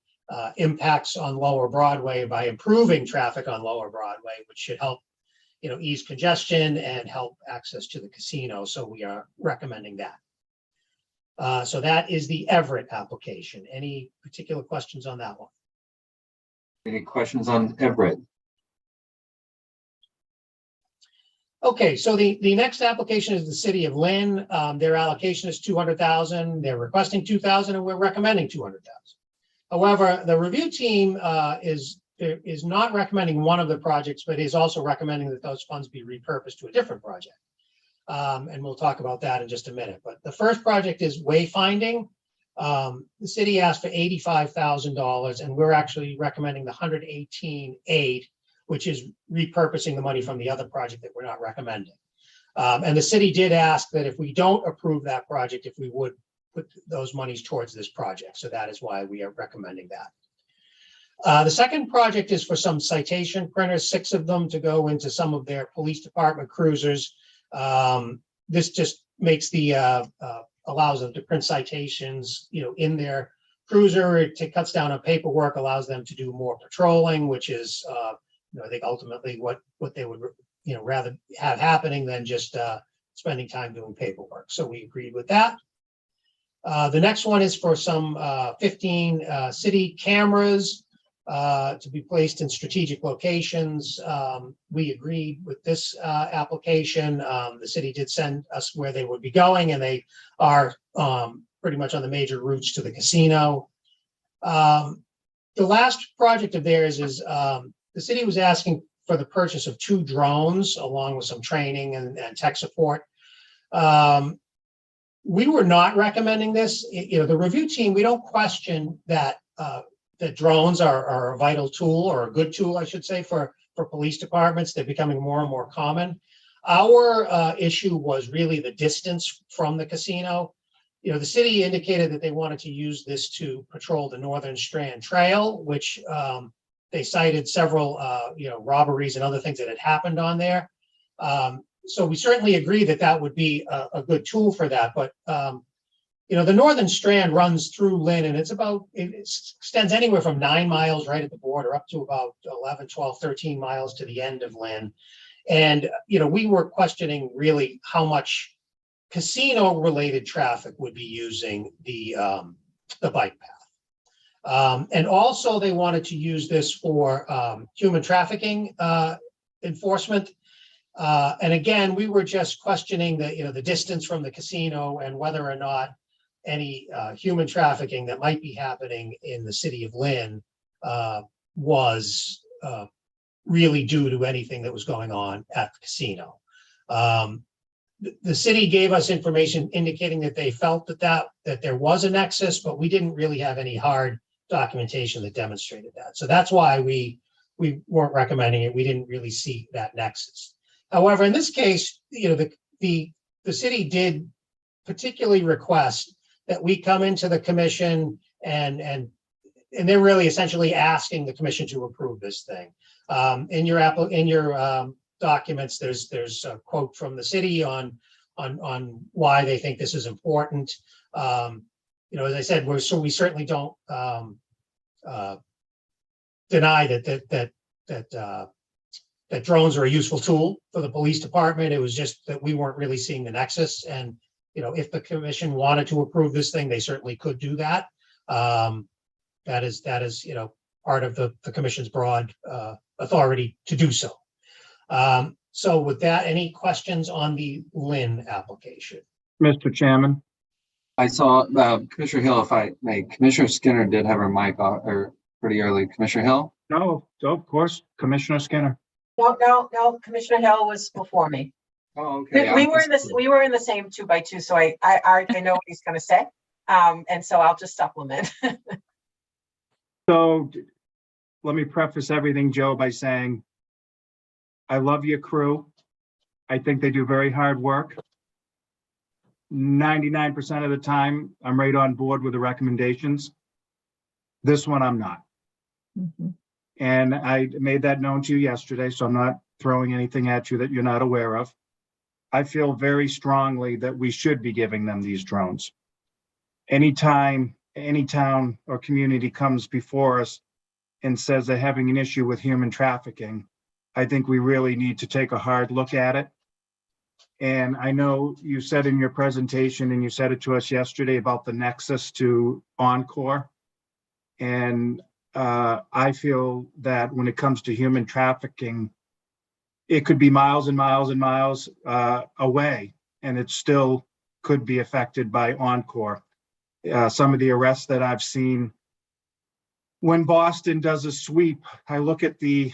impacts on Lower Broadway by improving traffic on Lower Broadway, which should help, ease congestion and help access to the casino. So we are recommending that. So that is the Everett application. Any particular questions on that one? Any questions on Everett? Okay, so the next application is the City of Lynn. Their allocation is $200,000. They're requesting $2,000, and we're recommending $200,000. However, the review team is not recommending one of the projects, but is also recommending that those funds be repurposed to a different project. And we'll talk about that in just a minute. But the first project is wayfinding. The city asked for $85,000, and we're actually recommending the $118,800, which is repurposing the money from the other project that we're not recommending. And the city did ask that if we don't approve that project, if we would put those monies towards this project. So that is why we are recommending that. The second project is for some citation printers, 6 of them to go into some of their police department cruisers. This just makes allows them to print citations, in their cruiser. It cuts down on paperwork, allows them to do more patrolling, which is, I think ultimately what they would, rather have happening than just spending time doing paperwork. So we agreed with that. The next one is for some 15 city cameras to be placed in strategic locations. We agreed with this application. The city did send us where they would be going, and they are pretty much on the major routes to the casino. The last project of theirs is the city was asking for the purchase of 2 drones along with some training and tech support. We were not recommending this. The review team, we don't question that that drones are a vital tool, or a good tool, I should say, for police departments. They're becoming more and more common. Our issue was really the distance from the casino. The city indicated that they wanted to use this to patrol the Northern Strand Trail, which they cited several, robberies and other things that had happened on there. So we certainly agree that that would be a good tool for that. But, the Northern Strand runs through Lynn, and it extends anywhere from 9 miles right at the border up to about 11, 12, 13 miles to the end of Lynn. And, we were questioning really how much casino-related traffic would be using the bike path. And also they wanted to use this for human trafficking enforcement. And again, we were just questioning the distance from the casino and whether or not any human trafficking that might be happening in the city of Lynn was really due to anything that was going on at the casino. the city gave us information indicating that they felt that there was a nexus, but we didn't really have any hard documentation that demonstrated that. So that's why we weren't recommending it. We didn't really see that nexus. However, in this case, the city did particularly request that we come into the commission and they're really essentially asking the commission to approve this thing. In your documents, there's a quote from the city on why they think this is important. As I said, we certainly don't deny that drones are a useful tool for the police department. It was just that we weren't really seeing the nexus. And if the commission wanted to approve this thing, they certainly could do that. That is part of the commission's broad authority to do so. So with that, any questions on the Lynn application? Mr. Chairman. I saw Commissioner Hill, if I may, Commissioner Skinner did have her mic off or pretty early. Commissioner Hill? No, of course, Commissioner Skinner. No, Commissioner Hill was before me. Oh, okay. We were in the same 2x2, so I know what he's going to say. And so I'll just supplement. So let me preface everything, Joe, by saying I love your crew. I think they do very hard work. 99% of the time, I'm right on board with the recommendations. This one, I'm not. Mm-hmm. And I made that known to you yesterday, so I'm not throwing anything at you that you're not aware of. I feel very strongly that we should be giving them these drones. Anytime any town or community comes before us and says they're having an issue with human trafficking, I think we really need to take a hard look at it. And I know you said in your presentation, and you said it to us yesterday about the nexus to Encore. And I feel that when it comes to human trafficking, it could be miles and miles and miles away, and it still could be affected by Encore. Some of the arrests that I've seen, when Boston does a sweep, I look at the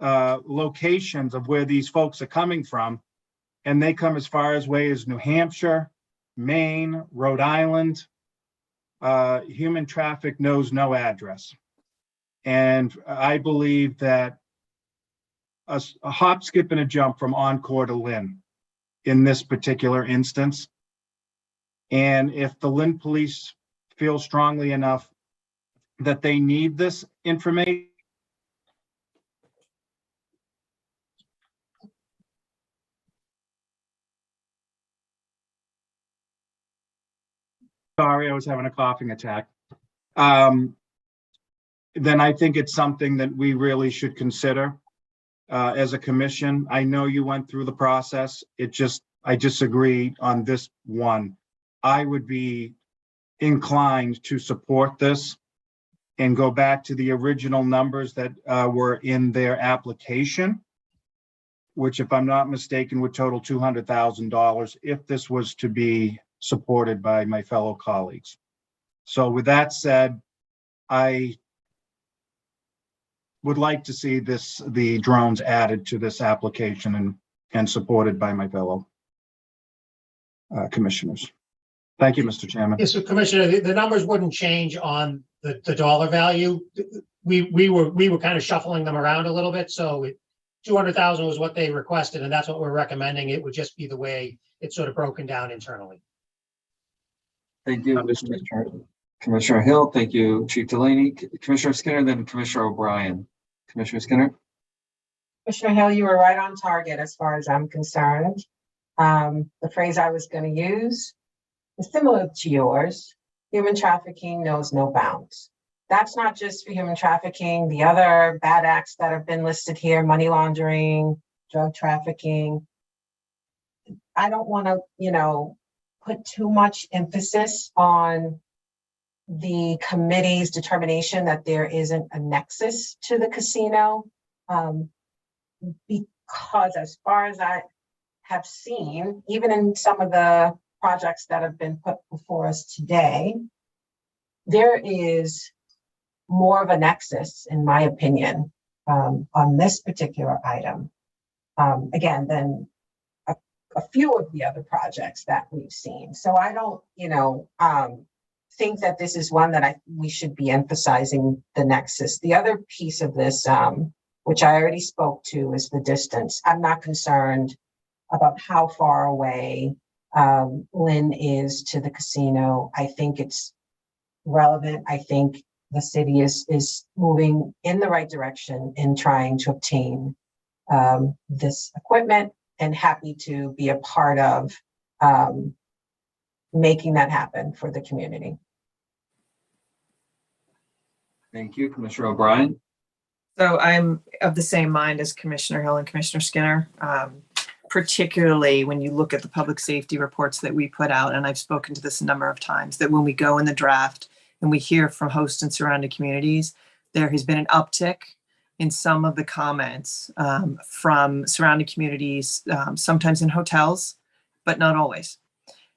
locations of where these folks are coming from, and they come as far away as New Hampshire, Maine, Rhode Island. Human traffic knows no address. And I believe that a hop, skip, and a jump from Encore to Lynn in this particular instance. And if the Lynn police feel strongly enough that they need this information, sorry, I was having a coughing attack. Then I think it's something that we really should consider as a commission. I know you went through the process. I disagree on this one. I would be inclined to support this and go back to the original numbers that were in their application, which, if I'm not mistaken, would total $200,000 if this was to be supported by my fellow colleagues. So with that said, I would like to see the drones added to this application and supported by my fellow commissioners. Thank you, Mr. Chairman. Yes, so Commissioner, the numbers wouldn't change on the dollar value. We were kind of shuffling them around a little bit. So 200,000 was what they requested, and that's what we're recommending. It would just be the way it's sort of broken down internally. Thank you, Commissioner Hill. Thank you, Chief Delaney. Commissioner Skinner, then Commissioner O'Brien. Commissioner Skinner. Commissioner Hill, you were right on target as far as I'm concerned. The phrase I was going to use is similar to yours. Human trafficking knows no bounds. That's not just for human trafficking. The other bad acts that have been listed here, money laundering, drug trafficking. I don't want to, put too much emphasis on the committee's determination that there isn't a nexus to the casino, because as far as I have seen, even in some of the projects that have been put before us today, there is more of a nexus, in my opinion, on this particular item, again, than a few of the other projects that we've seen. So I don't, think that this is one that we should be emphasizing the nexus. The other piece of this, which I already spoke to, is the distance. I'm not concerned about how far away Lynn is to the casino. I think it's relevant. I think the city is moving in the right direction in trying to obtain this equipment, and happy to be a part of making that happen for the community. Thank you, Commissioner O'Brien. So I'm of the same mind as Commissioner Hill and Commissioner Skinner, particularly when you look at the public safety reports that we put out. And I've spoken to this a number of times, that when we go in the draft and we hear from host and surrounding communities, there has been an uptick in some of the comments from surrounding communities, sometimes in hotels, but not always.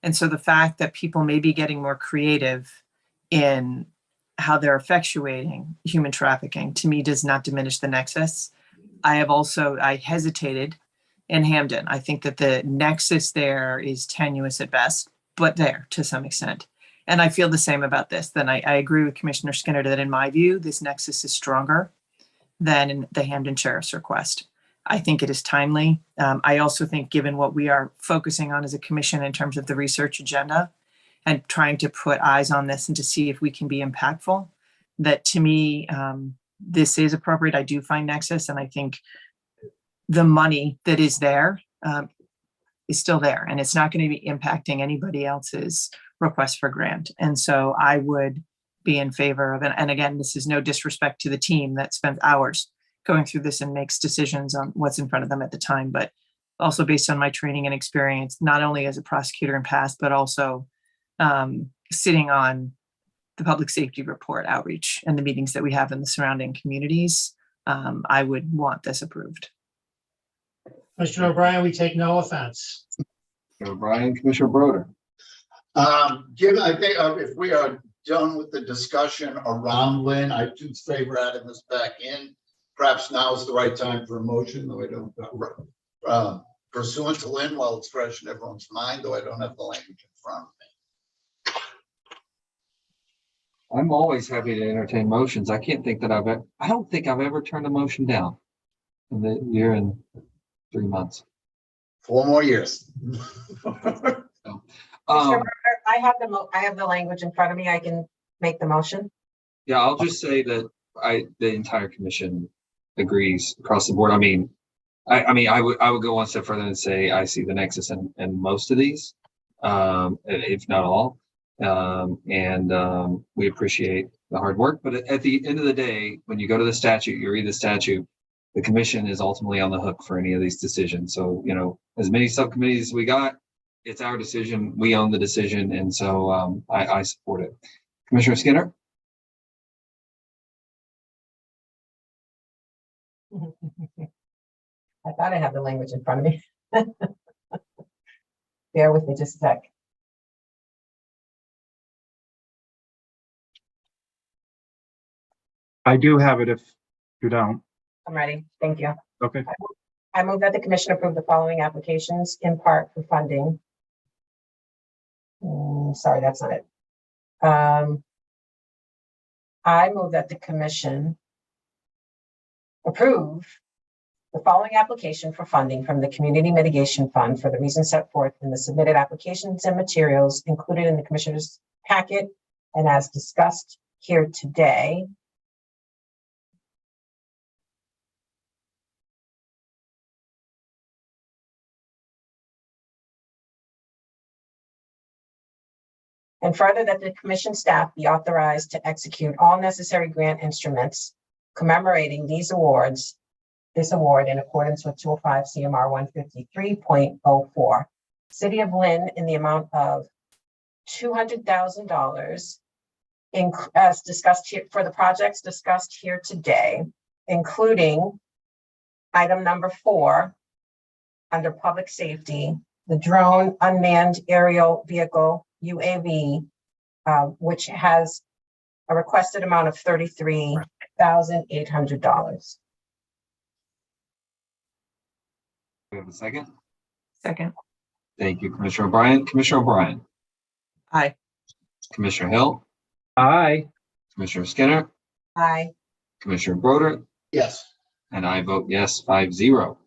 And so the fact that people may be getting more creative in how they're effectuating human trafficking, to me, does not diminish the nexus. I hesitated in Hamden. I think that the nexus there is tenuous at best, but there to some extent. And I feel the same about this. Then I agree with Commissioner Skinner that in my view, this nexus is stronger than in the Hamden Sheriff's request. I think it is timely. I also think, given what we are focusing on as a commission in terms of the research agenda and trying to put eyes on this and to see if we can be impactful, that to me, this is appropriate. I do find nexus, and I think the money that is there is still there, and it's not going to be impacting anybody else's request for grant. And so I would be in favor of it. And again, this is no disrespect to the team that spends hours going through this and makes decisions on what's in front of them at the time, but also based on my training and experience, not only as a prosecutor in past, but also sitting on the public safety report outreach and the meetings that we have in the surrounding communities. I would want this approved. Commissioner O'Brien, we take no offense. Commissioner O'Brien, Commissioner Broder. Given, I think if we are done with the discussion around Lynn, I do favor adding this back in. Perhaps now is the right time for a motion, though I don't, pursuant to Lynn while it's fresh in everyone's mind, though I don't have the language in front of me. I'm always happy to entertain motions. I can't think that I don't think I've ever turned a motion down in the year and 3 months. 4 more years. I have the language in front of me. I can make the motion. Yeah, I'll just say that the entire commission agrees across the board. I mean, I would go one step further and say I see the nexus in most of these, if not all. We appreciate the hard work, but at the end of the day, when you go to the statute, you read the statute, the commission is ultimately on the hook for any of these decisions. So, as many subcommittees as we got, it's our decision. We own the decision. And so I support it. Commissioner Skinner? I thought I had the language in front of me. Bear with me just a sec. I do have it if you don't. I'm ready. Thank you. Okay. I move that the commission approve the following applications in part for funding. Sorry, that's not it. I move that the commission approve the following application for funding from the Community Mitigation Fund for the reasons set forth in the submitted applications and materials included in the commissioner's packet and as discussed here today. And further, that the commission staff be authorized to execute all necessary grant instruments commemorating this award in accordance with 205 CMR 153.04. City of Lynn in the amount of $200,000 as discussed here for the projects discussed here today, including item number 4 under public safety, the drone unmanned aerial vehicle UAV, which has a requested amount of $33,800. We have a second. Second. Thank you, Commissioner O'Brien. Commissioner O'Brien, Aye. Commissioner Hill, Aye. Commissioner Skinner, Aye. Commissioner Broder, Yes. and I vote yes, 5-0.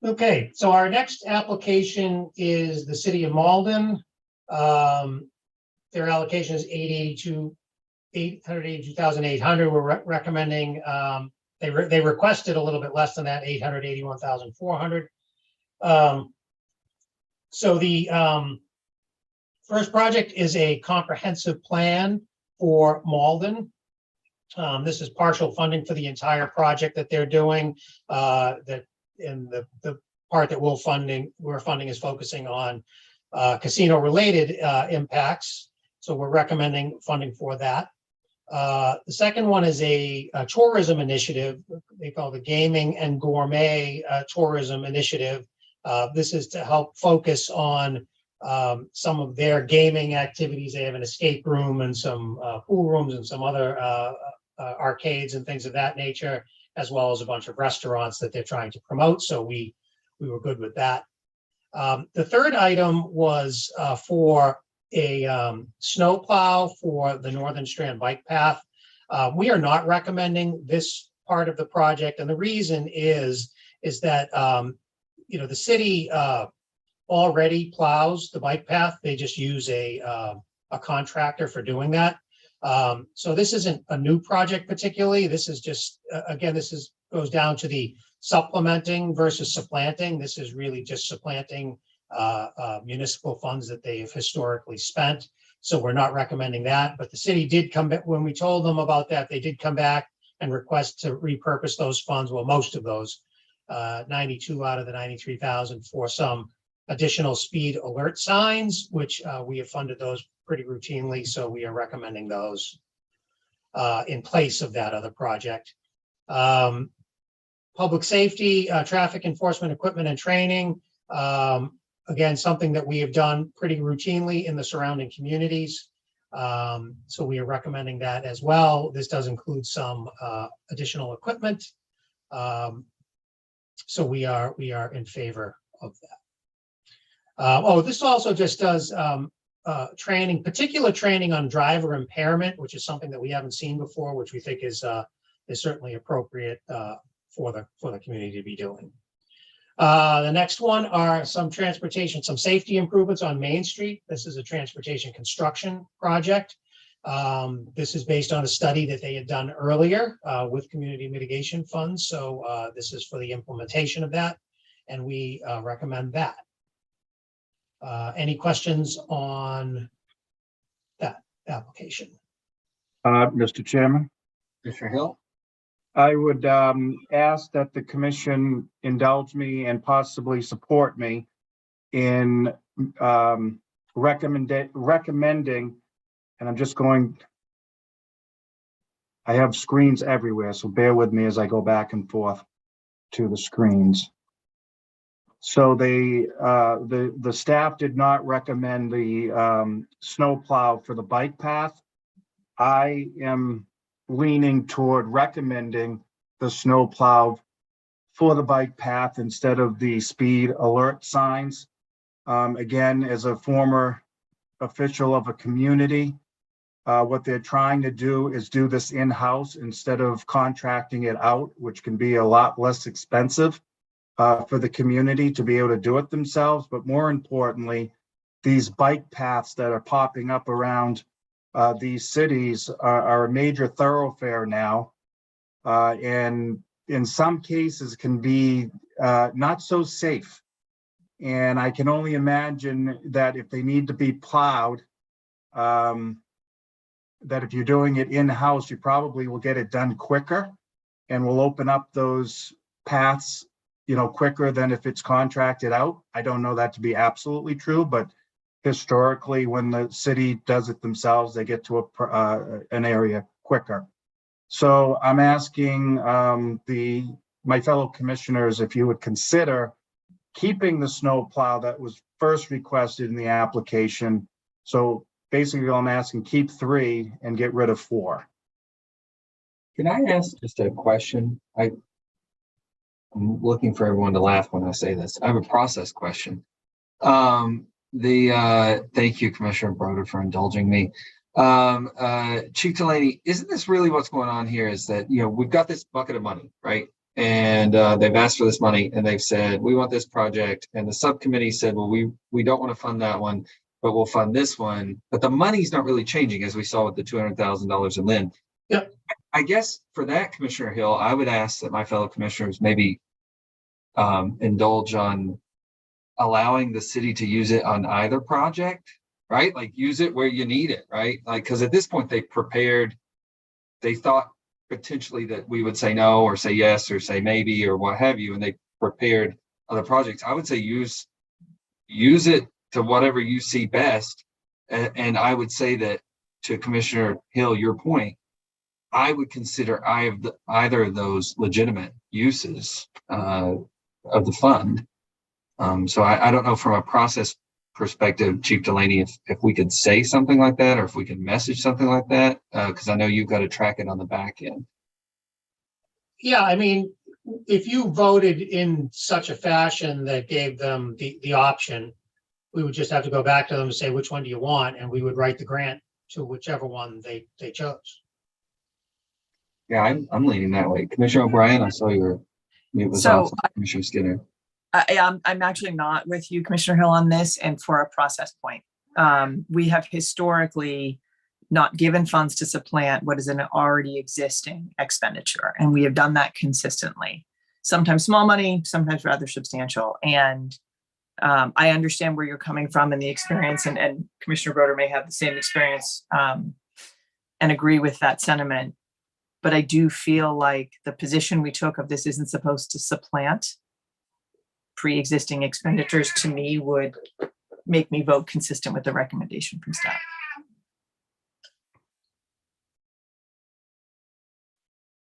Okay, so our next application is the city of Malden. Their allocation is 882,800. We're recommending, they requested a little bit less than that, 881,400. So the first project is a comprehensive plan for Malden. This is partial funding for the entire project that they're doing. And the part that we're funding is focusing on casino-related impacts. So we're recommending funding for that. The second one is a tourism initiative. They call it the Gaming and Gourmet Tourism Initiative. This is to help focus on some of their gaming activities. They have an escape room and some pool rooms and some other arcades and things of that nature, as well as a bunch of restaurants that they're trying to promote. So we were good with that. The third item was for a snowplow for the Northern Strand Bike Path. We are not recommending this part of the project, and the reason is that the city already plows the bike path. They just use a contractor for doing that. So this isn't a new project particularly. This is just, again, goes down to the supplementing versus supplanting. This is really just supplanting municipal funds that they have historically spent. So we're not recommending that, but the city did come back when we told them about that. They did come back and request to repurpose those funds. Well, most of those 92 out of the 93,000 for some additional speed alert signs, which we have funded those pretty routinely. So we are recommending those in place of that other project. Public safety, traffic enforcement equipment and training. Again, something that we have done pretty routinely in the surrounding communities. So we are recommending that as well. This does include some additional equipment. So we are in favor of that. This also just does training, particular training on driver impairment, which is something that we haven't seen before, which we think is certainly appropriate for the community to be doing. The next one are some safety improvements on Main Street. This is a transportation construction project. This is based on a study that they had done earlier with community mitigation funds. So this is for the implementation of that, and we recommend that. Any questions on that application? Mr. Chairman, Commissioner Hill, I would ask that the commission indulge me and possibly support me in recommending, and I'm just going, I have screens everywhere, so bear with me as I go back and forth to the screens. So the staff did not recommend the snowplow for the bike path. I am leaning toward recommending the snowplow for the bike path instead of the speed alert signs. Again, as a former official of a community, what they're trying to do is do this in-house instead of contracting it out, which can be a lot less expensive for the community to be able to do it themselves. But more importantly, these bike paths that are popping up around these cities are a major thoroughfare now, and in some cases can be not so safe. And I can only imagine that if they need to be plowed, that if you're doing it in-house, you probably will get it done quicker and will open up those paths, quicker than if it's contracted out. I don't know that to be absolutely true, but historically, when the city does it themselves, they get to an area quicker. So I'm asking my fellow commissioners if you would consider keeping the snowplow that was first requested in the application. So basically, I'm asking keep 3 and get rid of 4. can I ask just a question? I'm looking for everyone to laugh when I say this. I have a process question. Thank you, Commissioner Broder, for indulging me. Chief Delaney, isn't this really what's going on here? Is that, we've got this bucket of money, right? And they've asked for this money and they've said, we want this project. And the subcommittee said, well, we don't want to fund that one, but we'll fund this one. But the money's not really changing, as we saw with the $200,000 in Lynn. Yep. I guess for that, Commissioner Hill, I would ask that my fellow commissioners maybe indulge on allowing the city to use it on either project, right? Like use it where you need it, right? Like, because at this point they thought potentially that we would say no or say yes or say maybe or what have you, and they prepared other projects. I would say use it to whatever you see best. And I would say that to Commissioner Hill, your point, I would consider either of those legitimate uses of the fund. So I don't know from a process perspective, Chief Delaney, if we could say something like that, or if we could message something like that, because I know you've got to track it on the back end. Yeah, I mean, if you voted in such a fashion that gave them the option, we would just have to go back to them and say, which one do you want? And we would write the grant to whichever one they chose. Yeah, I'm leaning that way. Commissioner O'Brien, I saw your mute was off. Commissioner Skinner. I'm actually not with you, Commissioner Hill, on this, and for a process point. We have historically not given funds to supplant what is an already existing expenditure, and we have done that consistently. Sometimes small money, sometimes rather substantial. And I understand where you're coming from and the experience, and Commissioner Broder may have the same experience and agree with that sentiment. But I do feel like the position we took of this isn't supposed to supplant pre-existing expenditures, to me, would make me vote consistent with the recommendation from staff.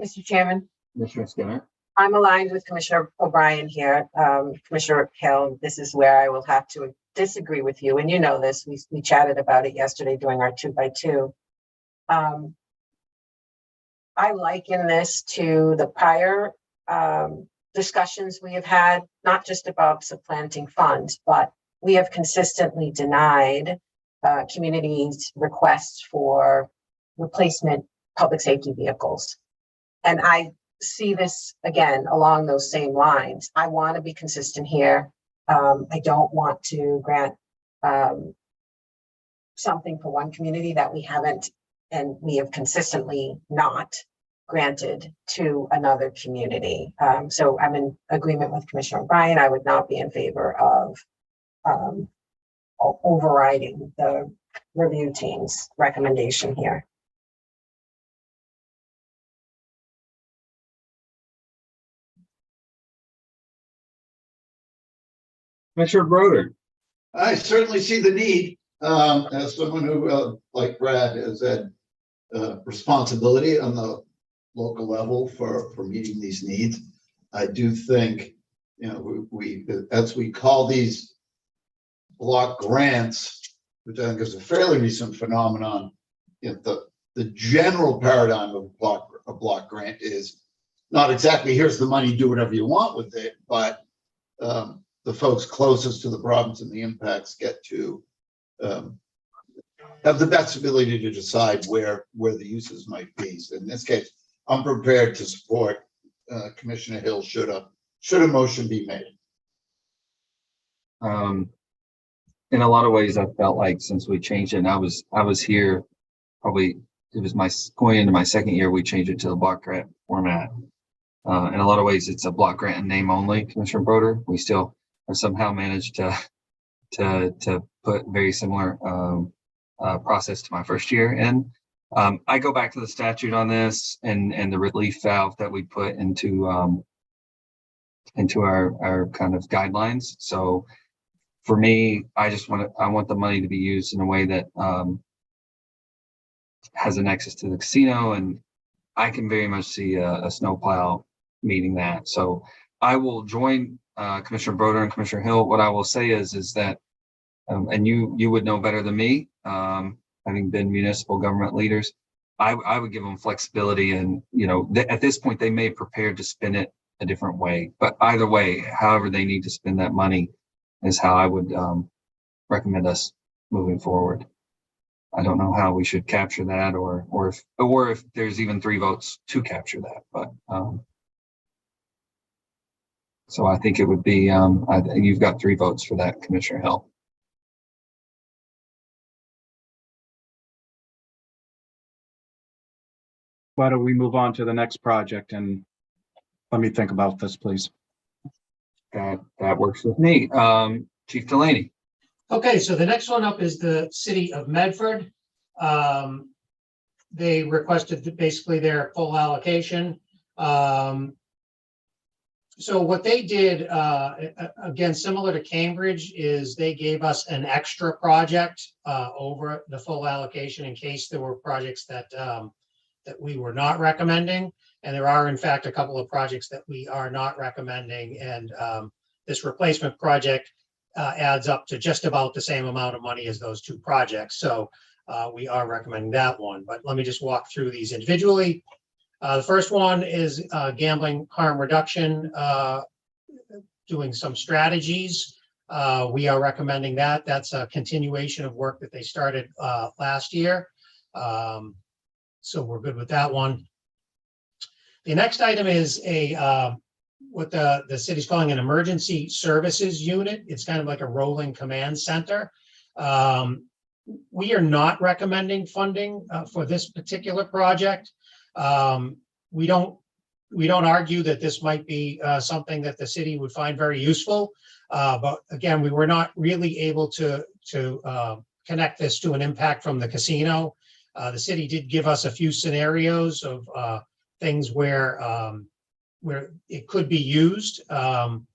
Mr. Chairman, Commissioner Skinner. I'm aligned with Commissioner O'Brien here. Commissioner Hill, this is where I will have to disagree with you. And you know this, we chatted about it yesterday during our 2x2. I liken this to the prior discussions we have had, not just about supplanting funds, but we have consistently denied communities' requests for replacement public safety vehicles. And I see this again along those same lines. I want to be consistent here. I don't want to grant something for one community that we haven't, and we have consistently not granted to another community. So I'm in agreement with Commissioner O'Brien. I would not be in favor of overriding the review team's recommendation here. Commissioner Broder. I certainly see the need, as someone who, like Brad, has had responsibility on the local level for meeting these needs. I do think, we as we call these block grants, which I think is a fairly recent phenomenon, the general paradigm of a block grant is not exactly here's the money, do whatever you want with it, but the folks closest to the problems and the impacts get to have the best ability to decide where the uses might be. So in this case, I'm prepared to support Commissioner Hill should a motion be made. In a lot of ways, I felt like since we changed it, and I was here probably, it was going into my second year, we changed it to the block grant format. In a lot of ways, it's a block grant in name only, Commissioner Broder. We still have somehow managed to put very similar process to my first year in. I go back to the statute on this and the relief valve that we put into our kind of guidelines. So for me, I want the money to be used in a way that has a nexus to the casino, and I can very much see a snowplow meeting that. So I will join Commissioner Broder and Commissioner Hill. What I will say is that, and you would know better than me, having been municipal government leaders, I would give them flexibility, and at this point they may prepare to spend it a different way. But either way, however they need to spend that money is how I would recommend us moving forward. I don't know how we should capture that, or if there's even 3 votes to capture that. But so I think it would be you've got 3 votes for that, Commissioner Hill. Why don't we move on to the next project and let me think about this, please. That works with me. Chief Delaney. Okay, so the next one up is the city of Medford. They requested basically their full allocation. So what they did, again, similar to Cambridge, is they gave us an extra project over the full allocation in case there were projects that we were not recommending. And there are, in fact, a couple of projects that we are not recommending. And this replacement project adds up to just about the same amount of money as those 2 projects. So we are recommending that one. But let me just walk through these individually. The first one is gambling harm reduction, doing some strategies. We are recommending that. That's a continuation of work that they started last year. So we're good with that one. The next item is what the city's calling an emergency services unit. It's kind of like a rolling command center. We are not recommending funding for this particular project. We don't argue that this might be something that the city would find very useful. But again, we were not really able to connect this to an impact from the casino. The city did give us a few scenarios of things where it could be used, and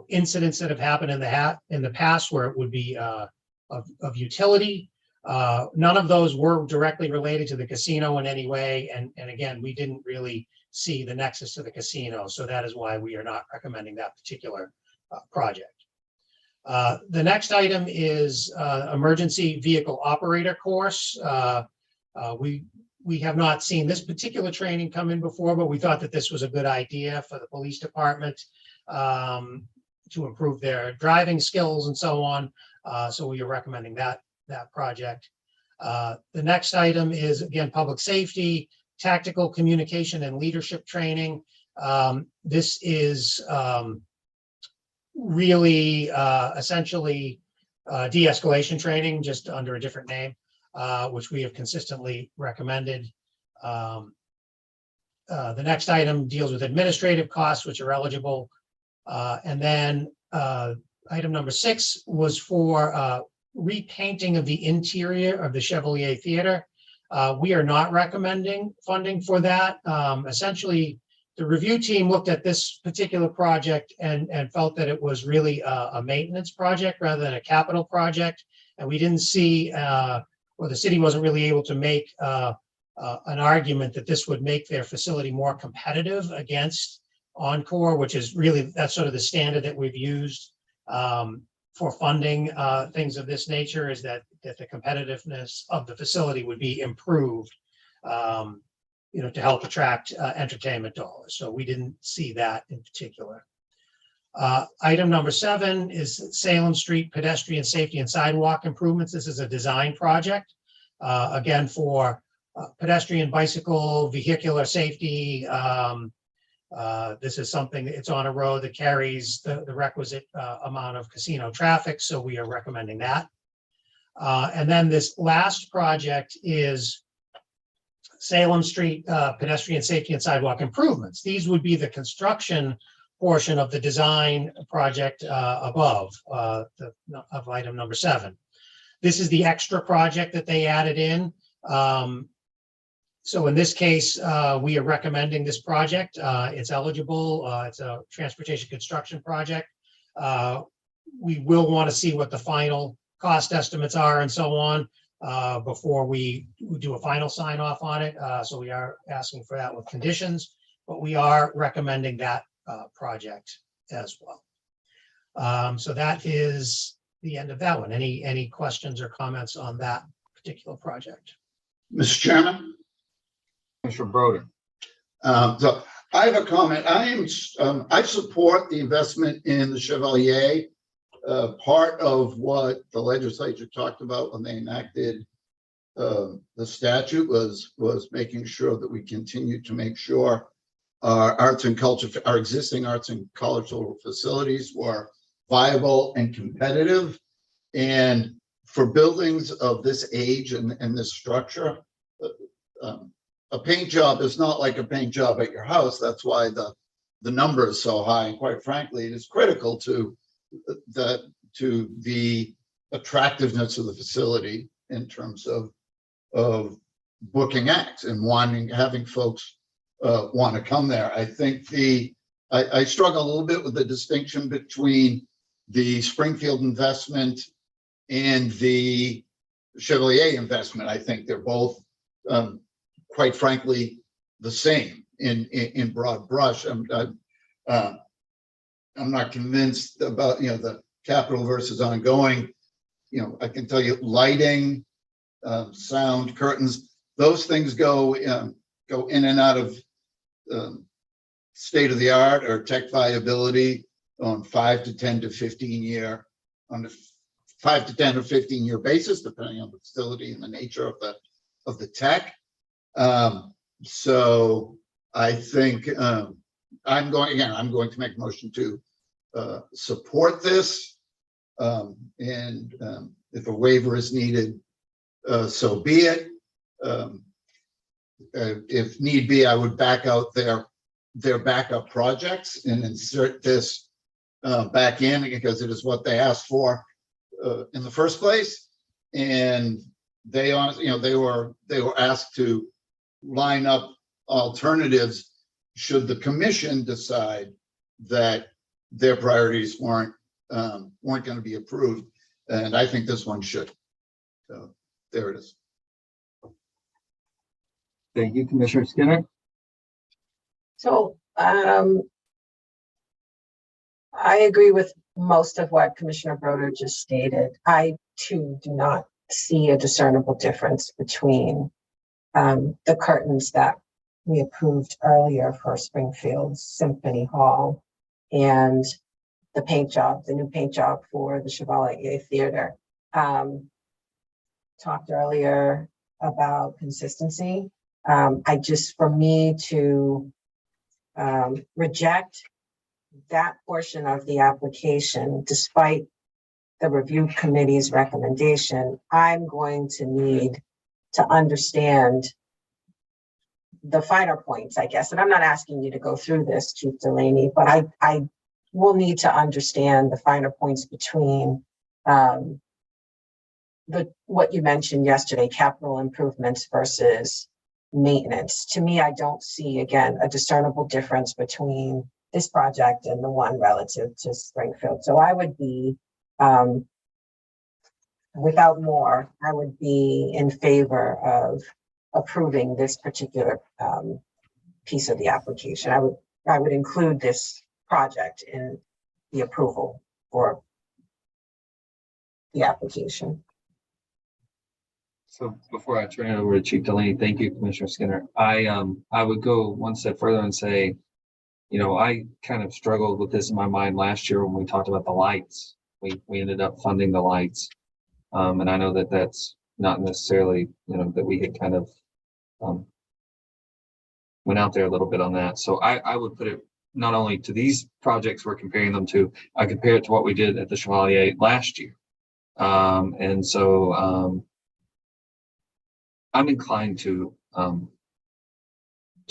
incidents that have happened in the past where it would be of utility. None of those were directly related to the casino in any way, and again, we didn't really see the nexus to the casino, so that is why we are not recommending that particular project. The next item is emergency vehicle operator course. We have not seen this particular training come in before, but we thought that this was a good idea for the police department to improve their driving skills and so on. So we are recommending that project. The next item is, again, public safety, tactical communication and leadership training. This is really essentially de-escalation training, just under a different name, which we have consistently recommended. The next item deals with administrative costs, which are eligible. And then item number 6 was for repainting of the interior of the Chevalier Theater. We are not recommending funding for that. Essentially, the review team looked at this particular project and felt that it was really a maintenance project rather than a capital project. And we didn't see, or the city wasn't really able to make an argument that this would make their facility more competitive against Encore, which is really, that's sort of the standard that we've used for funding things of this nature, is that the competitiveness of the facility would be improved, to help attract entertainment dollars. So we didn't see that in particular. Item number 7 is Salem Street pedestrian safety and sidewalk improvements. This is a design project, again, for pedestrian, bicycle, vehicular safety. This is something, it's on a road that carries the requisite amount of casino traffic, so we are recommending that. And then this last project is Salem Street pedestrian safety and sidewalk improvements. These would be the construction portion of the design project above of item number 7. This is the extra project that they added in. So in this case, we are recommending this project. It's eligible. It's a transportation construction project. We will want to see what the final cost estimates are and so on before we do a final sign off on it. So we are asking for that with conditions, but we are recommending that project as well. So that is the end of that one. Any questions or comments on that particular project? Mr. Chairman? Mr. Broder. So I have a comment. I support the investment in the Chevalier. Part of what the legislature talked about when they enacted the statute was making sure that we continue to make sure our arts and culture, our existing arts and cultural facilities were viable and competitive. And for buildings of this age and this structure, a paint job is not like a paint job at your house. That's why the number is so high. And quite frankly, it is critical to the attractiveness of the facility in terms of booking acts and having folks want to come there. I think I struggle a little bit with the distinction between the Springfield investment and the Chevalier investment. I think they're both, quite frankly, the same in broad brush. I'm not convinced about the capital versus ongoing. I can tell you lighting, sound, curtains, those things go in and out of state of the art or tech viability on 5 to 10 to 15 year on a 5 to 10 or 15 year basis, depending on the facility and the nature of the tech. So I think I'm going to make a motion to support this, and if a waiver is needed, so be it. If need be, I would back out their backup projects and insert this back in, because it is what they asked for in the first place. And they honestly, they were asked to line up alternatives should the commission decide that their priorities weren't going to be approved. And I think this one should. So there it is. Thank you, Commissioner Skinner. So I agree with most of what Commissioner Broder just stated. I too do not see a discernible difference between the curtains that we approved earlier for Springfield Symphony Hall and the paint job, the new paint job for the Chevalier Theater. Talked earlier about consistency. For me to reject that portion of the application, despite the review committee's recommendation, I'm going to need to understand the finer points, I guess. And I'm not asking you to go through this, Chief Delaney, but I will need to understand the finer points between what you mentioned yesterday, capital improvements versus maintenance. To me, I don't see, again, a discernible difference between this project and the one relative to Springfield. So I would be, without more, I would be in favor of approving this particular piece of the application. I would include this project in the approval for the application. So before I turn it over to Chief Delaney, thank you, Commissioner Skinner. I would go one step further and say, I kind of struggled with this in my mind last year when we talked about the lights. We ended up funding the lights. And I know that that's not necessarily, that we had kind of went out there a little bit on that. So I would put it not only to these projects we're comparing them to, I compare it to what we did at the Chevalier last year. And so I'm inclined to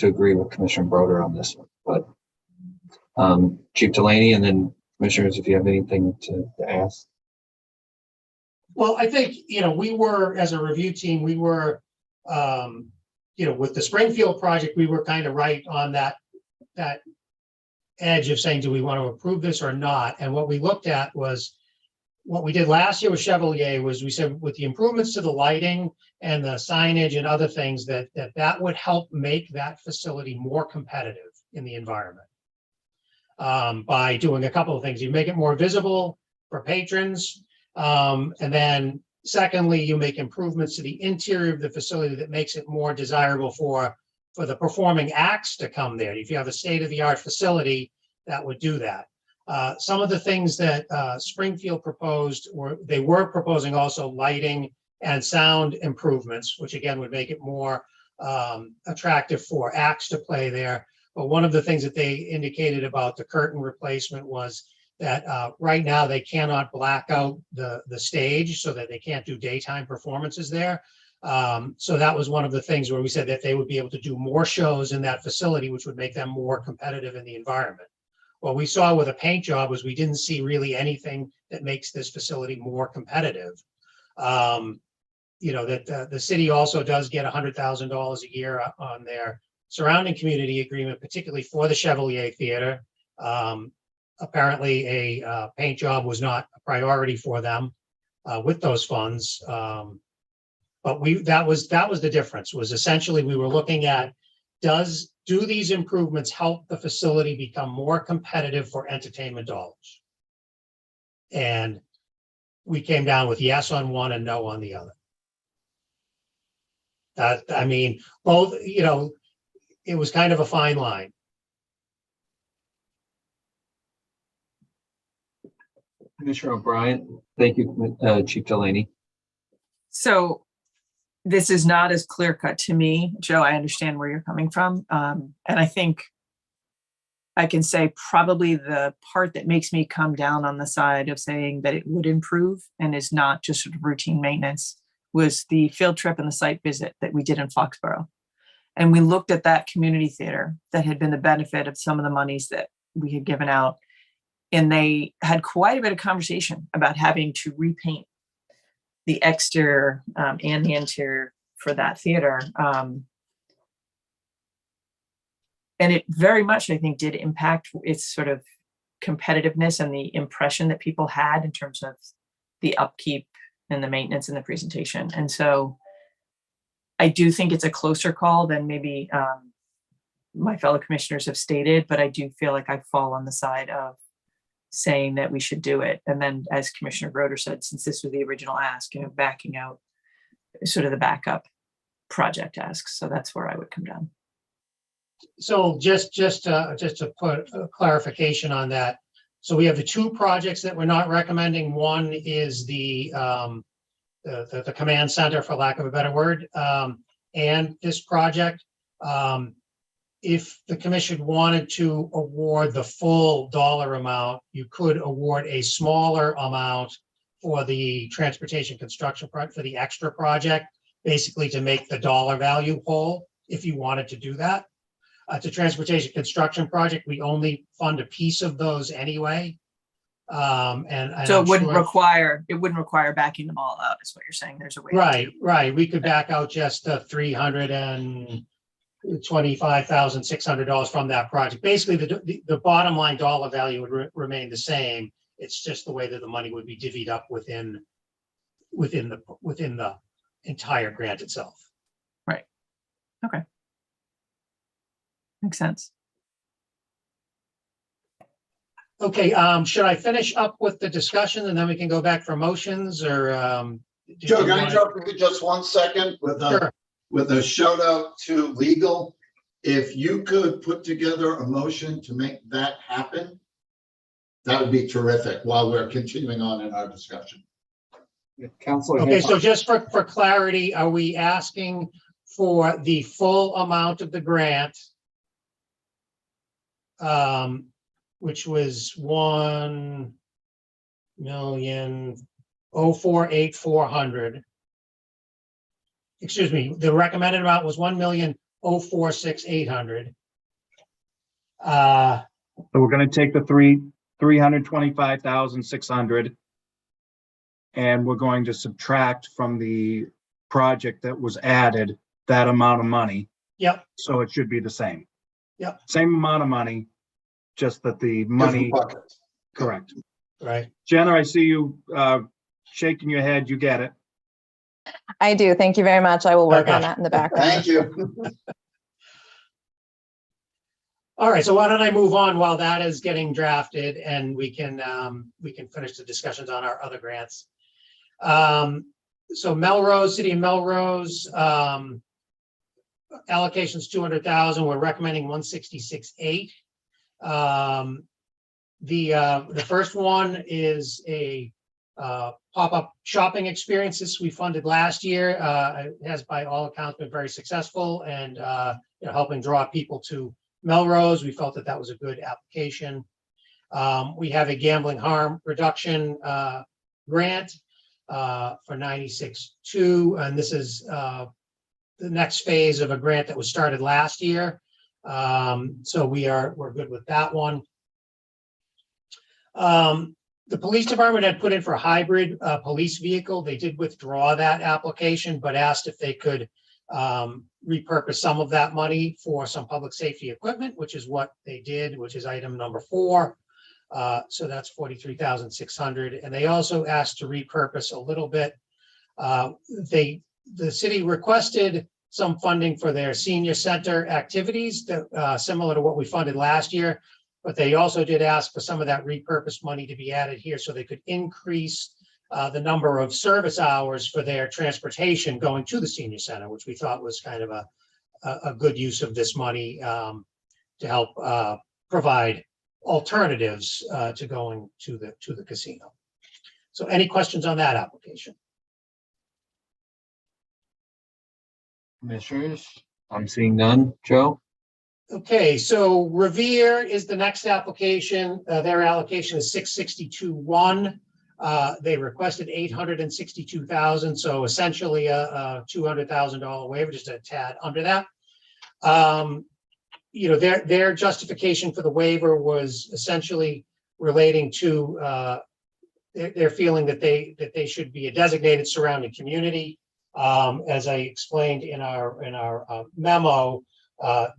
agree with Commissioner Broder on this one, but Chief Delaney, and then commissioners, if you have anything to ask. Well, I think, we were, as a review team, we were, with the Springfield project, we were kind of right on that edge of saying, do we want to approve this or not? And what we looked at was, what we did last year with Chevalier was we said with the improvements to the lighting and the signage and other things that would help make that facility more competitive in the environment. By doing a couple of things, you make it more visible for patrons. And then secondly, you make improvements to the interior of the facility that makes it more desirable for for the performing acts to come there. If you have a state-of-the-art facility, that would do that. Some of the things that Springfield proposed they were proposing also lighting and sound improvements, which again would make it more attractive for acts to play there. But one of the things that they indicated about the curtain replacement was that right now they cannot black out the stage so that they can't do daytime performances there. So that was one of the things where we said that they would be able to do more shows in that facility, which would make them more competitive in the environment. What we saw with a paint job was we didn't see really anything that makes this facility more competitive. You know, that the city also does get $100,000 a year on their surrounding community agreement, particularly for the Chevalier Theater. Apparently a paint job was not a priority for them with those funds. But that was the difference, was essentially we were looking at, do these improvements help the facility become more competitive for entertainment dollars? And we came down with yes on one and no on the other. I mean, both, you know, it was kind of a fine line. Commissioner O'Brien, thank you, Chief Delaney. So this is not as clear cut to me, Joe. I understand where you're coming from. And I think I can say probably the part that makes me come down on the side of saying that it would improve and is not just sort of routine maintenance was the field trip and the site visit that we did in Foxborough. And we looked at that community theater that had been the benefit of some of the monies that we had given out. And they had quite a bit of conversation about having to repaint the exterior and the interior for that theater. And it very much, I think, did impact its sort of competitiveness and the impression that people had in terms of the upkeep and the maintenance and the presentation. And so I do think it's a closer call than maybe my fellow commissioners have stated, but I do feel like I fall on the side of saying that we should do it. And then, as Commissioner Broder said, since this was the original ask, you know, backing out sort of the backup project asks. So that's where I would come down. So just to put a clarification on that. So we have the two projects that we're not recommending. One is the command center, for lack of a better word, and this project. If the commission wanted to award the full dollar amount, you could award a smaller amount for the transportation construction project, for the extra project, basically to make the dollar value whole, if you wanted to do that. To transportation construction project, we only fund a piece of those anyway. And so it wouldn't require backing them all out, is what you're saying. There's a way. Right. We could back out just $325,600 from that project. Basically, the bottom line dollar value would remain the same. It's just the way that the money would be divvied up within the entire grant itself. Right. Okay. Makes sense. Okay. Should I finish up with the discussion and then we can go back for motions, or? Joe, can I interrupt you just 1 second with a shout out to legal? If you could put together a motion to make that happen, that would be terrific while we're continuing on in our discussion. Okay, so just for clarity, are we asking for the full amount of the grant, which was $1,048,400? Excuse me, the recommended amount was $1,046,800. So we're going to take the $325,600 and we're going to subtract from the project that was added that amount of money. Yep. So it should be the same. Yep. Same amount of money, just that the money. Correct. Right. Jenna, I see you shaking your head. You get it. I do. Thank you very much. I will work on that in the background. Thank you. All right, so why don't I move on while that is getting drafted, and we can finish the discussions on our other grants. So Melrose, City of Melrose, allocation's 200,000. We're recommending 166.8. The first one is a pop-up shopping experience. This we funded last year. It has by all accounts been very successful and helping draw people to Melrose. We felt that that was a good application. We have a gambling harm reduction grant for 96.2, and this is the next phase of a grant that was started last year. So we're good with that one. The police department had put in for a hybrid police vehicle. They did withdraw that application, but asked if they could repurpose some of that money for some public safety equipment, which is what they did, which is item number 4. So that's 43,600. And they also asked to repurpose a little bit. The city requested some funding for their senior center activities that similar to what we funded last year. But they also did ask for some of that repurposed money to be added here so they could increase the number of service hours for their transportation going to the senior center, which we thought was kind of a good use of this money to help provide alternatives to going to the casino. So any questions on that application? Commissioners, I'm seeing none. Joe? Okay, so Revere is the next application. Their allocation is 662.1. They requested 862,000, so essentially a $200,000 waiver, just a tad under that. Their justification for the waiver was essentially relating to their feeling that they should be a designated surrounding community. As I explained in our memo,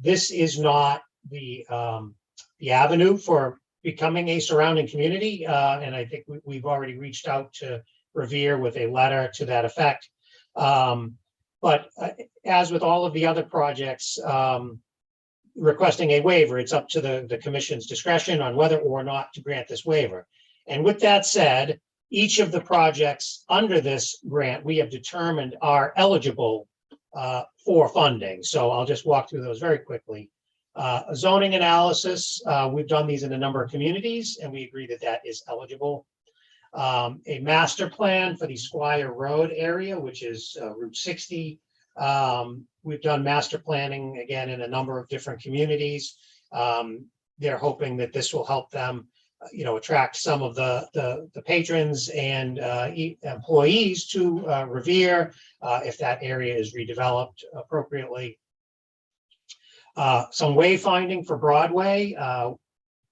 this is not the avenue for becoming a surrounding community, and I think we've already reached out to Revere with a letter to that effect. But as with all of the other projects, requesting a waiver, it's up to the commission's discretion on whether or not to grant this waiver. And with that said, each of the projects under this grant we have determined are eligible for funding. So I'll just walk through those very quickly. A zoning analysis, we've done these in a number of communities and we agree that that is eligible. A master plan for the Squire Road area, which is Route 60. We've done master planning again in a number of different communities. They're hoping that this will help them attract some of the patrons and employees to Revere if that area is redeveloped appropriately. Some wayfinding for Broadway.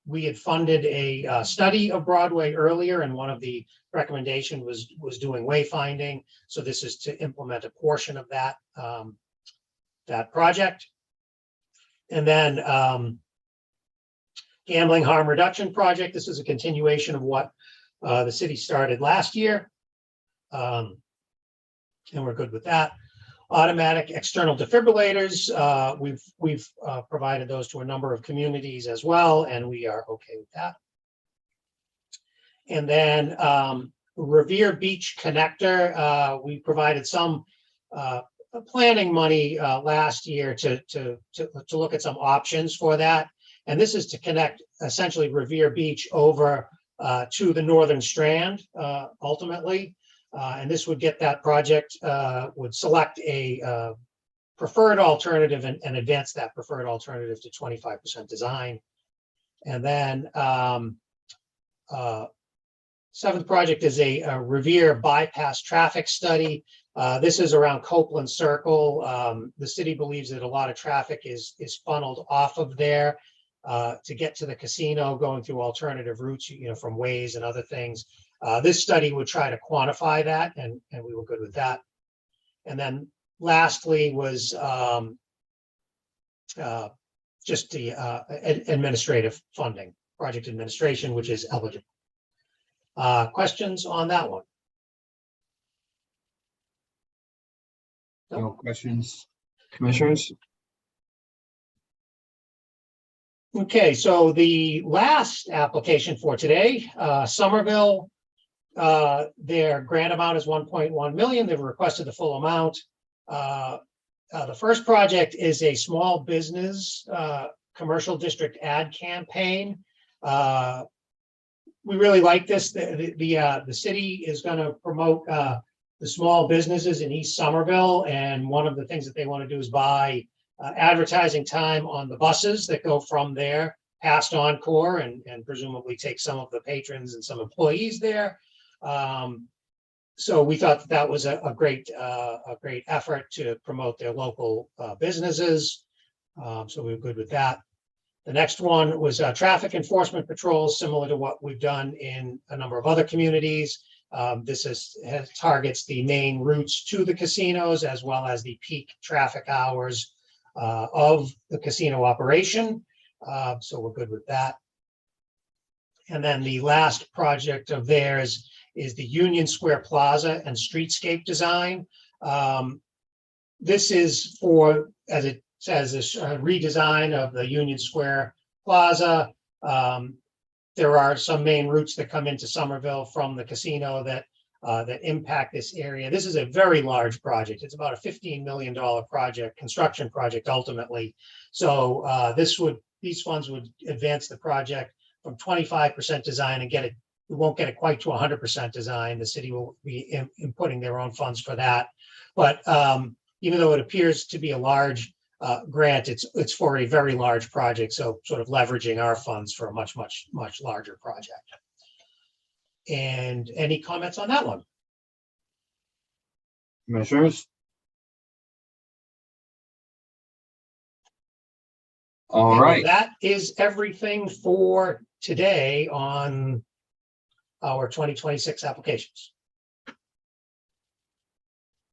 We had funded a study of Broadway earlier, and one of the recommendation was doing wayfinding. So this is to implement a portion of that that project. And then gambling harm reduction project. This is a continuation of what the city started last year. And we're good with that. Automatic external defibrillators. We've provided those to a number of communities as well, and we are okay with that. And then Revere Beach Connector. We provided some planning money last year to look at some options for that. And this is to connect essentially Revere Beach over to the Northern Strand ultimately. And this would get that project, would select a preferred alternative and advance that preferred alternative to 25% design. And then seventh project is a Revere bypass traffic study. This is around Copeland Circle. The city believes that a lot of traffic is funneled off of there to get to the casino, going through alternative routes, from Waze and other things. This study would try to quantify that, and we were good with that. And then lastly was just the administrative funding, project administration, which is eligible. Questions on that one? No questions, commissioners? Okay, so the last application for today, Somerville, their grant amount is 1.1 million. They've requested the full amount. The first project is a small business commercial district ad campaign. We really like this. The city is going to promote the small businesses in East Somerville, and one of the things that they want to do is buy advertising time on the buses that go from there past Encore, and presumably take some of the patrons and some employees there. So we thought that was a great effort to promote their local businesses. So we were good with that. The next one was traffic enforcement patrols, similar to what we've done in a number of other communities. This targets the main routes to the casinos as well as the peak traffic hours of the casino operation. So we're good with that. And then the last project of theirs is the Union Square Plaza and streetscape design. This is for, as it says, this redesign of the Union Square Plaza. There are some main routes that come into Somerville from the casino that impact this area. This is a very large project. It's about a $15 million project, construction project ultimately. So these funds would advance the project from 25% design and get it. We won't get it quite to 100% design. The city will be inputting their own funds for that. But even though it appears to be a large grant, it's for a very large project. So sort of leveraging our funds for a much larger project. And any comments on that one? Commissioners? All And right. that is everything for today on our 2026 applications.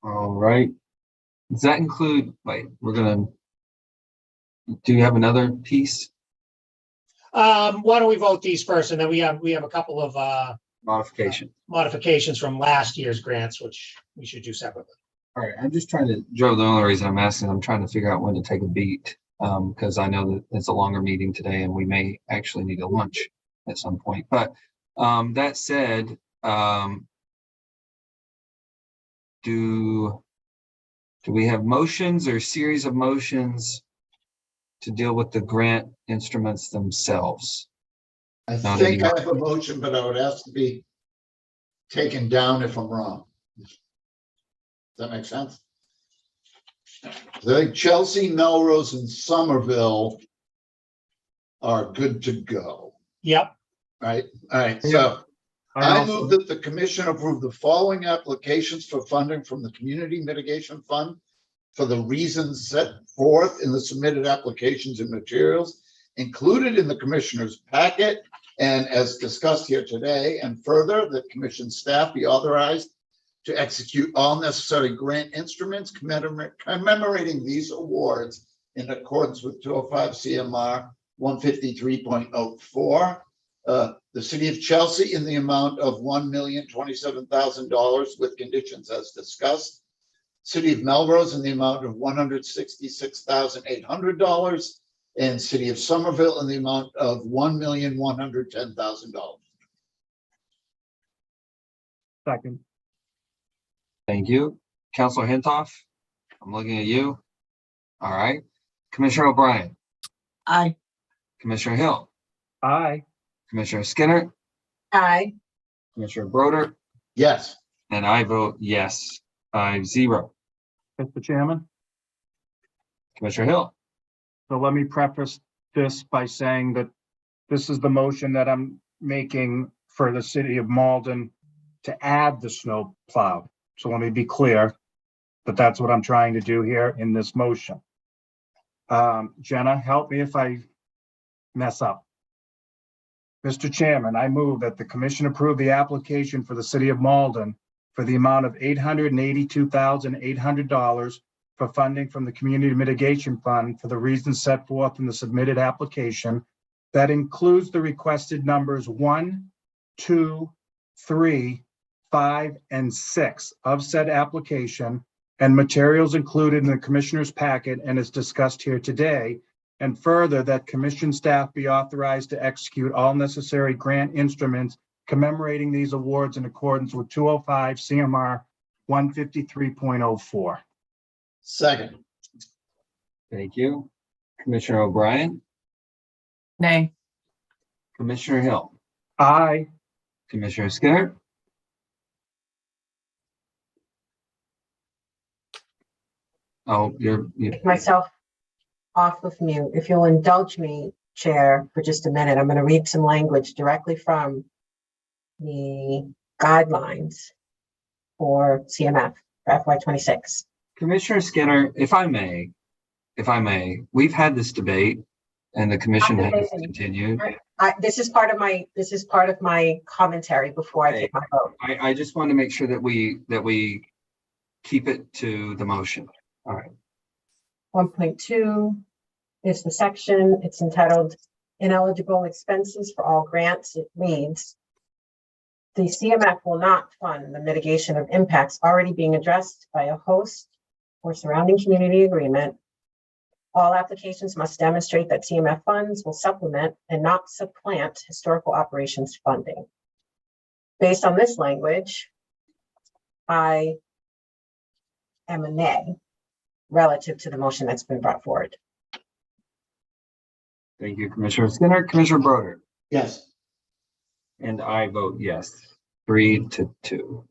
All right. Does that include, do you have another piece? Why don't we vote these first, and then we have a couple of modifications from last year's grants, which we should do separately. All right, I'm just trying to, Joe, the only reason I'm asking, I'm trying to figure out when to take a beat. Because I know that it's a longer meeting today and we may actually need a lunch at some point. But that said, do we have motions or series of motions to deal with the grant instruments themselves? I think I have a motion, but I would ask to be taken down if I'm wrong. Does that make sense? I think Chelsea, Melrose, and Somerville are good to go. Yep. Right. All right. So I move that the commission approve the following applications for funding from the Community Mitigation Fund for the reasons set forth in the submitted applications and materials included in the commissioner's packet and as discussed here today, and further that commission staff be authorized to execute all necessary grant instruments commemorating these awards in accordance with 205 CMR 153.04. The city of Chelsea in the amount of $1,027,000 with conditions as discussed. City of Melrose in the amount of $166,800, and City of Somerville in the amount of $1,110,000. Second. Thank you. Councilor Hintoff, I'm looking at you. All right. Commissioner O'Brien. Aye. Commissioner Hill. Aye. Commissioner Skinner. Aye. Commissioner Broder. Yes. And I vote yes, 5-0. Mr. Chairman, Commissioner Hill. so let me preface this by saying that this is the motion that I'm making for the city of Malden to add the snow plow. So let me be clear that that's what I'm trying to do here in this motion. Jenna, help me if I mess up. Mr. Chairman, I move that the commission approve the application for the city of Malden for the amount of $882,800 for funding from the Community Mitigation Fund for the reasons set forth in the submitted application. That includes the requested numbers 1, 2, 3, 5, and 6 of said application and materials included in the commissioner's packet and is discussed here today. And further, that commission staff be authorized to execute all necessary grant instruments commemorating these awards in accordance with 205 CMR 153.04. Second. Thank you. Commissioner O'Brien, Nay. Commissioner Hill, Aye. Commissioner Skinner. Oh, you Take myself off of mute. If you'll indulge me, Chair, for just a minute, I'm going to read some language directly from the guidelines for CMF for FY26. Commissioner Skinner, if I may, we've had this debate and the commission has continued. This is part of my commentary before I take my vote. I just want to make sure that we keep it to the motion. All right. 1.2 is the section. It's entitled Ineligible Expenses for All Grants. It reads, the CMF will not fund the mitigation of impacts already being addressed by a host or surrounding community agreement. All applications must demonstrate that CMF funds will supplement and not supplant historical operations funding. Based on this language, I am a nay relative to the motion that's been brought forward. Thank you, Commissioner Skinner. Commissioner Broder. Yes. And I vote yes, 3-2.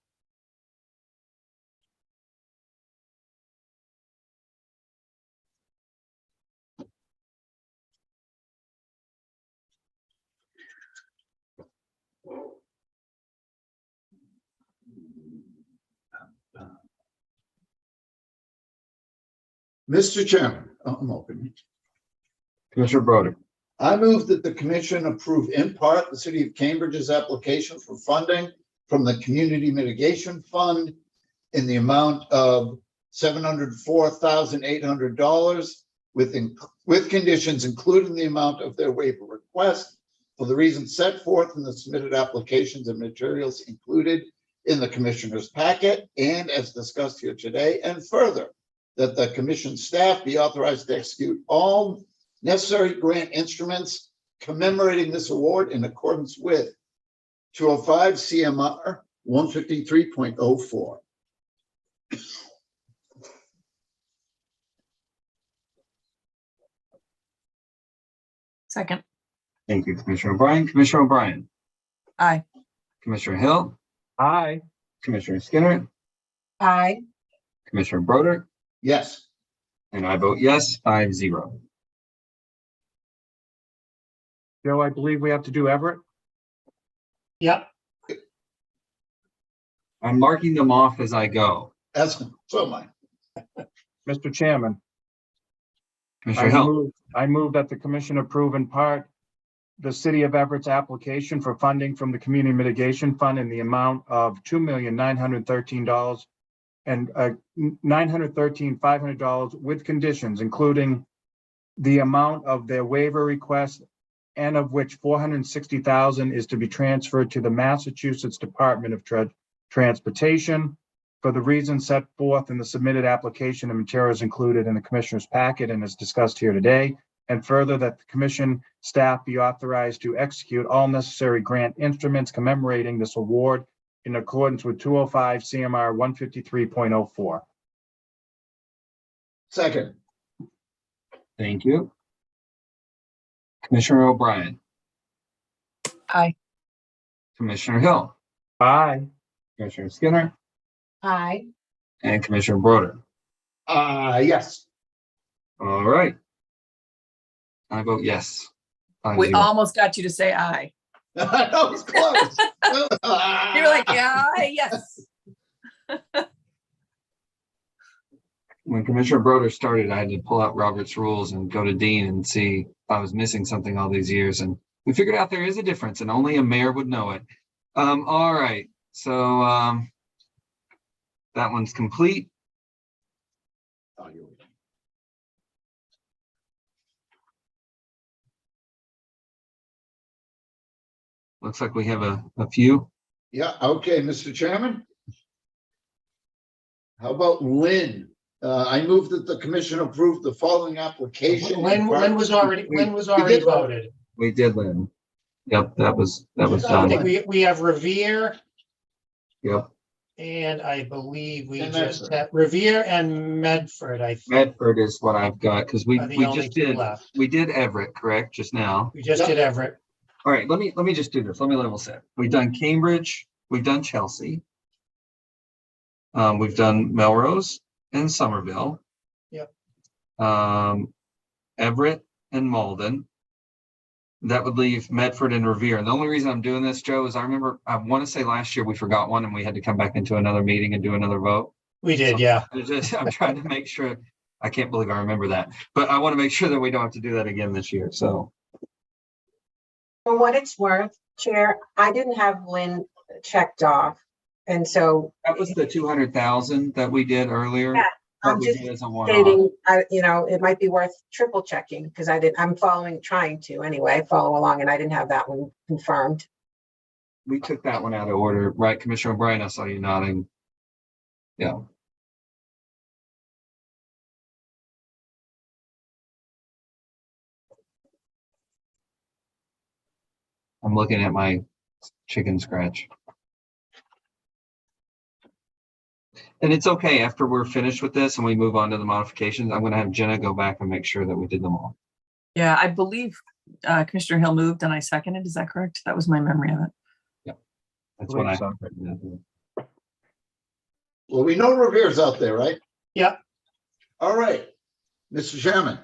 Mr. Chairman, I'm open. Commissioner Broder. I move that the commission approve in part the city of Cambridge's application for funding from the Community Mitigation Fund in the amount of $704,800 with conditions including the amount of their waiver request for the reasons set forth in the submitted applications and materials included in the commissioner's packet and as discussed here today, and further, that the commission staff be authorized to execute all necessary grant instruments commemorating this award in accordance with 205 CMR 153.04. Second. Thank you, Commissioner O'Brien. Commissioner O'Brien. Aye. Commissioner Hill. Aye. Commissioner Skinner. Aye. Commissioner Broder. Yes. And I vote yes, 5-0. Joe, I believe we have to do Everett. Yep. I'm marking them off as I go. That's so mine. Mr. Chairman, Commissioner Hill. I move that the commission approve in part the city of Everett's application for funding from the Community Mitigation Fund in the amount of $2,913 and $913,500 with conditions, including the amount of their waiver request, and of which $460,000 is to be transferred to the Massachusetts Department of Transportation for the reasons set forth in the submitted application and materials included in the commissioner's packet and as discussed here today. And further, that the commission staff be authorized to execute all necessary grant instruments commemorating this award in accordance with 205 CMR 153.04. Second. Thank you. Commissioner O'Brien. Aye. Commissioner Hill. Aye. Commissioner Skinner. Aye. And Commissioner Broder. Yes. All right. I vote yes. We almost got you to say aye. That was close. You were like, yeah, yes. When Commissioner Broder started, I had to pull out Robert's rules and go to Dean and see if I was missing something all these years. And we figured out there is a difference and only a mayor would know it. All right. So that one's complete. Looks like we have a few. Yeah, okay, Mr. Chairman. How about Lynn? I move that the commission approve the following application. Lynn was already voted. We did, Lynn. Yep, that was I done. think we have Revere, Yep. And I believe we And just Medford. had Revere and Medford, I think. Medford is what I've got, because we Are the we only just two did, left. we did Everett, correct, just now. We just Yep. did Everett. All right, let me just do this. Let me level set. We've done Cambridge, we've done Chelsea. We've done Melrose and Somerville. Yep. Everett and Malden. That would leave Medford and Revere. And the only reason I'm doing this, Joe, is I remember, I want to say last year we forgot one and we had to come back into another meeting and do another vote. We did, yeah. I'm trying to make sure, I can't believe I remember that, but I want to make sure that we don't have to do that again this year, so. For what it's worth, Chair, I didn't have Lynn checked off. And so That was the 200,000 that we did earlier. Yeah, that I'm we just did as a one-off. stating, it might be worth triple checking because I'm trying to anyway, follow along, and I didn't have that one confirmed. We took that one out of order, right? Commissioner O'Brien, I saw you nodding. Yeah. I'm looking at my chicken scratch. And it's okay, after we're finished with this and we move on to the modifications, I'm gonna have Jenna go back and make sure that we did them all. Yeah, I believe Commissioner Hill moved and I seconded. Is that correct? That was my memory of it. That's what I Believe so. thought. Well, we know Revere's out there, right? Yep. All right. Mr. Chairman,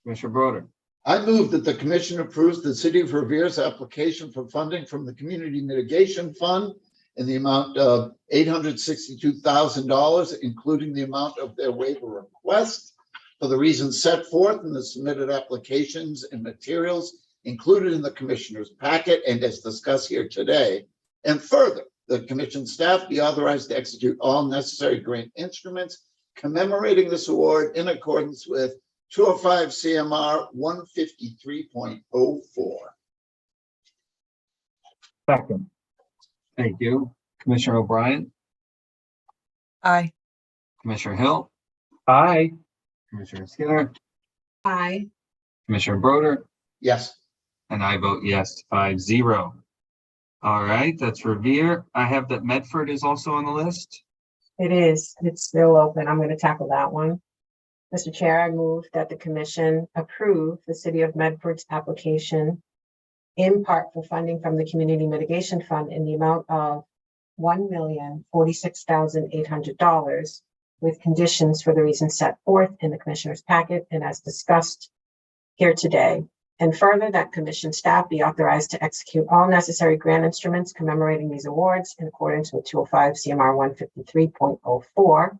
Commissioner Broder. I move that the commission approves the city of Revere's application for funding from the Community Mitigation Fund in the amount of $862,000, including the amount of their waiver request for the reasons set forth in the submitted applications and materials included in the commissioner's packet and as discussed here today. And further, the commission staff be authorized to execute all necessary grant instruments commemorating this award in accordance with 205 CMR 153.04. Second. Thank you. Commissioner O'Brien, Aye. Commissioner Hill, Aye. Commissioner Skinner, Aye. Commissioner Broder, Yes. and I vote yes, 5-0. All right, that's Revere. I have that Medford is also on the list. It is. It's still open. I'm going to tackle that one. Mr. Chair, I move that the commission approve the city of Medford's application in part for funding from the Community Mitigation Fund in the amount of $1,046,800 with conditions for the reasons set forth in the commissioner's packet and as discussed here today. And further, that commission staff be authorized to execute all necessary grant instruments commemorating these awards in accordance with 205 CMR 153.04,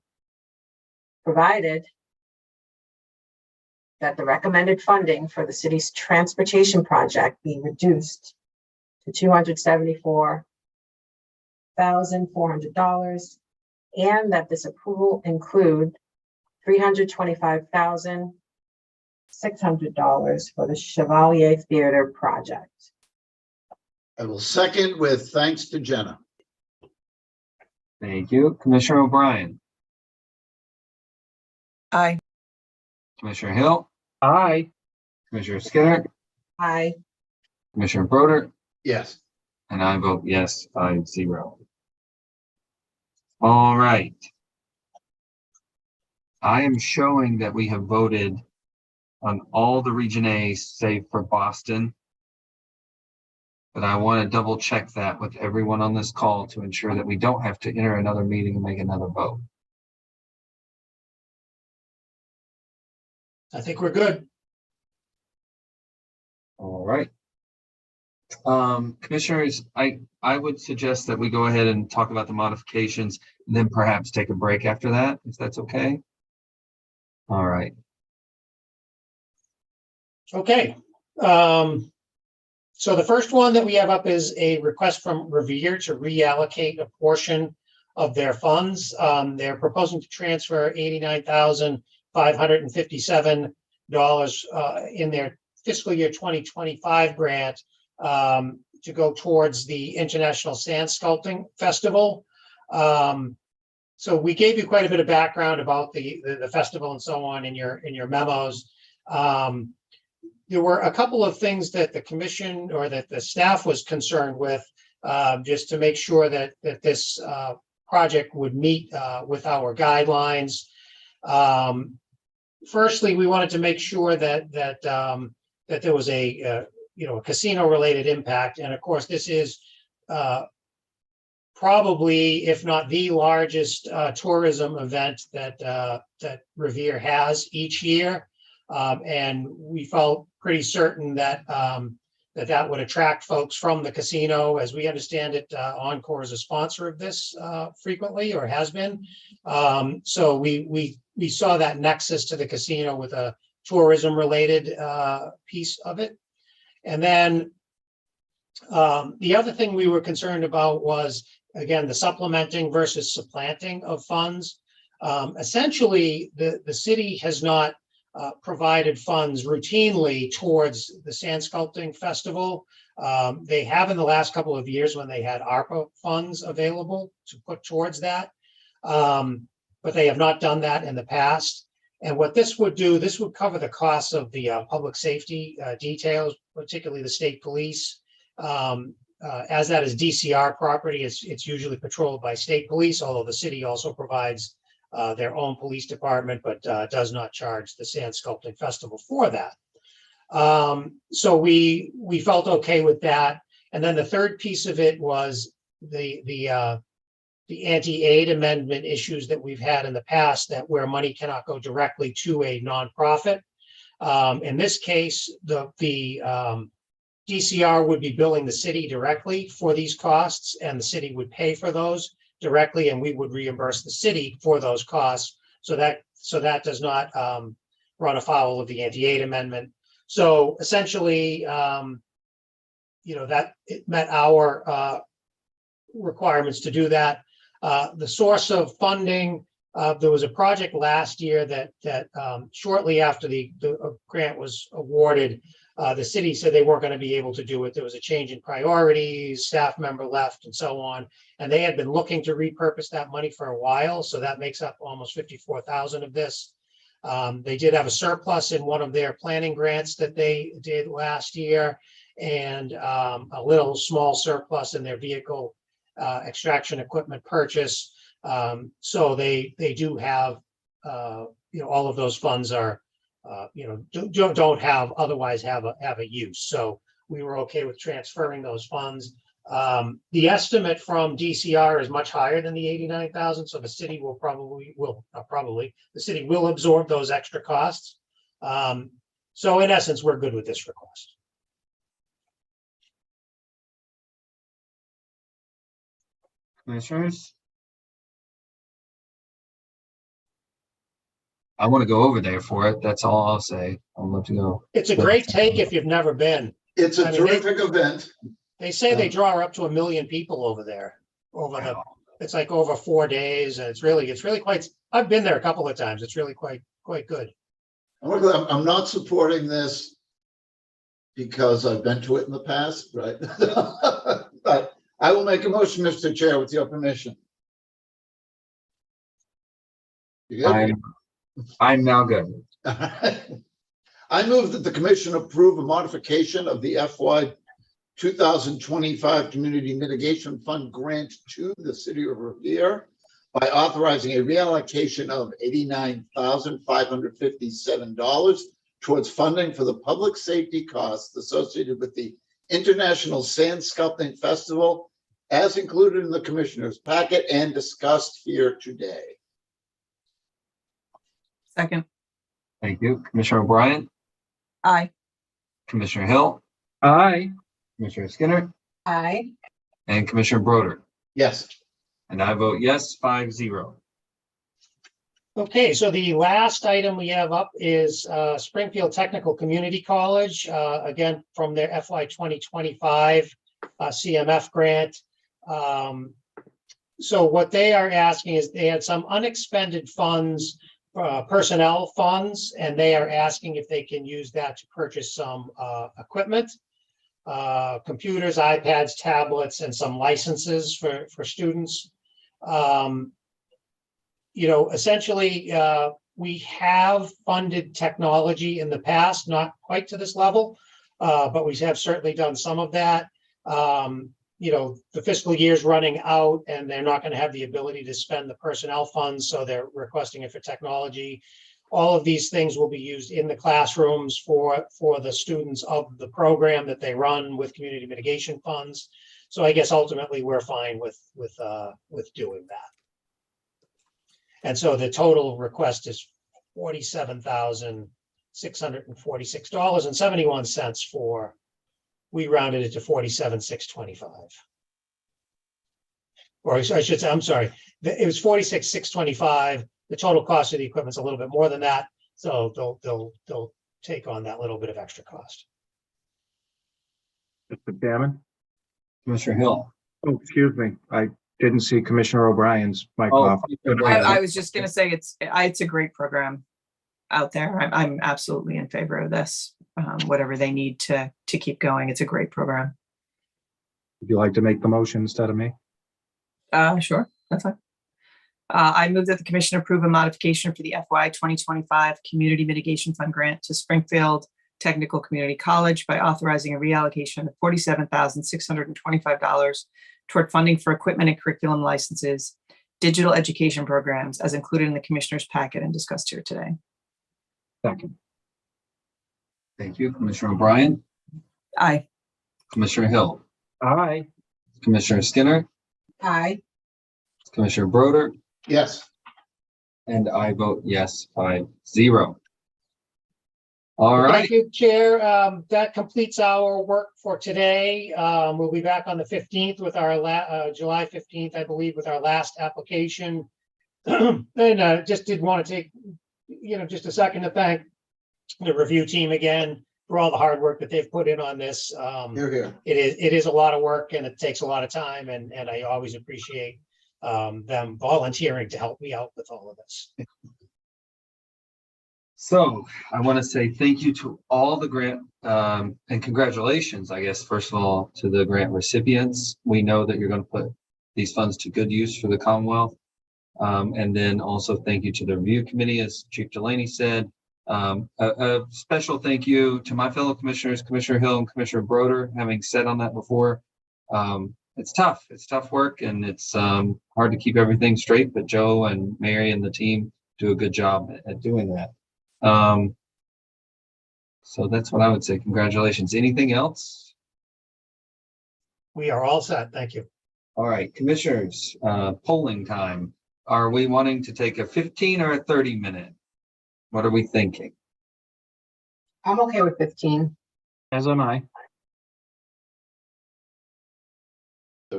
provided that the recommended funding for the city's transportation project be reduced to $274,400, and that this approval include $325,600 for the Chevalier Theater project. I will second with thanks to Jenna. Thank you. Commissioner O'Brien, Aye. Commissioner Hill, Aye. Commissioner Skinner, Aye. Commissioner Broder, Yes. and I vote yes, 5-0. All right. I am showing that we have voted on all the Region A save for Boston. But I want to double check that with everyone on this call to ensure that we don't have to enter another meeting and make another vote. I think we're good. All right. Commissioners, I would suggest that we go ahead and talk about the modifications and then perhaps take a break after that, if that's okay. All right. Okay. So the first one that we have up is a request from Revere to reallocate a portion of their funds. They're proposing to transfer $89,557 in their fiscal year 2025 grant to go towards the International Sand Sculpting Festival. So we gave you quite a bit of background about the festival and so on in your memos. There were a couple of things that the commission or that the staff was concerned with. just to make sure that this project would meet with our guidelines. Firstly, we wanted to make sure that there was a casino-related impact, and of course, this is probably, if not the largest tourism event that Revere has each year, and we felt pretty certain that that would attract folks from the casino. As we understand it, Encore is a sponsor of this frequently, or has been. So we saw that nexus to the casino with a tourism-related piece of it. And then the other thing we were concerned about was, again, the supplementing versus supplanting of funds. Essentially, the city has not provided funds routinely towards the Sand Sculpting Festival. They have in the last couple of years when they had ARPA funds available to put towards that, but they have not done that in the past. And what this would do, this would cover the costs of the public safety details, particularly the state police. As that is DCR property, it's usually patrolled by state police, although the city also provides their own police department, but does not charge the Sand Sculpting Festival for that. So we felt okay with that. And then the third piece of it was the anti-aid amendment issues that we've had in the past, that where money cannot go directly to a nonprofit. In this case, the DCR would be billing the city directly for these costs, and the city would pay for those directly, and we would reimburse the city for those costs. So that does not run afoul of the anti-aid amendment. So essentially, that it met our requirements to do that. The source of funding, there was a project last year that shortly after the grant was awarded, the city said they weren't going to be able to do it. There was a change in priorities, staff member left, and so on. And they had been looking to repurpose that money for a while. So that makes up almost 54,000 of this. They did have a surplus in one of their planning grants that they did last year, and a little small surplus in their vehicle extraction equipment purchase. So they do have, all of those funds are, don't have otherwise have a use. So we were okay with transferring those funds. The estimate from DCR is much higher than the 89,000. So the city the city will absorb those extra costs. So in essence, we're good with this request. Commissioners? I want to go over there for it. That's all I'll say. I'd love to go. It's a great take if you've never been. It's a terrific event. They say they draw up to 1 million people over there. It's like over 4 days, and it's really quite. I've been there a couple of times. It's really quite good. I'm not supporting this because I've been to it in the past, right? But I will make a motion, Mr. Chair, with your permission. You good? I'm now good. I move that the commission approve a modification of the FY 2025 Community Mitigation Fund grant to the city of Revere by authorizing a reallocation of $89,557 towards funding for the public safety costs associated with the International Sand Sculpting Festival, as included in the commissioner's packet and discussed here today. Second. Thank you. Commissioner O'Brien? Aye. Commissioner Hill? Aye. Commissioner Skinner? Aye. And Commissioner Broder? Yes. And I vote yes, 5-0. Okay, so the last item we have up is Springfield Technical Community College, again, from their FY 2025 CMF grant. So what they are asking is they had some unexpended funds, personnel funds, and they are asking if they can use that to purchase some equipment, computers, iPads, tablets, and some licenses for students. Essentially, we have funded technology in the past, not quite to this level, but we have certainly done some of that. the fiscal year's running out and they're not going to have the ability to spend the personnel funds, so they're requesting it for technology. All of these things will be used in the classrooms for the students of the program that they run with community mitigation funds. So I guess ultimately we're fine with doing that. And so the total request is $47,646.71 for, we rounded it to 47,625. Or I should say, I'm sorry, it was 46,625. The total cost of the equipment's a little bit more than that. So they'll take on that little bit of extra cost. Mr. Chairman? Commissioner Hill. Oh, excuse me. I didn't see Commissioner O'Brien's mic Oh, off. I was just gonna say it's a great program out there. I'm absolutely in favor of this. Whatever they need to keep going, it's a great program. Would you like to make the motion instead of me? Sure, that's fine. I move that the commission approve a modification for the FY 2025 Community Mitigation Fund grant to Springfield Technical Community College by authorizing a reallocation of $47,625 toward funding for equipment and curriculum licenses, digital education programs as included in the commissioner's packet and discussed here today. Second. Thank you. Commissioner O'Brien, Aye. Commissioner Hill, Aye. Commissioner Skinner, Aye. Commissioner Broder, Yes. and I vote yes 5-0. All right. Thank you, Chair. That completes our work for today. We'll be back on the 15th with our July 15th, I believe, with our last application. And just did want to take, just a second to thank the review team again for all the hard work that they've put in on this. Here, here. It is a lot of work and it takes a lot of time, and I always appreciate them volunteering to help me out with all of this. So I want to say thank you to all the grant and congratulations, I guess, first of all, to the grant recipients. We know that you're going to put these funds to good use for the Commonwealth. And then also thank you to the review committee, as Chief Delaney said. A special thank you to my fellow commissioners, Commissioner Hill and Commissioner Broder, having said on that before. It's tough. It's tough work, and it's hard to keep everything straight, but Joe and Mary and the team do a good job at doing that. So that's what I would say. Congratulations. Anything else? We are all set. Thank you. All right, commissioners, polling time. Are we wanting to take a 15 or a 30-minute? What are we thinking? I'm okay with 15. As am I.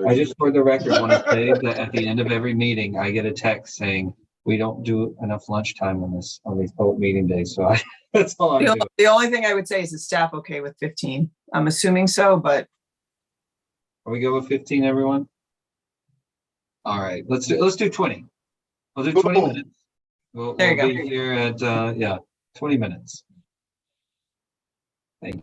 I just, for the record, want to say that at the end of every meeting, I get a text saying we don't do enough lunchtime on these public meeting days. So that's all I'm doing. The only thing I would say is staff okay with 15? I'm assuming so, but. Are we go with 15, everyone? All right, let's do 20. We'll do 20 minutes. We'll be here at 20 minutes. Thank you.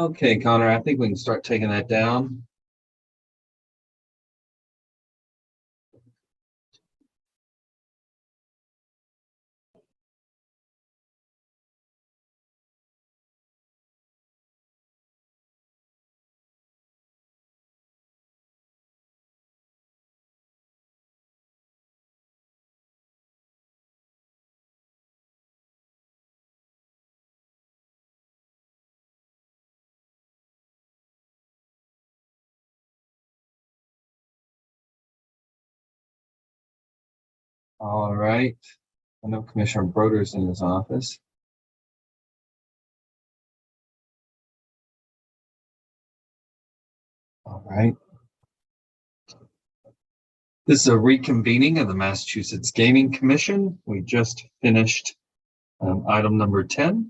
Okay, Connor, I think we can start taking that down. All right. I know Commissioner Broder's in his office. All right. This is a reconvening of the Massachusetts Gaming Commission. We just finished item number 10.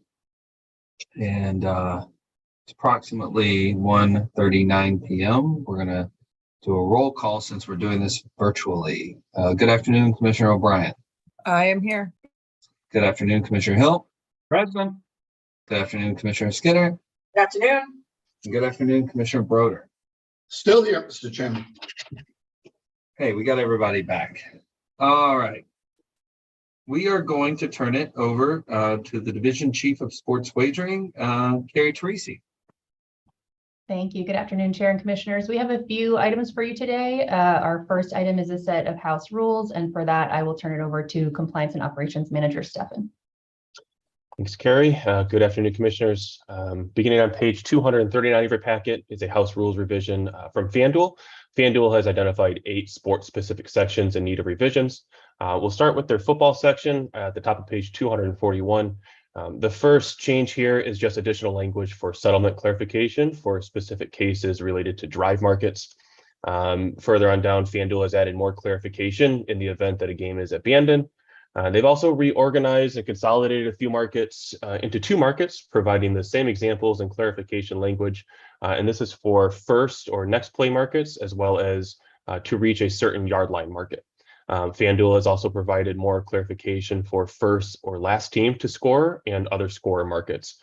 And it's approximately 1:39 p.m. We're going to do a roll call since we're doing this virtually. Good afternoon, Commissioner O'Brien. I am here. Good afternoon, Commissioner Hill. Present. Good afternoon, Commissioner Skinner. Good afternoon. And good afternoon, Commissioner Broder. Still here, Mr. Chairman. Hey, we got everybody back. All right. We are going to turn it over to the Division Chief of Sports Wagering, Carrie Teresi. Thank you. Good afternoon, Chair and Commissioners. We have a few items for you today. Our first item is a set of House rules, and for that, I will turn it over to Compliance and Operations Manager Stefan. Thanks, Carrie. Good afternoon, Commissioners. Beginning on page 239 of your packet is a House Rules revision from FanDuel. FanDuel has identified 8 sports-specific sections in need of revisions. We'll start with their football section at the top of page 241. The first change here is just additional language for settlement clarification for specific cases related to drive markets. Further on down, FanDuel has added more clarification in the event that a game is abandoned. They've also reorganized and consolidated a few markets into 2 markets, providing the same examples and clarification language. And this is for first or next play markets, as well as to reach a certain yard line market. FanDuel has also provided more clarification for first or last team to score and other scorer markets.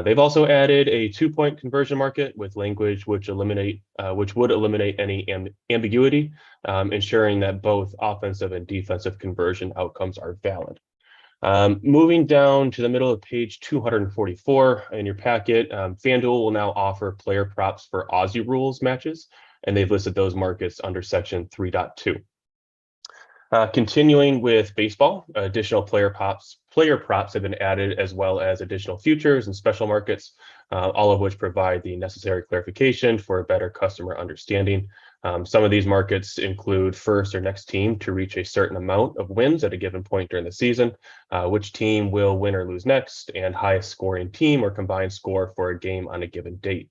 They've also added a 2-point conversion market with language which would eliminate any ambiguity, ensuring that both offensive and defensive conversion outcomes are valid. Moving down to the middle of page 244 in your packet, FanDuel will now offer player props for Aussie rules matches, and they've listed those markets under section 3.2. Continuing with baseball, additional player props have been added, as well as additional futures and special markets, all of which provide the necessary clarification for a better customer understanding. Some of these markets include first or next team to reach a certain amount of wins at a given point during the season, which team will win or lose next, and highest scoring team or combined score for a game on a given date.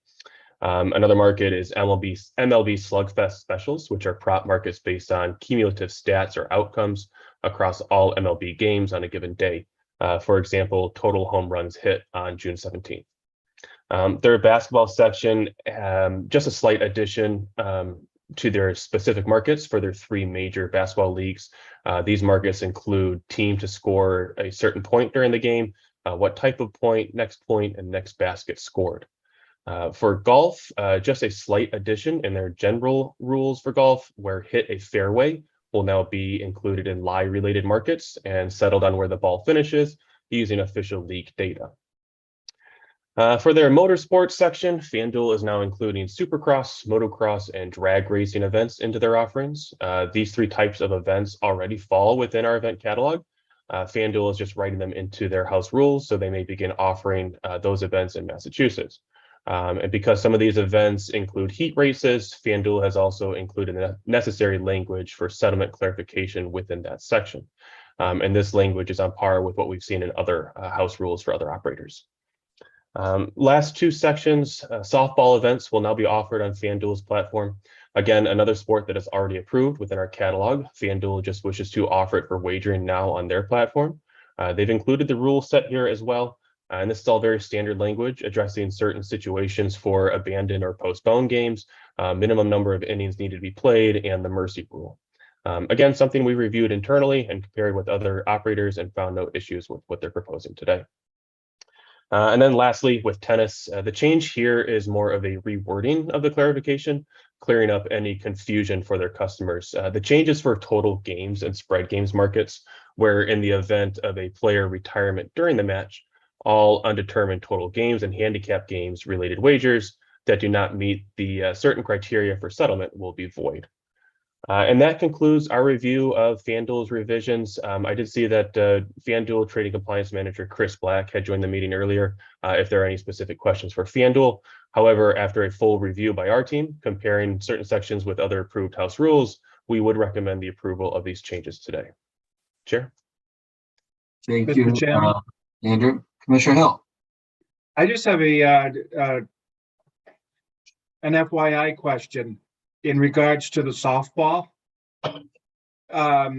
Another market is MLB Slugfest specials, which are prop markets based on cumulative stats or outcomes across all MLB games on a given day. For example, total home runs hit on June 17th. Their basketball section, just a slight addition to their specific markets for their 3 major basketball leagues. These markets include team to score a certain point during the game, what type of point, and next basket scored. For golf, just a slight addition in their general rules for golf, where hit a fairway will now be included in lie-related markets and settled on where the ball finishes using official league data. For their motorsports section, FanDuel is now including supercross, motocross, and drag racing events into their offerings. These 3 types of events already fall within our event catalog. FanDuel is just writing them into their house rules, so they may begin offering those events in Massachusetts. And because some of these events include heat races, FanDuel has also included the necessary language for settlement clarification within that section. And this language is on par with what we've seen in other house rules for other operators. Last 2 sections, softball events will now be offered on FanDuel's platform. Again, another sport that is already approved within our catalog. FanDuel just wishes to offer it for wagering now on their platform. They've included the rule set here as well. And this is all very standard language addressing certain situations for abandoned or postponed games, minimum number of innings needed to be played, and the mercy rule. Again, something we reviewed internally and compared with other operators and found no issues with what they're proposing today. And then lastly, with tennis, the change here is more of a rewording of the clarification, clearing up any confusion for their customers. The change is for total games and spread games markets, where in the event of a player retirement during the match, all undetermined total games and handicap games related wagers that do not meet the certain criteria for settlement will be void. And that concludes our review of FanDuel's revisions. I did see that FanDuel Trading Compliance Manager Chris Black had joined the meeting earlier if there are any specific questions for FanDuel. However, after a full review by our team, comparing certain sections with other approved House rules, we would recommend the approval of these changes today. Chair. Thank Mr. you, Chairman. Andrew. Commissioner Hill. I just have an FYI question in regards to the softball. How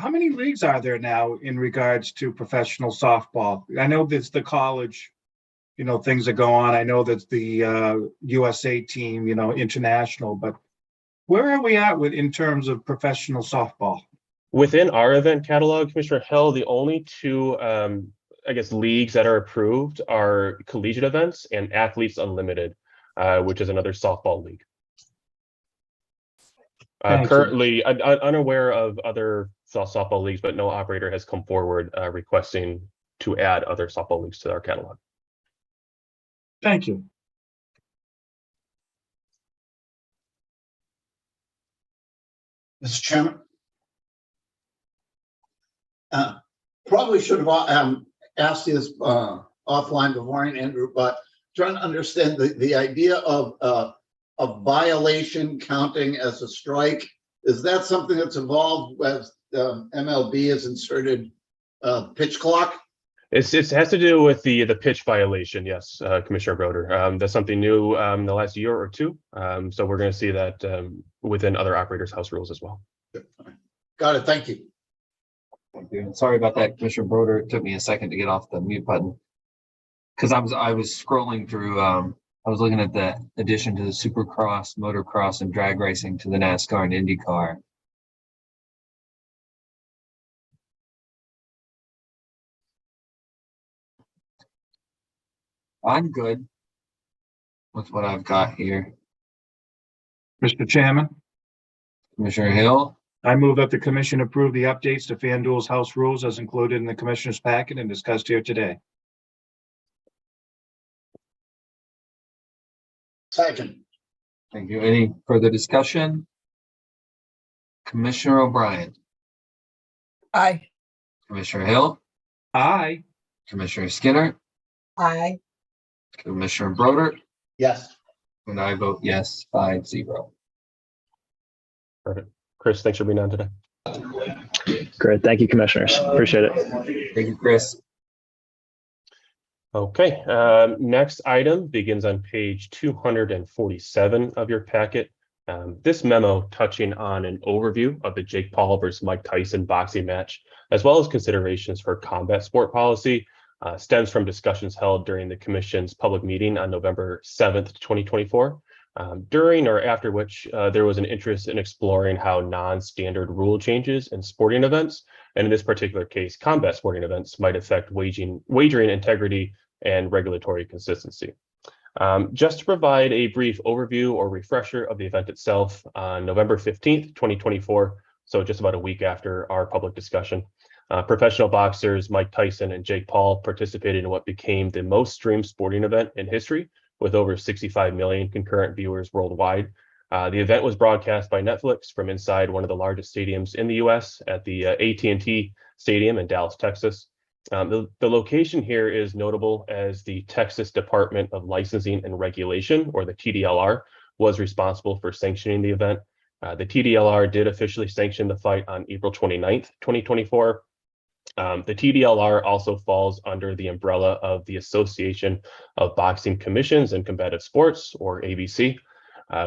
many leagues are there now in regards to professional softball? I know there's the college, things that go on. I know that's the USA team, international, but where are we at in terms of professional softball? Within our event catalog, Commissioner Hill, the only two leagues that are approved are collegiate events and Athletes Unlimited, which is another softball league. Currently, unaware of other softball leagues, but no operator has come forward requesting to add other softball leagues to our catalog. Thank you. Mr. Chairman. Probably should have asked you this offline beforehand, Andrew, but trying to understand the idea of violation counting as a strike. Is that something that's evolved as MLB has inserted pitch clock? It has to do with the pitch violation, yes, Commissioner Broder. That's something new in the last year or two. So we're going to see that within other operators' house rules as well. Got it. Thank you. Thank you. Sorry about that, Commissioner Broder. It took me a second to get off the mute button because I was scrolling through. I was looking at the addition to the Supercross, motocross, and drag racing to the NASCAR and IndyCar. I'm good with what I've got here. Mr. Chairman. Commissioner Hill. I move that the commission approve the updates to FanDuel's house rules as included in the commissioner's packet and discussed here today. Second. Thank you. Any further discussion? Commissioner O'Brien. Aye. Commissioner Hill. Aye. Commissioner Skinner. Aye. Commissioner Broder. Yes. And I vote yes, 5-0. Perfect. Chris, thanks for being on today. Great. Thank you, commissioners. Appreciate it. Thank you, Chris. Okay, next item begins on page 247 of your packet. This memo touching on an overview of the Jake Paul versus Mike Tyson boxing match, as well as considerations for combat sport policy, stems from discussions held during the commission's public meeting on November 7th, 2024. During or after which there was an interest in exploring how non-standard rule changes in sporting events, and in this particular case, combat sporting events, might affect wagering integrity and regulatory consistency. Just to provide a brief overview or refresher of the event itself, on November 15th, 2024, so just about a week after our public discussion, professional boxers Mike Tyson and Jake Paul participated in what became the most streamed sporting event in history, with over 65 million concurrent viewers worldwide. The event was broadcast by Netflix from inside one of the largest stadiums in the US at the AT&T Stadium in Dallas, Texas. The location here is notable as the Texas Department of Licensing and Regulation, or the TDLR, was responsible for sanctioning the event. The TDLR did officially sanction the fight on April 29th, 2024. The TDLR also falls under the umbrella of the Association of Boxing Commissions and Combative Sports, or ABC,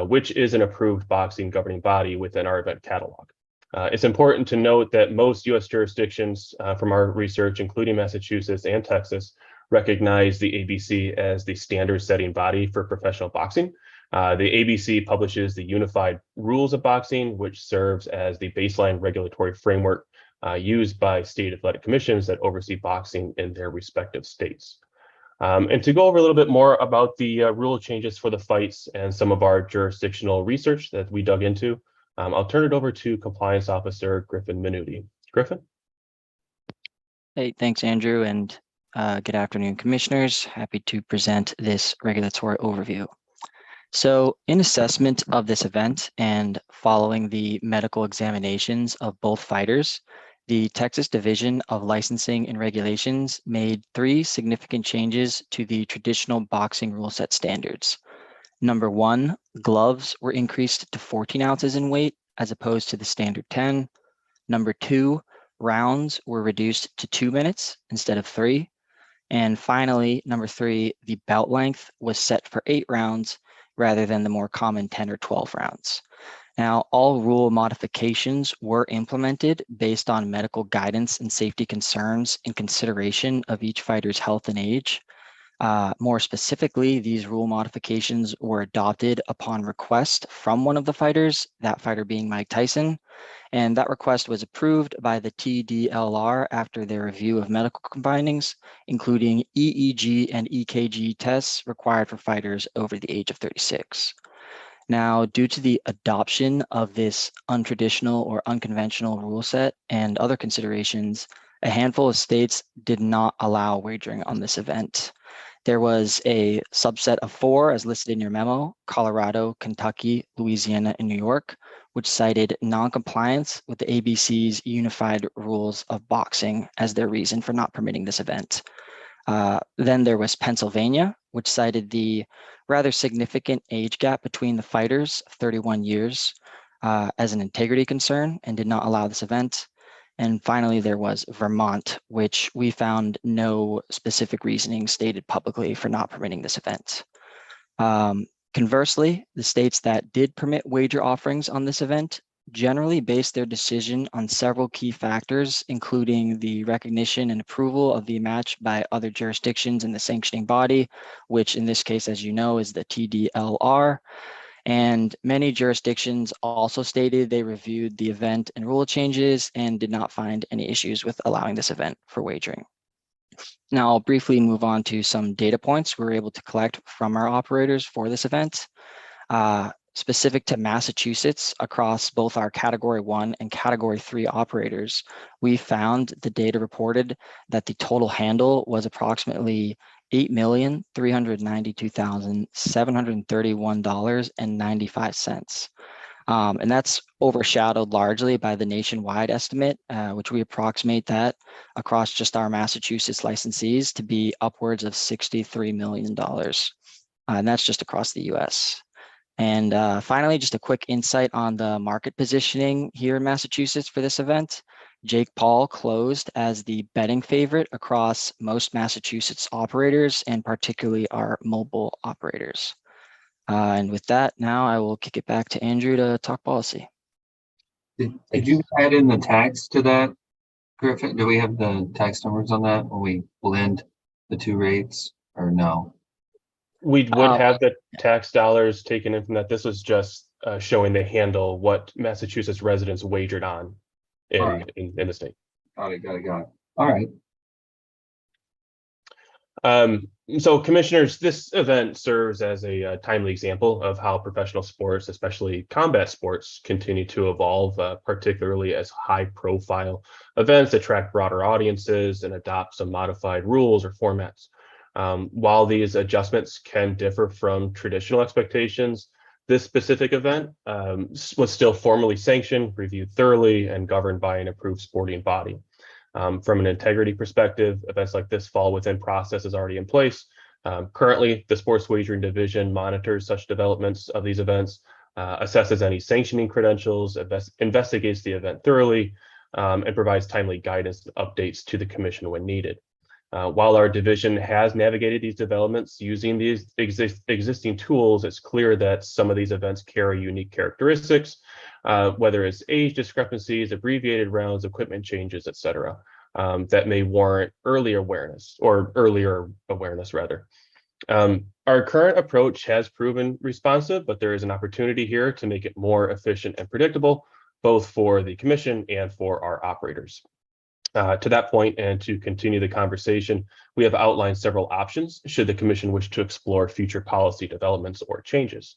which is an approved boxing governing body within our event catalog. It's important to note that most U.S. jurisdictions from our research, including Massachusetts and Texas, recognize the ABC as the standard-setting body for professional boxing. The ABC publishes the Unified Rules of Boxing, which serves as the baseline regulatory framework used by state athletic commissions that oversee boxing in their respective states. And to go over a little bit more about the rule changes for the fights and some of our jurisdictional research that we dug into, I'll turn it over to Compliance Officer Griffin Minuti. Griffin? Hey, thanks, Andrew, and good afternoon, commissioners. Happy to present this regulatory overview. So in assessment of this event and following the medical examinations of both fighters, the Texas Division of Licensing and Regulations made 3 significant changes to the traditional boxing rule set standards. Number 1, gloves were increased to 14 ounces in weight as opposed to the standard 10. Number 2, rounds were reduced to 2 minutes instead of 3. And finally, number 3, the bout length was set for 8 rounds rather than the more common 10 or 12 rounds. Now, all rule modifications were implemented based on medical guidance and safety concerns in consideration of each fighter's health and age. More specifically, these rule modifications were adopted upon request from one of the fighters, that fighter being Mike Tyson, and that request was approved by the TDLR after their review of medical findings, including EEG and EKG tests required for fighters over the age of 36. Now, due to the adoption of this untraditional or unconventional rule set and other considerations, a handful of states did not allow wagering on this event. There was a subset of 4, as listed in your memo: Colorado, Kentucky, Louisiana, and New York, which cited non-compliance with the ABC's unified rules of boxing as their reason for not permitting this event. Then there was Pennsylvania, which cited the rather significant age gap between the fighters, 31 years, as an integrity concern and did not allow this event. And finally, there was Vermont, which we found no specific reasoning stated publicly for not permitting this event. Conversely, the states that did permit wager offerings on this event generally based their decision on several key factors, including the recognition and approval of the match by other jurisdictions in the sanctioning body, which in this case, as you know, is the TDLR. And many jurisdictions also stated they reviewed the event and rule changes and did not find any issues with allowing this event for wagering. Now, I'll briefly move on to some data points we were able to collect from our operators for this event. Specific to Massachusetts, across both our Category 1 and Category 3 operators, we found the data reported that the total handle was approximately $8,392,731.95. And that's overshadowed largely by the nationwide estimate, which we approximate that across just our Massachusetts licensees to be upwards of $63 million. And that's just across the US. And finally, just a quick insight on the market positioning here in Massachusetts for this event. Jake Paul closed as the betting favorite across most Massachusetts operators, and particularly our mobile operators. And with that, now I will kick it back to Andrew to talk policy. Did you add in the tax to that, Griffin? Do we have the tax numbers on that when we blend the 2 rates, or no? We would have the tax dollars taken in from that. This was just showing the handle what Massachusetts residents wagered on in the state. Got it. All right. So commissioners, this event serves as a timely example of how professional sports, especially combat sports, continue to evolve, particularly as high profile events attract broader audiences and adopt some modified rules or formats. While these adjustments can differ from traditional expectations, this specific event was still formally sanctioned, reviewed thoroughly, and governed by an approved sporting body. From an integrity perspective, events like this fall within processes already in place. Currently, the Sports Wagering Division monitors such developments of these events, assesses any sanctioning credentials, investigates the event thoroughly, and provides timely guidance and updates to the commission when needed. While our division has navigated these developments using these existing tools, it's clear that some of these events carry unique characteristics, whether it's age discrepancies, abbreviated rounds, equipment changes, et cetera, that may warrant earlier awareness. Our current approach has proven responsive, but there is an opportunity here to make it more efficient and predictable, both for the commission and for our operators. To that point, and to continue the conversation, we have outlined several options should the commission wish to explore future policy developments or changes.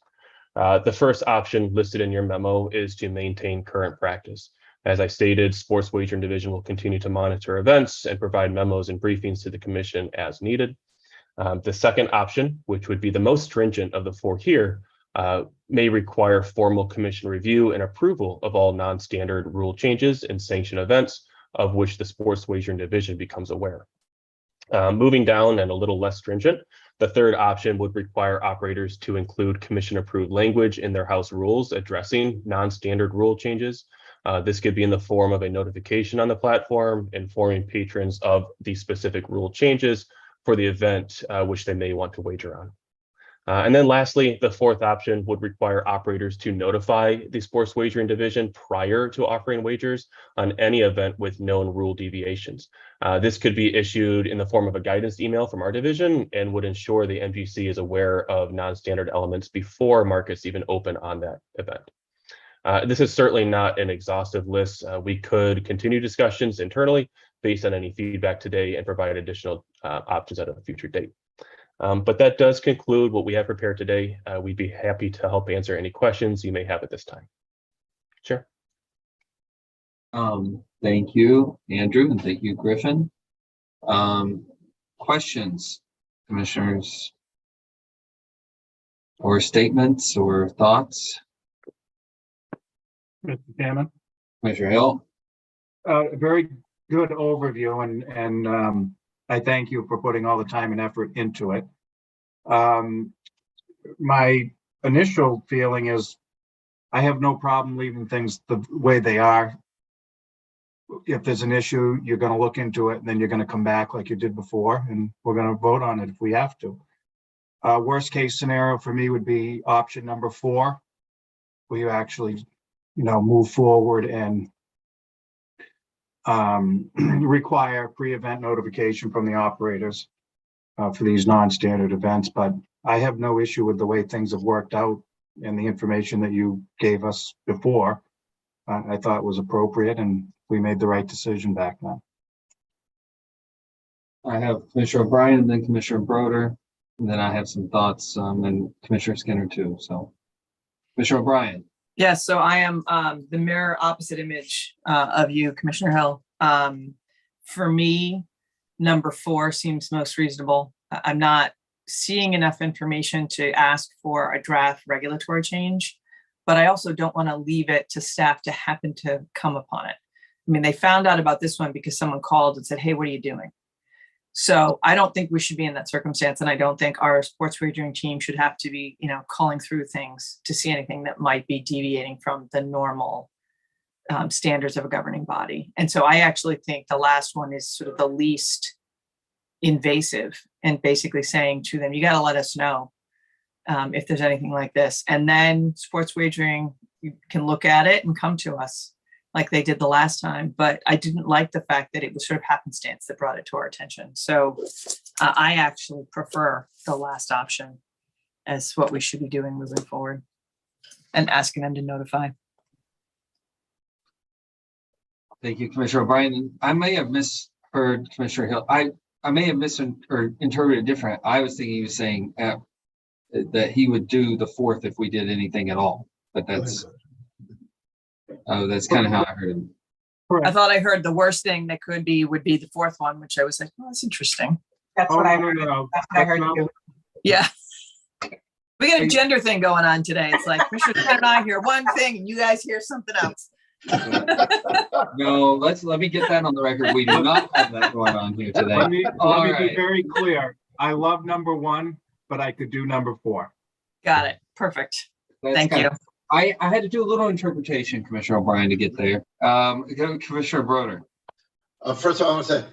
The first option listed in your memo is to maintain current practice. As I stated, Sports Wagering Division will continue to monitor events and provide memos and briefings to the commission as needed. The second option, which would be the most stringent of the four here, may require formal commission review and approval of all non-standard rule changes and sanction events of which the Sports Wagering Division becomes aware. Moving down and a little less stringent, the third option would require operators to include commission-approved language in their house rules addressing non-standard rule changes. This could be in the form of a notification on the platform, informing patrons of the specific rule changes for the event which they may want to wager on. And then lastly, the fourth option would require operators to notify the Sports Wagering Division prior to offering wagers on any event with known rule deviations. This could be issued in the form of a guidance email from our division and would ensure the MGC is aware of non-standard elements before markets even open on that event. This is certainly not an exhaustive list. We could continue discussions internally based on any feedback today and provide additional options at a future date. But that does conclude what we have prepared today. We'd be happy to help answer any questions you may have at this time. Sure. Thank you, Andrew, and thank you, Griffin. Questions, commissioners, or statements or thoughts? Mr. Chairman. Commissioner Hill. Very good overview, and I thank you for putting all the time and effort into it. My initial feeling is I have no problem leaving things the way they are. If there's an issue, you're going to look into it, and then you're going to come back like you did before, and we're going to vote on it if we have to. Worst case scenario for me would be option number 4, where you actually, move forward and require pre-event notification from the operators for these non-standard events. But I have no issue with the way things have worked out and the information that you gave us before. I thought was appropriate, and we made the right decision back then. I have Commissioner O'Brien, then Commissioner Broder, and then I have some thoughts, and Commissioner Skinner too. So, Commissioner O'Brien. Yes, so I am the mirror opposite image of you, Commissioner Hill. For me, number 4 seems most reasonable. I'm not seeing enough information to ask for a draft regulatory change, but I also don't want to leave it to staff to happen to come upon it. I mean, they found out about this one because someone called and said, hey, what are you doing? So I don't think we should be in that circumstance. And I don't think our sports wagering team should have to be, calling through things to see anything that might be deviating from the normal standards of a governing body. And so I actually think the last one is sort of the least invasive, and basically saying to them, you got to let us know if there's anything like this. And then sports wagering, you can look at it and come to us like they did the last time. But I didn't like the fact that it was sort of happenstance that brought it to our attention. So I actually prefer the last option as what we should be doing moving forward, and asking them to notify. Thank you, Commissioner O'Brien. I may have misheard Commissioner Hill. I may have interpreted it different. I was thinking he was saying that he would do the 4th if we did anything at all. But that's kind of how I heard him. I thought I heard the worst thing that would be the 4th one, which I was like, oh, that's interesting. That's what I heard. That's what I heard too. Yeah. We got a gender thing going on today. It's like Commissioner Skinner and I hear one thing and you guys hear something else. No, let me get that on the record. We do not have that going on here today. Let me be very clear. I love number 1, but I could do number 4. Got it. Perfect. Thank you. I had to do a little interpretation, Commissioner O'Brien, to get there. Commissioner Broder. First of all, I want to say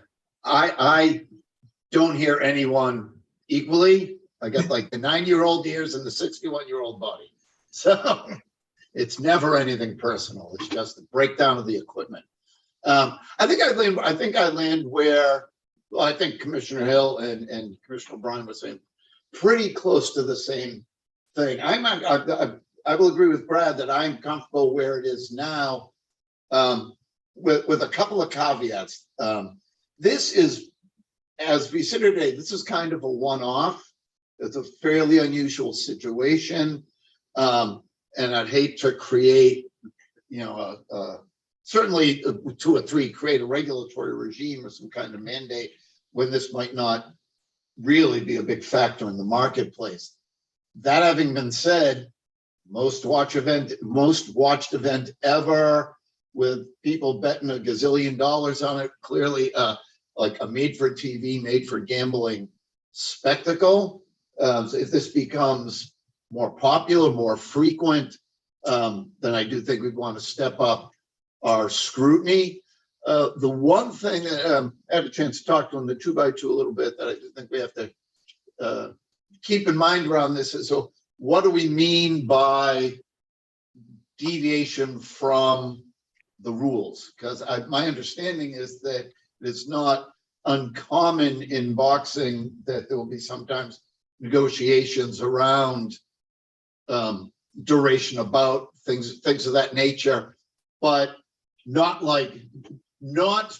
I don't hear anyone equally. I got like the 90-year-old ears and the 61-year-old body. So it's never anything personal. It's just the breakdown of the equipment. I think I land where, well, I think Commissioner Hill and Commissioner O'Brien were saying pretty close to the same thing. I will agree with Brad that I'm comfortable where it is now. with a couple of caveats. This is, as we sit here today, this is kind of a one-off. It's a fairly unusual situation. And I'd hate to create, certainly 2 or 3, create a regulatory regime or some kind of mandate when this might not really be a big factor in the marketplace. That having been said, most watched event ever, with people betting $1 gazillion on it, clearly like a made-for-TV, made-for-gambling spectacle. So if this becomes more popular, more frequent, then I do think we'd want to step up our scrutiny. The one thing that I had a chance to talk to on the 2x2 a little bit that I do think we have to keep in mind around this is, so what do we mean by deviation from the rules? Because my understanding is that it's not uncommon in boxing that there will be sometimes negotiations around duration, about things of that nature, but not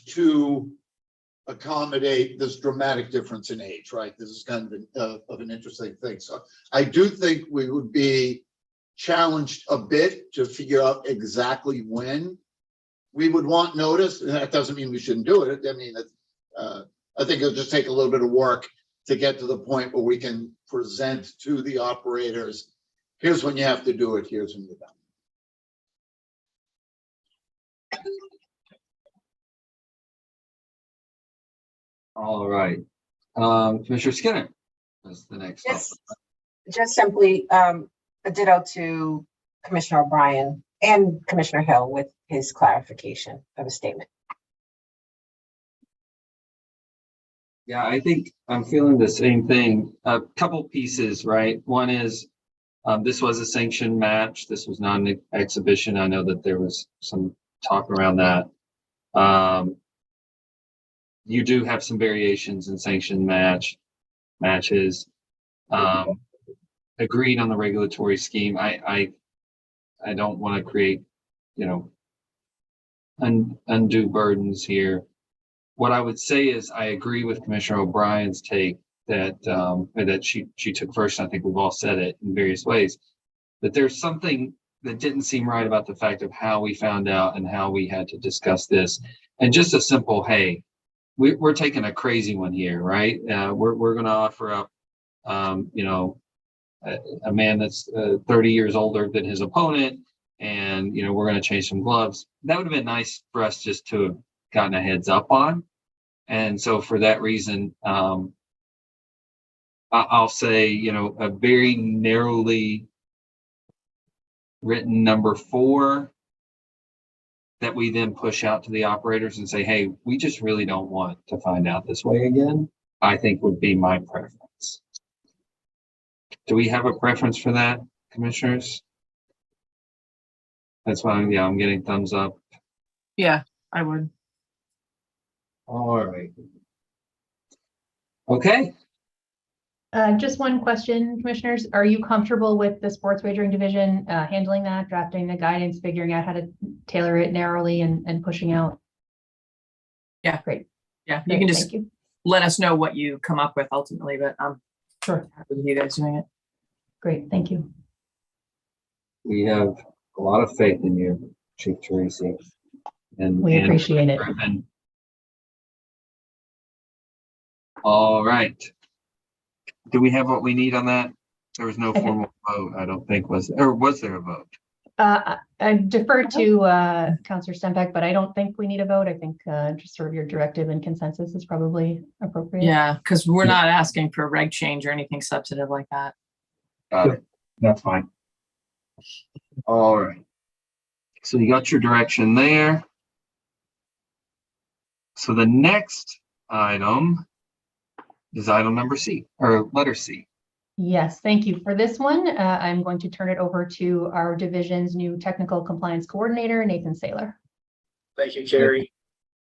to accommodate this dramatic difference in age, right? This is kind of an interesting thing. So I do think we would be challenged a bit to figure out exactly when we would want notice. And that doesn't mean we shouldn't do it. I mean, I think it'll just take a little bit of work to get to the point where we can present to the operators, here's when you have to do it, here's when you're done. All right. Commissioner Skinner is the next up. Just simply a ditto to Commissioner O'Brien and Commissioner Hill with his clarification of a statement. Yeah, I think I'm feeling the same thing. A couple pieces, right? One is this was a sanctioned match. This was not an exhibition. I know that there was some talk around that. You do have some variations in sanctioned matches. Agreed on the regulatory scheme. I don't want to create, undue burdens here. What I would say is I agree with Commissioner O'Brien's take that she took first. I think we've all said it in various ways, that there's something that didn't seem right about the fact of how we found out and how we had to discuss this. And just a simple, hey, we're taking a crazy one here, right? We're going to offer up, a man that's 30 years older than his opponent, and we're going to change some gloves. That would have been nice for us just to have gotten a heads up on. And so for that reason, I'll say, a very narrowly written number 4 that we then push out to the operators and say, hey, we just really don't want to find out this way again, I think would be my preference. Do we have a preference for that, commissioners? That's why I'm getting thumbs up. Yeah, I would. All right. Okay. Just one question, commissioners. Are you comfortable with the sports wagering division handling that, drafting the guidance, figuring out how to tailor it narrowly and pushing out? Yeah, great. Yeah, Great, you can just thank you. let us know what you come up with ultimately, but I'm sure happy with you guys doing it. Great, thank you. We have a lot of faith in you, Chief Teresi. And We appreciate it. Griffin. All right. Do we have what we need on that? There was no formal vote, I don't think, was there? Or was there a vote? I defer to Councilor Stempak, but I don't think we need a vote. I think just sort of your directive and consensus is probably appropriate. Yeah, because we're not asking for a reg change or anything substantive like that. Got it. That's fine. All right. So you got your direction there. So the next item is item number C, or letter C. Yes, thank you. For this one, I'm going to turn it over to our division's new technical compliance coordinator, Nathan Saylor. Thank you, Carrie.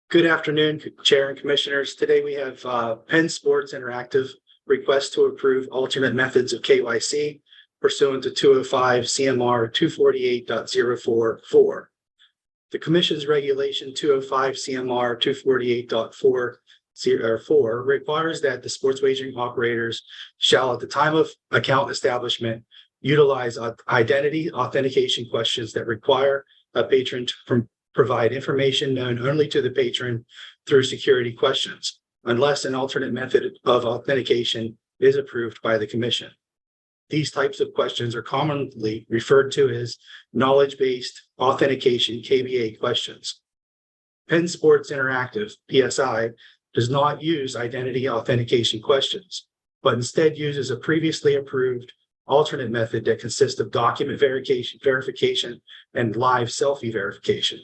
Good afternoon, Chair and Commissioners. Today we have Penn Sports Interactive request to approve alternate methods of KYC pursuant to 205 CMR 248.044. The Commission's Regulation 205 CMR 248.4 requires that the sports wagering operators shall, at the time of account establishment, utilize identity authentication questions that require a patron to provide information known only to the patron through security questions, unless an alternate method of authentication is approved by the Commission. These types of questions are commonly referred to as knowledge-based authentication KBA questions. Penn Sports Interactive, PSI, does not use identity authentication questions, but instead uses a previously approved alternate method that consists of document verification and live selfie verification.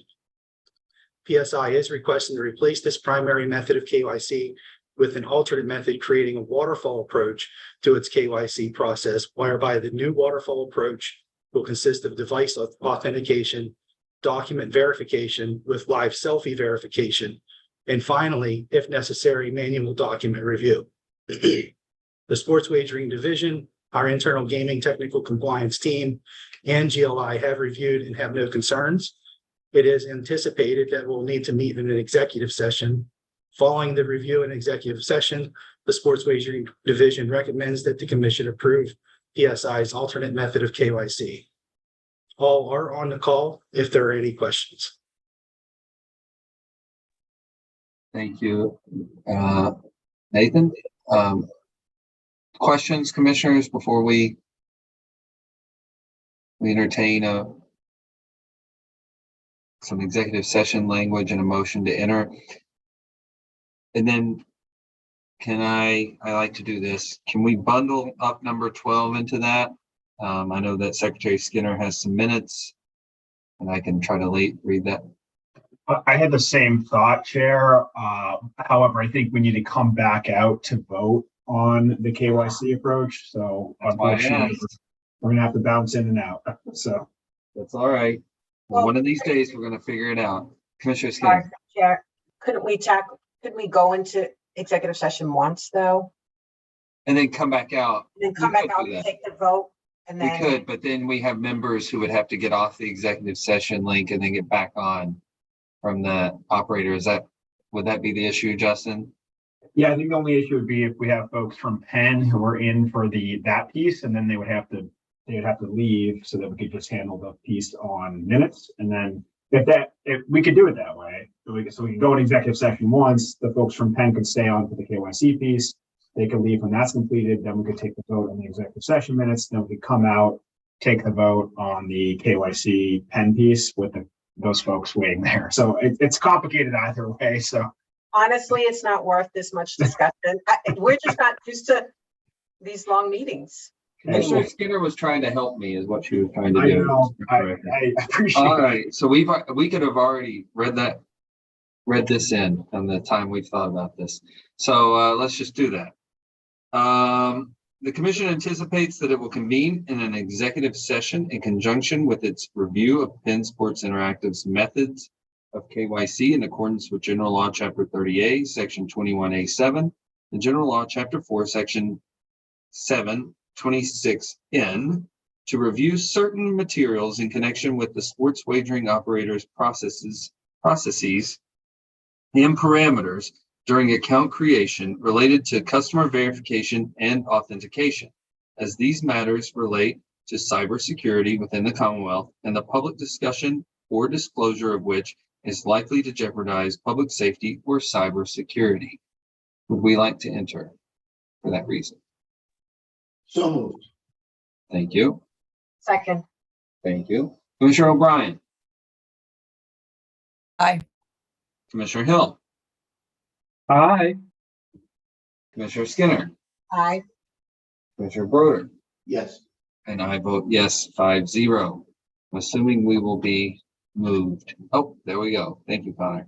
PSI is requesting to replace this primary method of KYC with an alternate method, creating a waterfall approach to its KYC process, whereby the new waterfall approach will consist of device authentication, document verification with live selfie verification, and finally, if necessary, manual document review. The Sports Wagering Division, our internal gaming technical compliance team, and GLI have reviewed and have no concerns. It is anticipated that we'll need to meet in an executive session. Following the review and executive session, the Sports Wagering Division recommends that the Commission approve PSI's alternate method of KYC. All are on the call if there are any questions. Thank you, Nathan. Questions, commissioners, before we entertain some executive session language and a motion to enter. And then I like to do this. Can we bundle up number 12 into that? I know that Secretary Skinner has some minutes and I can try to read that. I had the same thought, Chair. However, I think we need to come back out to vote on the KYC approach. So unfortunately, we're gonna have to bounce in and out. So that's all right. Well, one of these days we're gonna figure it out. Commissioner Skinner. Chair, couldn't we go into executive session once though? And then come back out. And then come back out and take the vote and then. We could, but then we have members who would have to get off the executive session link and then get back on from the operator. Would that be the issue, Justin? yeah, I think the only issue would be if we have folks from Penn who are in for that piece, and then they would have to leave so that we could just handle the piece on minutes. And then if we could do it that way, so we could go in executive session once, the folks from Penn could stay on for the KYC piece. They could leave when that's completed. Then we could take the vote on the executive session minutes. Then we could come out, take the vote on the KYC Penn piece with those folks waiting there. So it's complicated either way. So honestly, it's not worth this much discussion. We're just not used to these long meetings. Commissioner Skinner was trying to help me, is what she was trying to do. I appreciate it. All right, so we could have already read this in on the time we've thought about this. So let's just do that. The commission anticipates that it will convene in an executive session in conjunction with its review of Penn Sports Interactive's methods of KYC in accordance with General Law Chapter 30A, Section 21A7, and General Law Chapter 4, Section 726N, to review certain materials in connection with the sports wagering operators' processes and parameters during account creation related to customer verification and authentication, as these matters relate to cybersecurity within the Commonwealth and the public discussion or disclosure of which is likely to jeopardize public safety or cybersecurity. Would we like to enter for that reason? So moved. Thank you. Second. Thank you. Commissioner O'Brien. Aye. Commissioner Hill. Aye. Commissioner Skinner. Aye. Commissioner Broder. Yes. And I vote yes, 5-0. I'm assuming we will be moved. Oh, there we go. Thank you, Connor.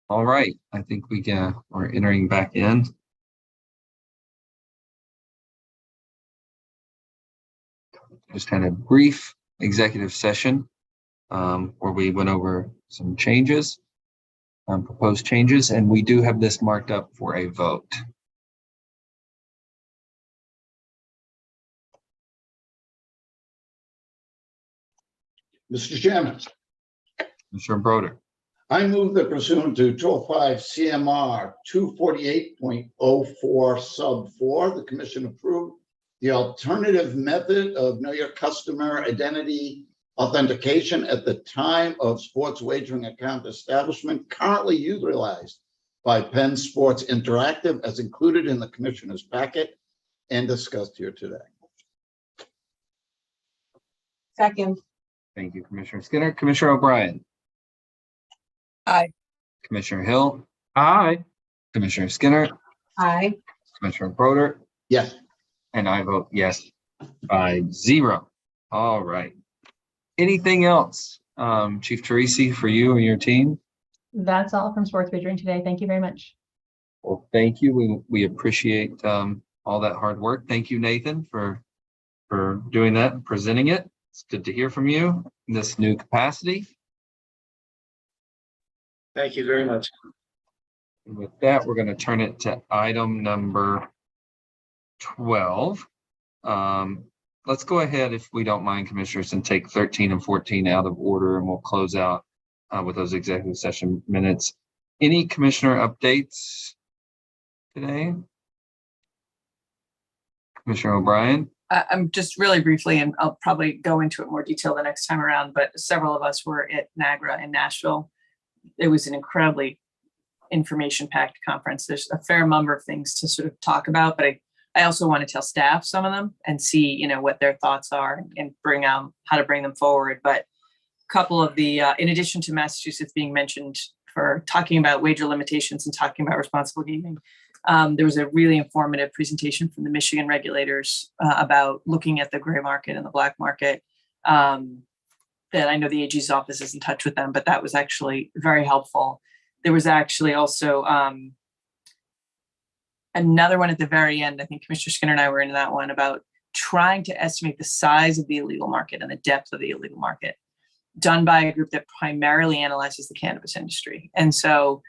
All right, I think we're entering back in. Just had a brief executive session where we went over some changes, proposed changes, and we do have this marked up for a vote. Mr. Chairman, Commissioner Broder. I move that pursuant to 205 CMR 248.04 sub 4, the commission approved the alternative method of know your customer identity authentication at the time of sports wagering account establishment currently utilized by Penn Sports Interactive as included in the commissioner's packet and discussed here today. Second. Thank you, Commissioner Skinner. Commissioner O'Brien. Aye. Commissioner Hill. Aye. Commissioner Skinner. Aye. Commissioner Broder. Yes. And I vote yes, 5-0. All right. Anything else, Chief Teresi, for you and your team? That's all from sports wagering today. Thank you very much. Well, thank you. We appreciate all that hard work. Thank you, Nathan, for doing that and presenting it. It's good to hear from you in this new capacity. Thank you very much. And with that, we're going to turn it to item number 12. Let's go ahead, if we don't mind, commissioners, and take 13 and 14 out of order, and we'll close out with those executive session minutes. Any commissioner updates today? Commissioner O'Brien? I'm just really briefly, and I'll probably go into it more detail the next time around, but several of us were at NAGRA in Nashville. It was an incredibly information-packed conference. There's a fair number of things to sort of talk about, but I also want to tell staff some of them and see, what their thoughts are and bring out how to bring them forward. But a couple of the, in addition to Massachusetts being mentioned for talking about wager limitations and talking about responsible gaming, there was a really informative presentation from the Michigan regulators about looking at the gray market and the black market. That I know the AG's office is in touch with them, but that was actually very helpful. There was actually also another one at the very end. I think Commissioner Skinner and I were in that one about trying to estimate the size of the illegal market and the depth of the illegal market, done by a group that primarily analyzes the cannabis industry. And so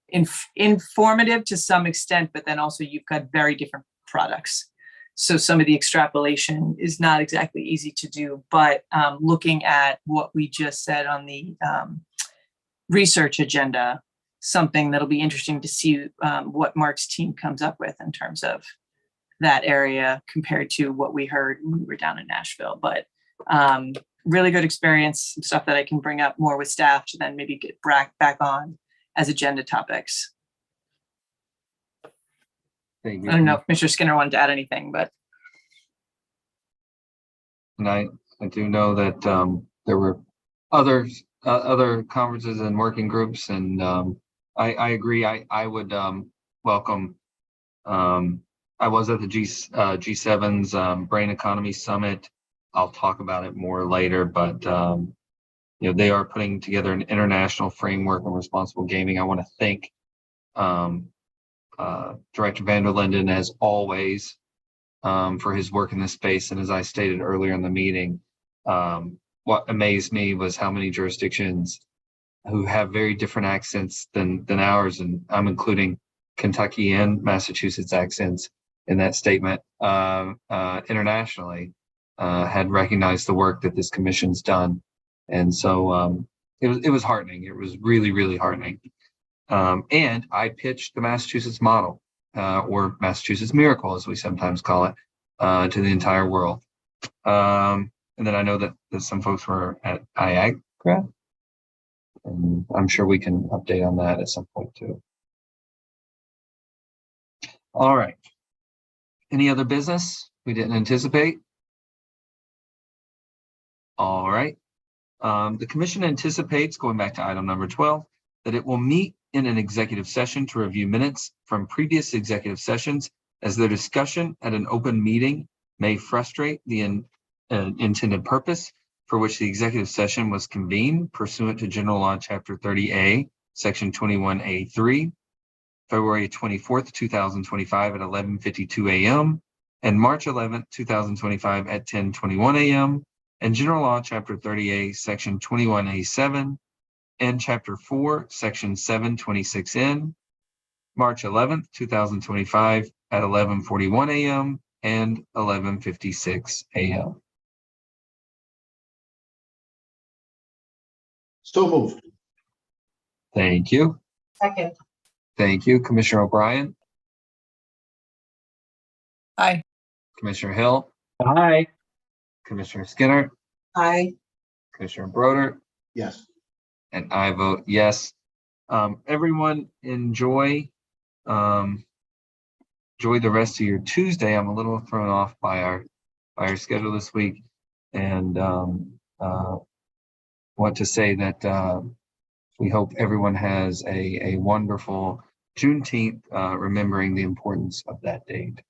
informative to some extent, but then also you've got very different products. So some of the extrapolation is not exactly easy to do, but looking at what we just said on the research agenda, something that'll be interesting to see what Mark's team comes up with in terms of that area compared to what we heard when we were down in Nashville. But really good experience, some stuff that I can bring up more with staff to then maybe get back on as agenda topics. Thank you. I don't know if Mr. Skinner wanted to add anything, but. And I do know that there were other conferences and working groups, and I agree. I would welcome. I was at the G7's Brain Economy Summit. I'll talk about it more later, but they are putting together an international framework on responsible gaming. I want to thank Director Van der Linden, as always, for his work in this space. And as I stated earlier in the meeting, what amazed me was how many jurisdictions who have very different accents than ours, and I'm including Kentucky and Massachusetts accents in that statement, internationally, had recognized the work that this commission's done. And so it was heartening. It was really, really heartening. And I pitched the Massachusetts model, or Massachusetts miracle, as we sometimes call it, to the entire world. And then I know that some folks were at IAGRA, and I'm sure we can update on that at some point too. All right. Any other business we didn't anticipate? All right. The commission anticipates, going back to item number 12, that it will meet in an executive session to review minutes from previous executive sessions, as their discussion at an open meeting may frustrate the intended purpose for which the executive session was convened pursuant to General Law Chapter 30A, Section 21A3, February 24th, 2025 at 11:52 a.m. and March 11th, 2025 at 10:21 a.m. and General Law, Chapter 30A, Section 21A7 and Chapter 4, Section 726N, March 11th, 2025 at 11:41 a.m. and 11:56 a.m. So moved. Thank you. Second. Thank you. Commissioner O'Brien, Aye. Commissioner Hill, Aye. Commissioner Skinner, Aye. Commissioner Broder, Yes. and I vote yes. Everyone enjoy the rest of your Tuesday. I'm a little thrown off by our schedule this week, and want to say that we hope everyone has a wonderful Juneteenth, remembering the importance of that date.